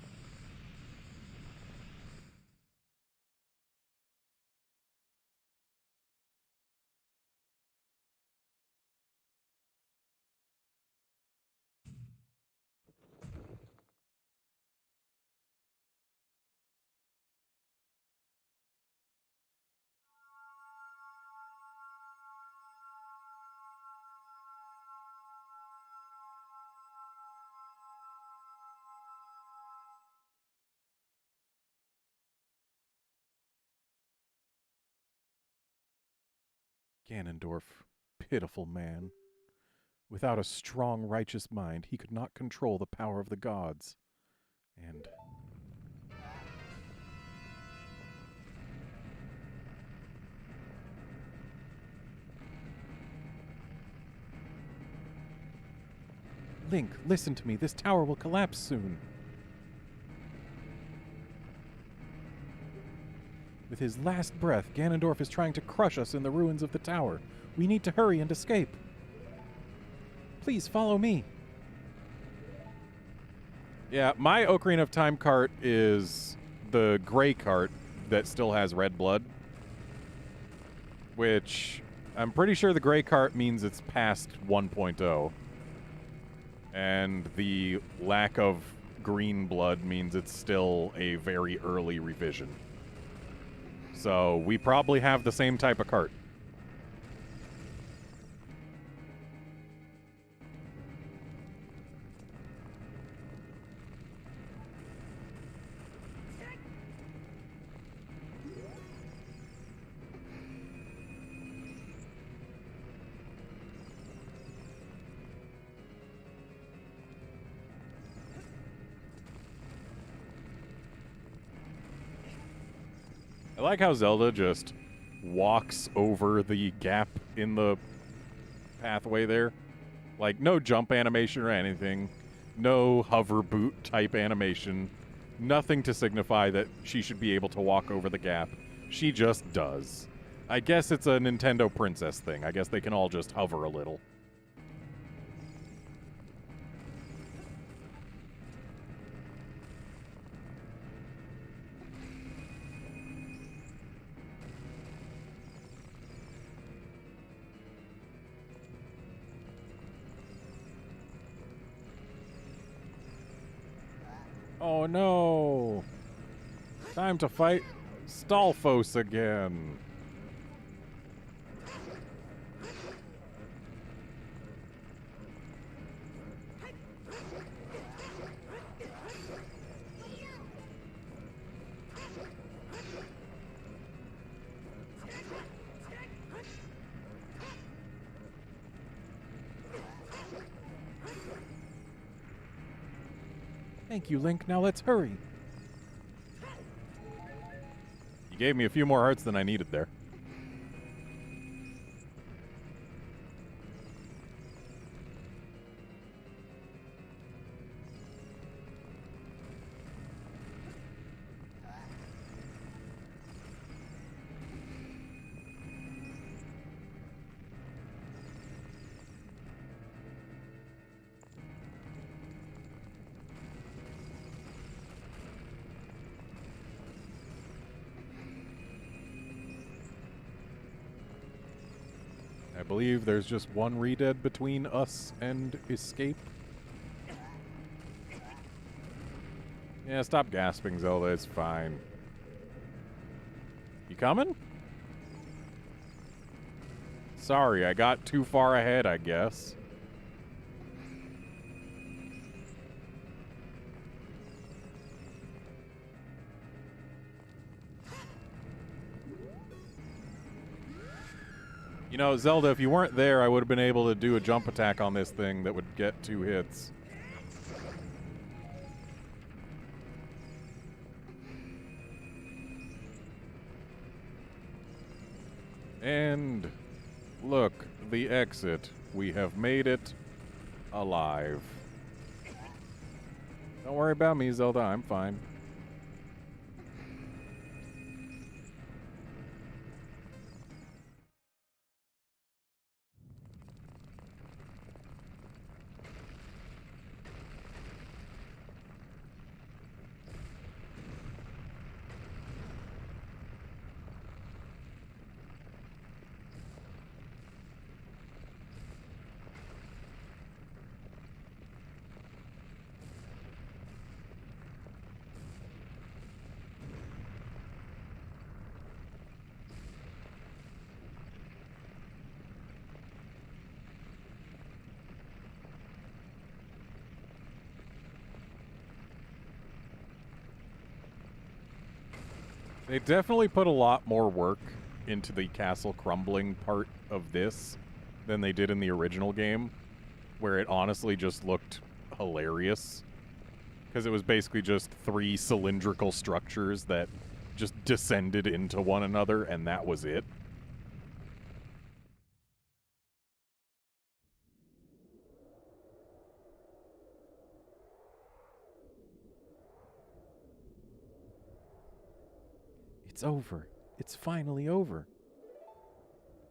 Ganondorf, pitiful man. Without a strong, righteous mind, he could not control the power of the gods. And Link, listen to me. This tower will collapse soon. With his last breath, Ganondorf is trying to crush us in the ruins of the tower. We need to hurry and escape. Please follow me. Yeah, my Ocarina of Time cart is the gray cart that still has red blood. Which, I'm pretty sure the gray cart means it's past 1.0. And the lack of green blood means it's still a very early revision. So we probably have the same type of cart. I like how Zelda just walks over the gap in the pathway there. Like, no jump animation or anything. No hover boot type animation. Nothing to signify that she should be able to walk over the gap. She just does. I guess it's a Nintendo princess thing. I guess they can all just hover a little. Oh no! Time to fight Stalfos again. Thank you, Link. Now let's hurry. You gave me a few more hearts than I needed there. I believe there's just one redead between us and escape. Yeah, stop gasping, Zelda. It's fine. You coming? Sorry, I got too far ahead, I guess. You know, Zelda, if you weren't there, I would have been able to do a jump attack on this thing that would get 2 hits. And look, the exit. We have made it alive. Don't worry about me, Zelda. I'm fine. They definitely put a lot more work into the castle crumbling part of this than they did in the original game, where it honestly just looked hilarious. Because it was basically just 3 cylindrical structures that just descended into one another, and that was it. It's over. It's finally over.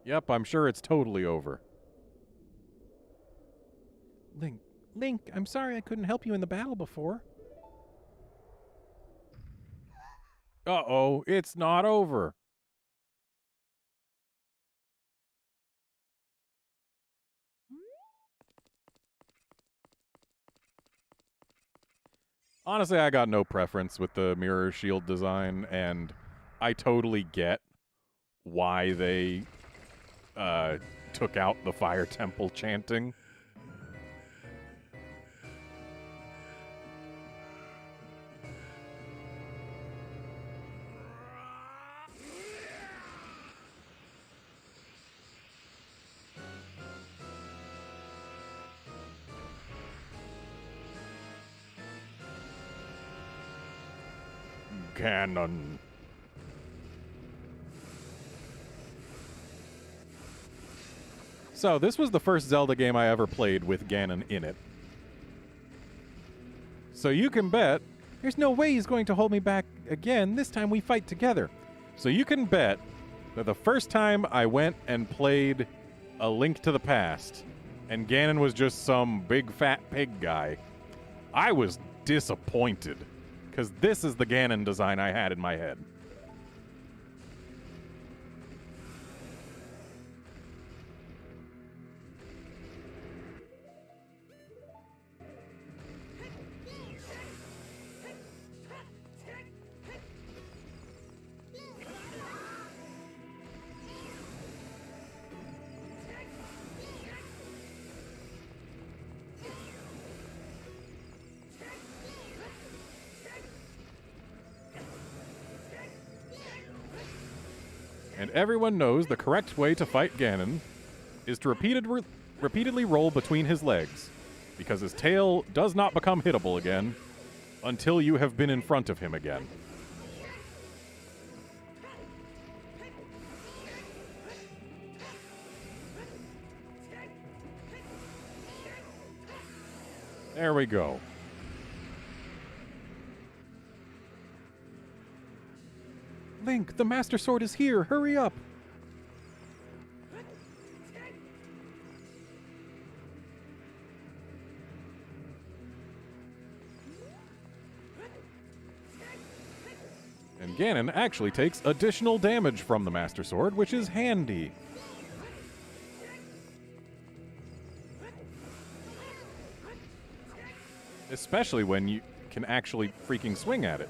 Yep, I'm sure it's totally over. Link, I'm sorry I couldn't help you in the battle before. Uh-oh, it's not over. Honestly, I got no preference with the mirror shield design, and I totally get why they took out the Fire Temple chanting. Canon. So, this was the first Zelda game I ever played with Ganon in it. So you can bet There's no way he's going to hold me back again. This time we fight together. So you can bet that the first time I went and played A Link to the Past, and Ganon was just some big fat pig guy, I was disappointed, because this is the Ganon design I had in my head. And everyone knows the correct way to fight Ganon is to repeatedly roll between his legs, because his tail does not become hittable again until you have been in front of him again. There we go. Link, the Master Sword is here. Hurry up. And Ganon actually takes additional damage from the Master Sword, which is handy. Especially when you can actually freaking swing at it.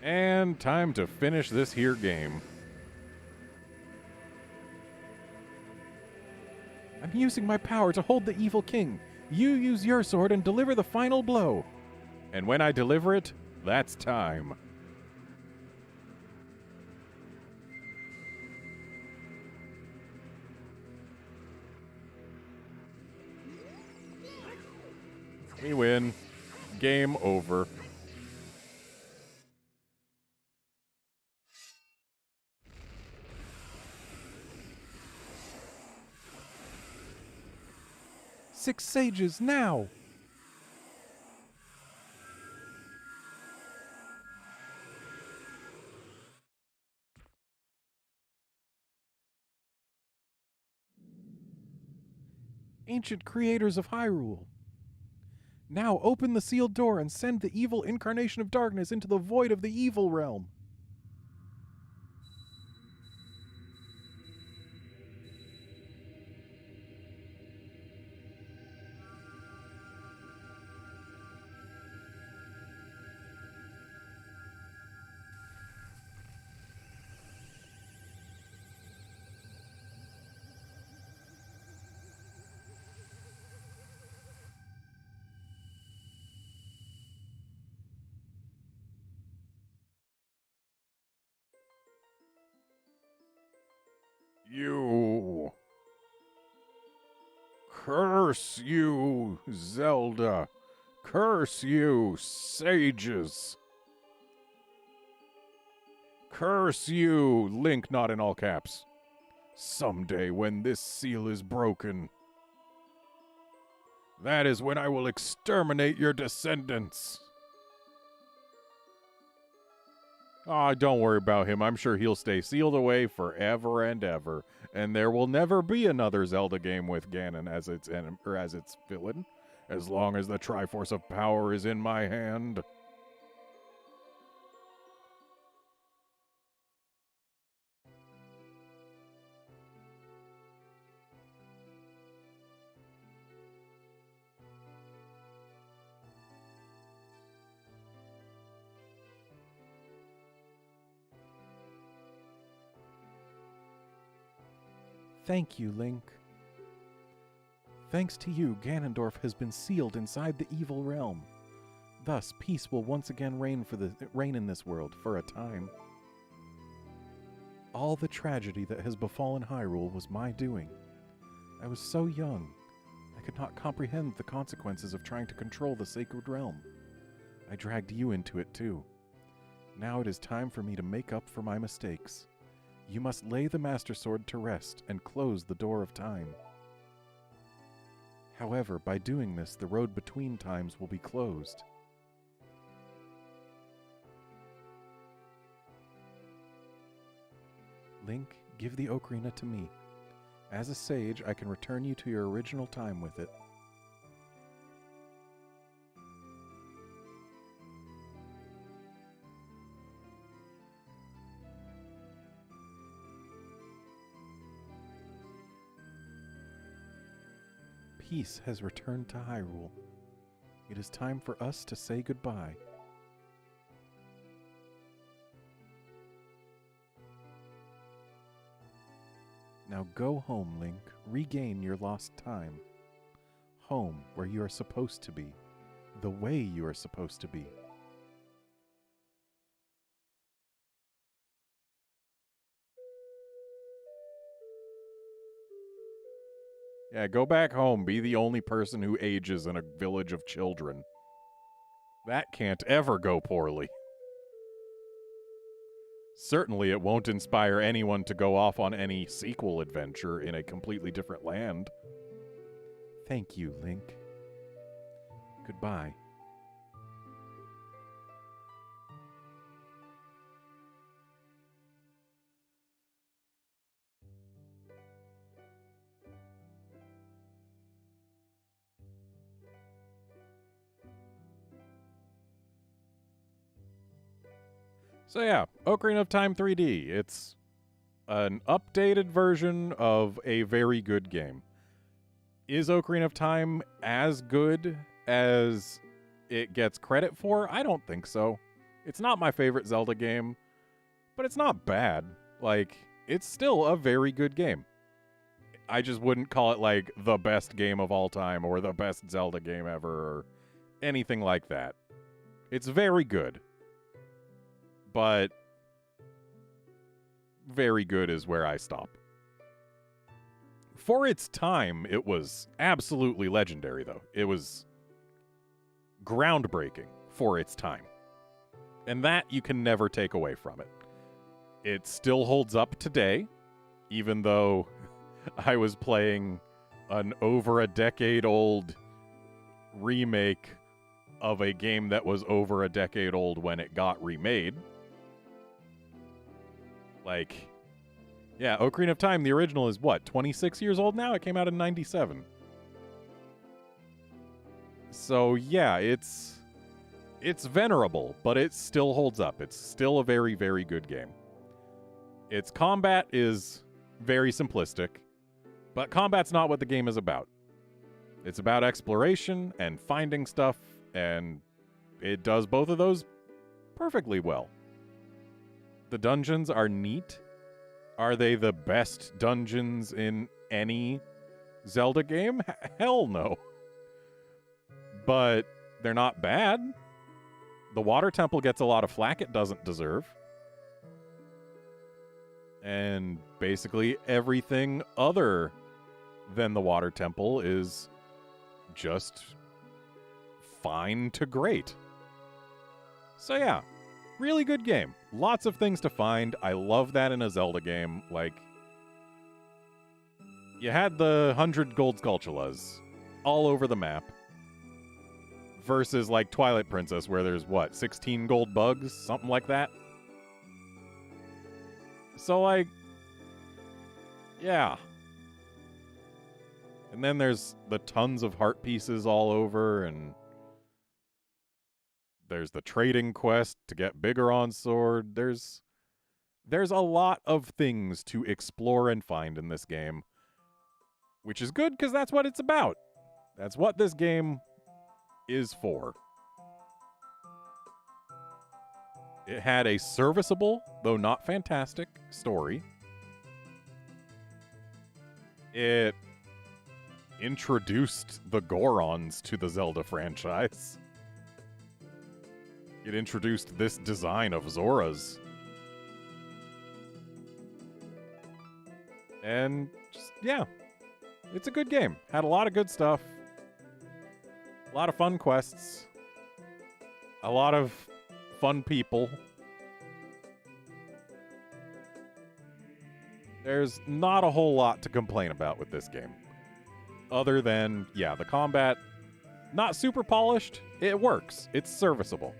And time to finish this here game. I'm using my power to hold the evil king. You use your sword and deliver the final blow. And when I deliver it, that's time. We win. Game over. Six sages now. Ancient creators of Hyrule. Now open the sealed door and send the evil incarnation of darkness into the void of the evil realm. You. Curse you, Zelda. Curse you, sages. Curse you, Link, not in all caps. Someday when this seal is broken, that is when I will exterminate your descendants. Ah, don't worry about him. I'm sure he'll stay sealed away forever and ever, and there will never be another Zelda game with Ganon as its as its villain, as long as the Triforce of Power is in my hand. Thank you, Link. Thanks to you, Ganondorf has been sealed inside the evil realm. Thus, peace will once again reign in this world for a time. All the tragedy that has befallen Hyrule was my doing. I was so young, I could not comprehend the consequences of trying to control the sacred realm. I dragged you into it too. Now it is time for me to make up for my mistakes. You must lay the Master Sword to rest and close the door of time. However, by doing this, the road between times will be closed. Link, give the Ocarina to me. As a sage, I can return you to your original time with it. Peace has returned to Hyrule. It is time for us to say goodbye. Now go home, Link. Regain your lost time. Home, where you are supposed to be. The way you are supposed to be. Yeah, go back home. Be the only person who ages in a village of children. That can't ever go poorly. Certainly it won't inspire anyone to go off on any sequel adventure in a completely different land. Thank you, Link. Goodbye. So yeah, Ocarina of Time 3D. It's an updated version of a very good game. Is Ocarina of Time as good as it gets credit for? I don't think so. It's not my favorite Zelda game, but it's not bad. Like, it's still a very good game. I just wouldn't call it like the best game of all time or the best Zelda game ever or anything like that. It's very good. But very good is where I stop. For its time, it was absolutely legendary, though. It was groundbreaking for its time. And that you can never take away from it. It still holds up today, even though I was playing an over a decade old remake of a game that was over a decade old when it got remade. Like, yeah, Ocarina of Time, the original is what, 26 years old now? It came out in 97. So, yeah, it's venerable, but it still holds up. It's still a very, very good game. Its combat is very simplistic, but combat's not what the game is about. It's about exploration and finding stuff, and it does both of those perfectly well. The dungeons are neat. Are they the best dungeons in any Zelda game? Hell no. But they're not bad. The water temple gets a lot of flack it doesn't deserve. And basically everything other than the water temple is just fine to great. So yeah, really good game. Lots of things to find. I love that in a Zelda game. Like, you had the 100 gold Skulltulas all over the map. Versus, like, Twilight Princess, where there's, what, 16 gold bugs? Something like that? So, like, yeah. And then there's the tons of heart pieces all over, and there's the trading quest to get bigger on sword. There's a lot of things to explore and find in this game, which is good because that's what it's about. That's what this game is for. It had a serviceable, though not fantastic, story. It introduced the Gorons to the Zelda franchise. It introduced this design of Zora's. And just, yeah, it's a good game. Had a lot of good stuff. A lot of fun quests. A lot of fun people. There's not a whole lot to complain about with this game. Other than, yeah, the combat, not super polished. It works. It's serviceable.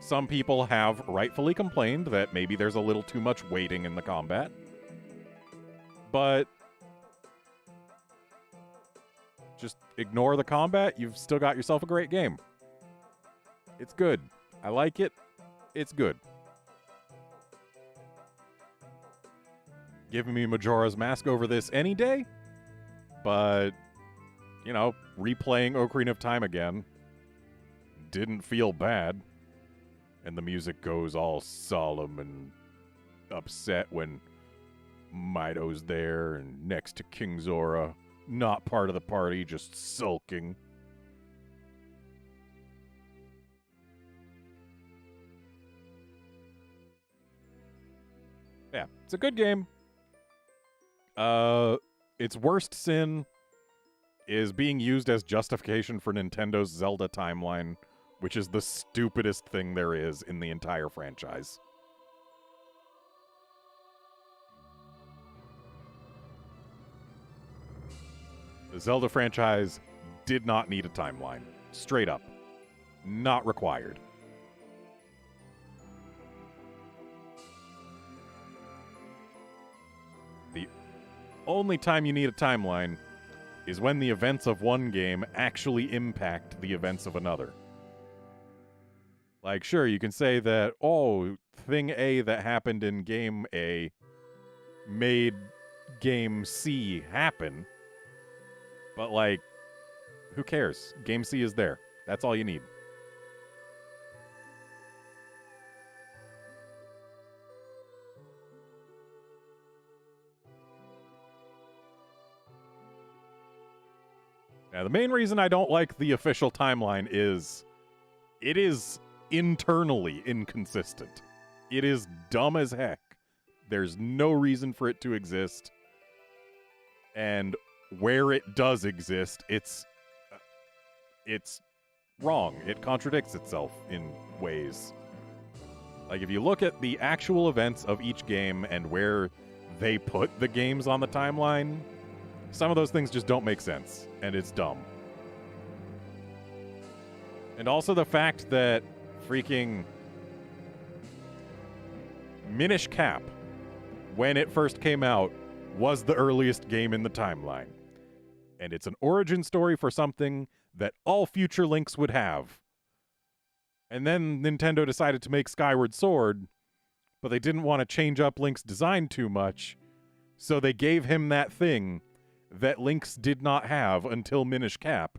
Some people have rightfully complained that maybe there's a little too much waiting in the combat. But just ignore the combat. You've still got yourself a great game. It's good. I like it. It's good. Giving me Majora's Mask over this any day. But, you know, replaying Ocarina of Time again didn't feel bad. And the music goes all solemn and upset when Mido's there and next to King Zora, not part of the party, just sulking. Yeah, it's a good game. Its worst sin is being used as justification for Nintendo's Zelda timeline, which is the stupidest thing there is in the entire franchise. The Zelda franchise did not need a timeline. Straight up. Not required. The only time you need a timeline is when the events of one game actually impact the events of another. Like, sure, you can say that, oh, thing A that happened in game A made game C happen. But, like, who cares? Game C is there. That's all you need. Now, the main reason I don't like the official timeline is it is internally inconsistent. It is dumb as heck. There's no reason for it to exist. And where it does exist, it's wrong. It contradicts itself in ways. Like, if you look at the actual events of each game and where they put the games on the timeline, some of those things just don't make sense, and it's dumb. And also the fact that freaking Minish Cap, when it first came out, was the earliest game in the timeline. And it's an origin story for something that all future Links would have. And then Nintendo decided to make Skyward Sword, but they didn't want to change up Link's design too much, so they gave him that thing that Link's did not have until Minish Cap.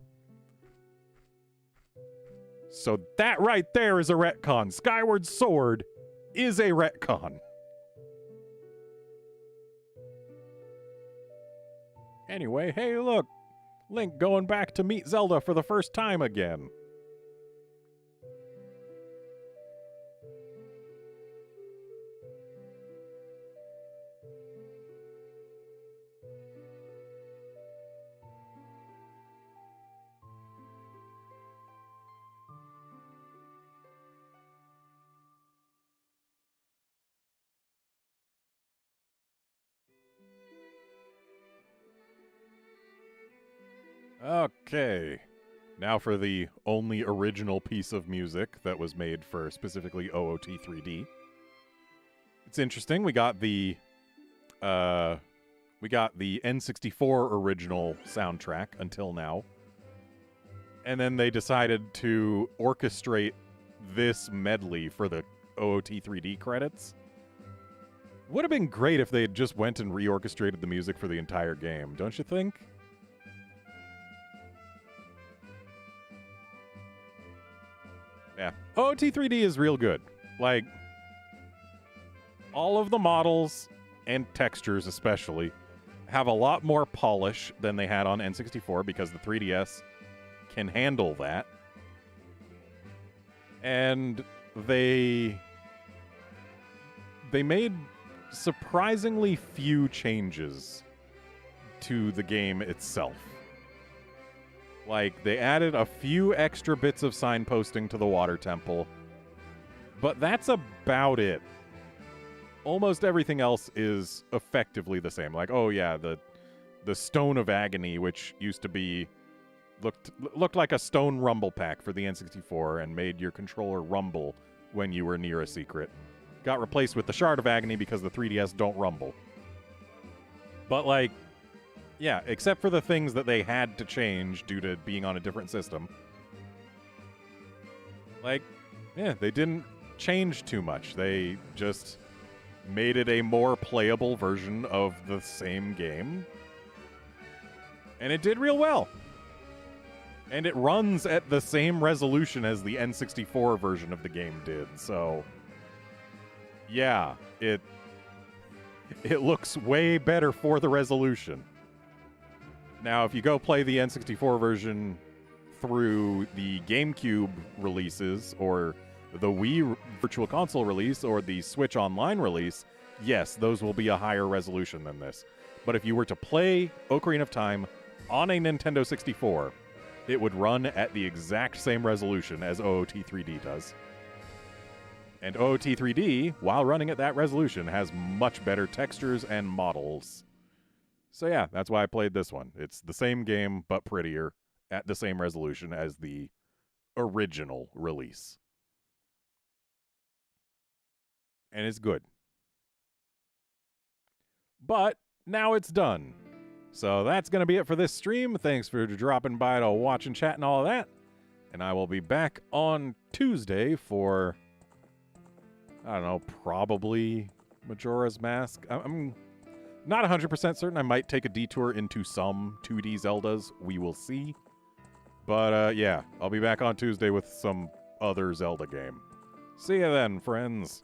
So that right there is a retcon. Skyward Sword is a retcon. Anyway, hey look, Link going back to meet Zelda for the first time again. Okay, now for the only original piece of music that was made for specifically OOT 3D. It's interesting. We got the N64 original soundtrack until now, and then they decided to orchestrate this medley for the OOT 3D credits. Would have been great if they had just went and reorchestrated the music for the entire game, don't you think? Yeah, OOT 3D is real good. Like, all of the models and textures especially have a lot more polish than they had on N64 because the 3DS can handle that. And they made surprisingly few changes to the game itself. Like, they added a few extra bits of signposting to the water temple, but that's about it. Almost everything else is effectively the same. Like, oh yeah, the Stone of Agony, which used to be looked like a stone rumble pack for the N64 and made your controller rumble when you were near a secret, got replaced with the Shard of Agony because the 3DS don't rumble. But like, yeah, except for the things that they had to change due to being on a different system. Like, yeah, they didn't change too much. They just made it a more playable version of the same game. And it did real well. And it runs at the same resolution as the N64 version of the game did. So, yeah, It looks way better for the resolution. Now, if you go play the N64 version through the GameCube releases or the Wii Virtual Console release or the Switch Online release, yes, those will be a higher resolution than this. But if you were to play Ocarina of Time on a Nintendo 64, it would run at the exact same resolution as OOT 3D does. And OOT 3D, while running at that resolution, has much better textures and models. So yeah, that's why I played this one. It's the same game, but prettier, at the same resolution as the original release. And it's good. But now it's done. So that's going to be it for this stream. Thanks for dropping by to watch and chat and all of that. And I will be back on Tuesday for, I don't know, probably Majora's Mask. I'm not 100% certain. I might take a detour into some 2D Zeldas. We will see. But yeah, I'll be back on Tuesday with some other Zelda game. See you then, friends.